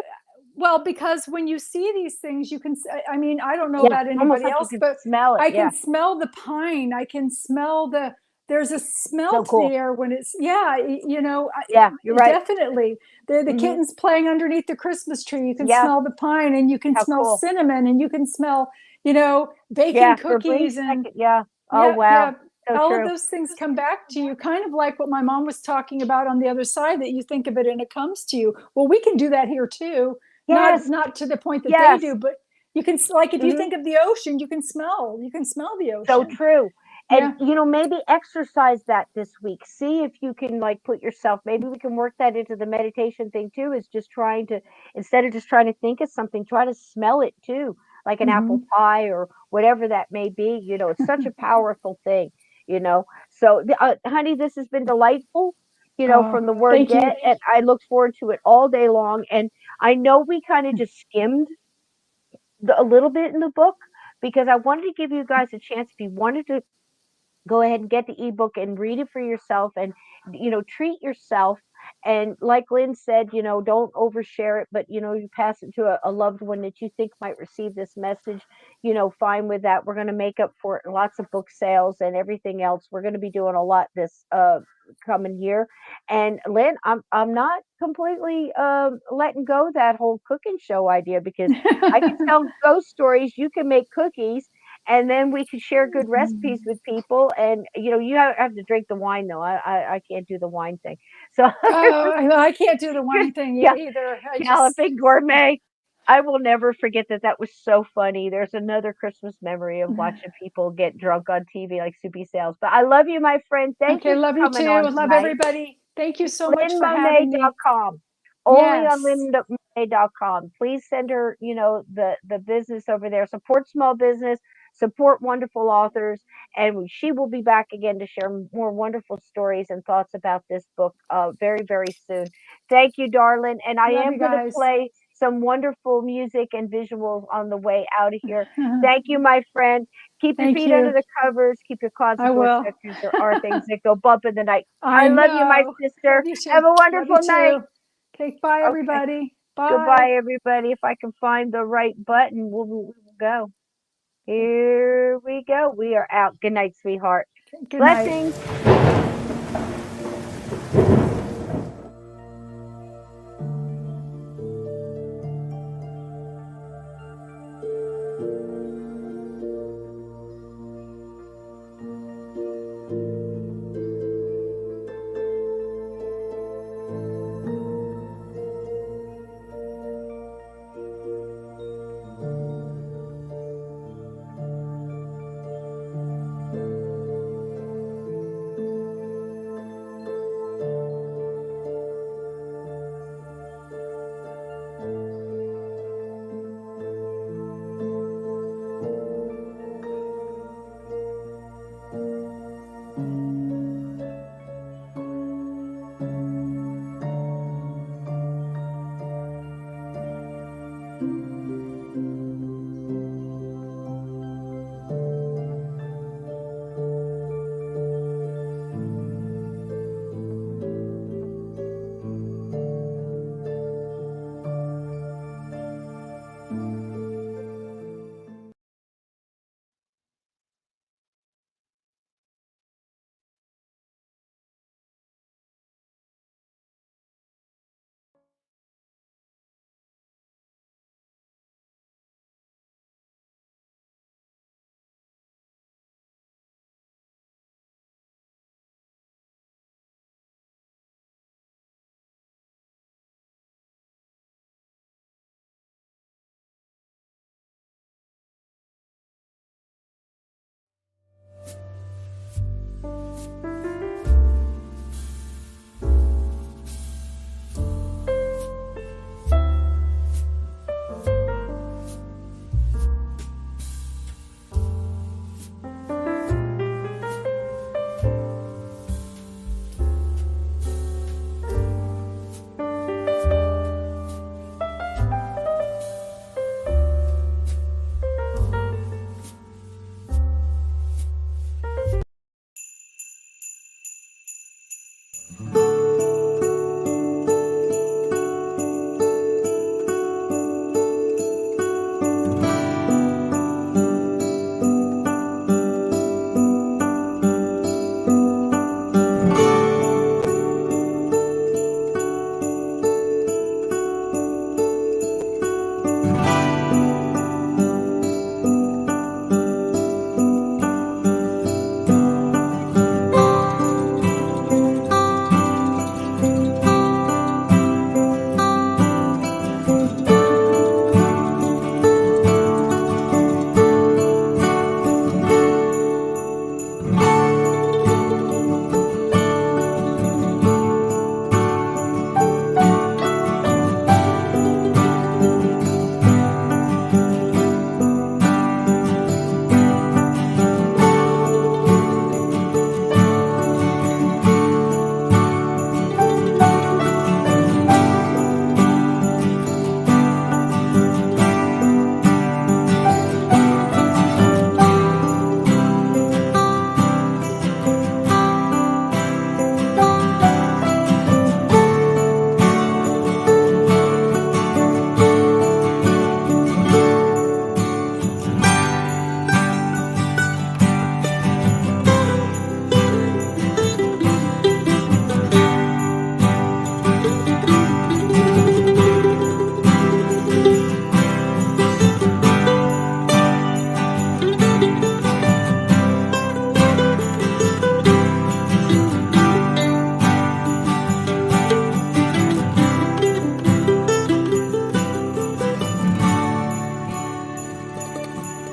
Well, because when you see these things, you can. I mean, I don't know Yeah, about almost anybody like you else, can but smell it. I Yeah, can smell the pine. I can smell the. There's a smell so to the cool. air when it's. Yeah, you know, Yeah, you're right. definitely. The Hmm. kittens playing underneath the Christmas tree. You can Yeah, smell the pine, and you can how smell cool. cinnamon, and you can smell, you know, baking Yeah, for a brief cookies, and second. Yeah. Oh yep, wow, yep. so All of true. those things come back to you, kind of like what my mom was talking about on the other side, that you think of it and it comes to you. Well, we can do that here too. Yes, Not to the point that they yes. do, but you can, like, if you Hmm. think of the ocean, you can smell the So ocean. true. And Yeah. you know, maybe exercise that this week. See if you can like put yourself, maybe we can work that into the meditation thing too, is just trying to, instead of just trying to think of something, try to smell it too, like an apple Hmm. pie or whatever that may be. You know, it's such a powerful thing, you know. So, honey, this has been delightful, you know, Oh, from the word thank get, you. and I look forward to it all day long. And I know we kind of just skimmed a little bit in the book because I wanted to give you guys a chance if you wanted to go ahead and get the ebook and read it for yourself, and you know, treat yourself. And like Lynn said, you know, don't overshare it, but you know, you pass it to a loved one that you think might receive this message, you know, fine with that. We're going to make up for it in lots of book sales and everything else. We're going to be doing a lot this coming year. And Lynn, I'm not completely letting go that whole cooking show idea, because I can tell ghost stories, you can make cookies, and then we could share good recipes with people. And you know, you have to drink the wine though. I can't do the wine thing. So Oh, I can't do the wine thing yeah, either. I just, galloping gourmet. I will never forget that. That was so funny. There's another Christmas memory of watching people get drunk on TV like Soupy Sales. But I love you, my friend. Thank okay, you love for you coming too. on Love tonight. everybody. Thank you so much for having me. LynnMonet.com. Only on Yes. LynnMonet.com. Please send her, you know, the business over there. Support small business, support wonderful authors, and she will be back again to share more wonderful stories and thoughts about this book very, very soon. Thank you, darling. And I Love am you going to guys. play some wonderful music and visuals on the way out of here. Thank you, my friend. Keep your Thank feet under you. the covers. Keep your closet I door will. shut, because there are things that go bump in the night. I I love you, my know. sister. Love you too. Have a Love you wonderful night. too. Okay, bye Okay. everybody. Bye. Goodbye, everybody. If I can find the right button, we'll go. Here we go. We are out. Good night, sweetheart. Okay, good night. Blessings.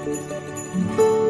Bye.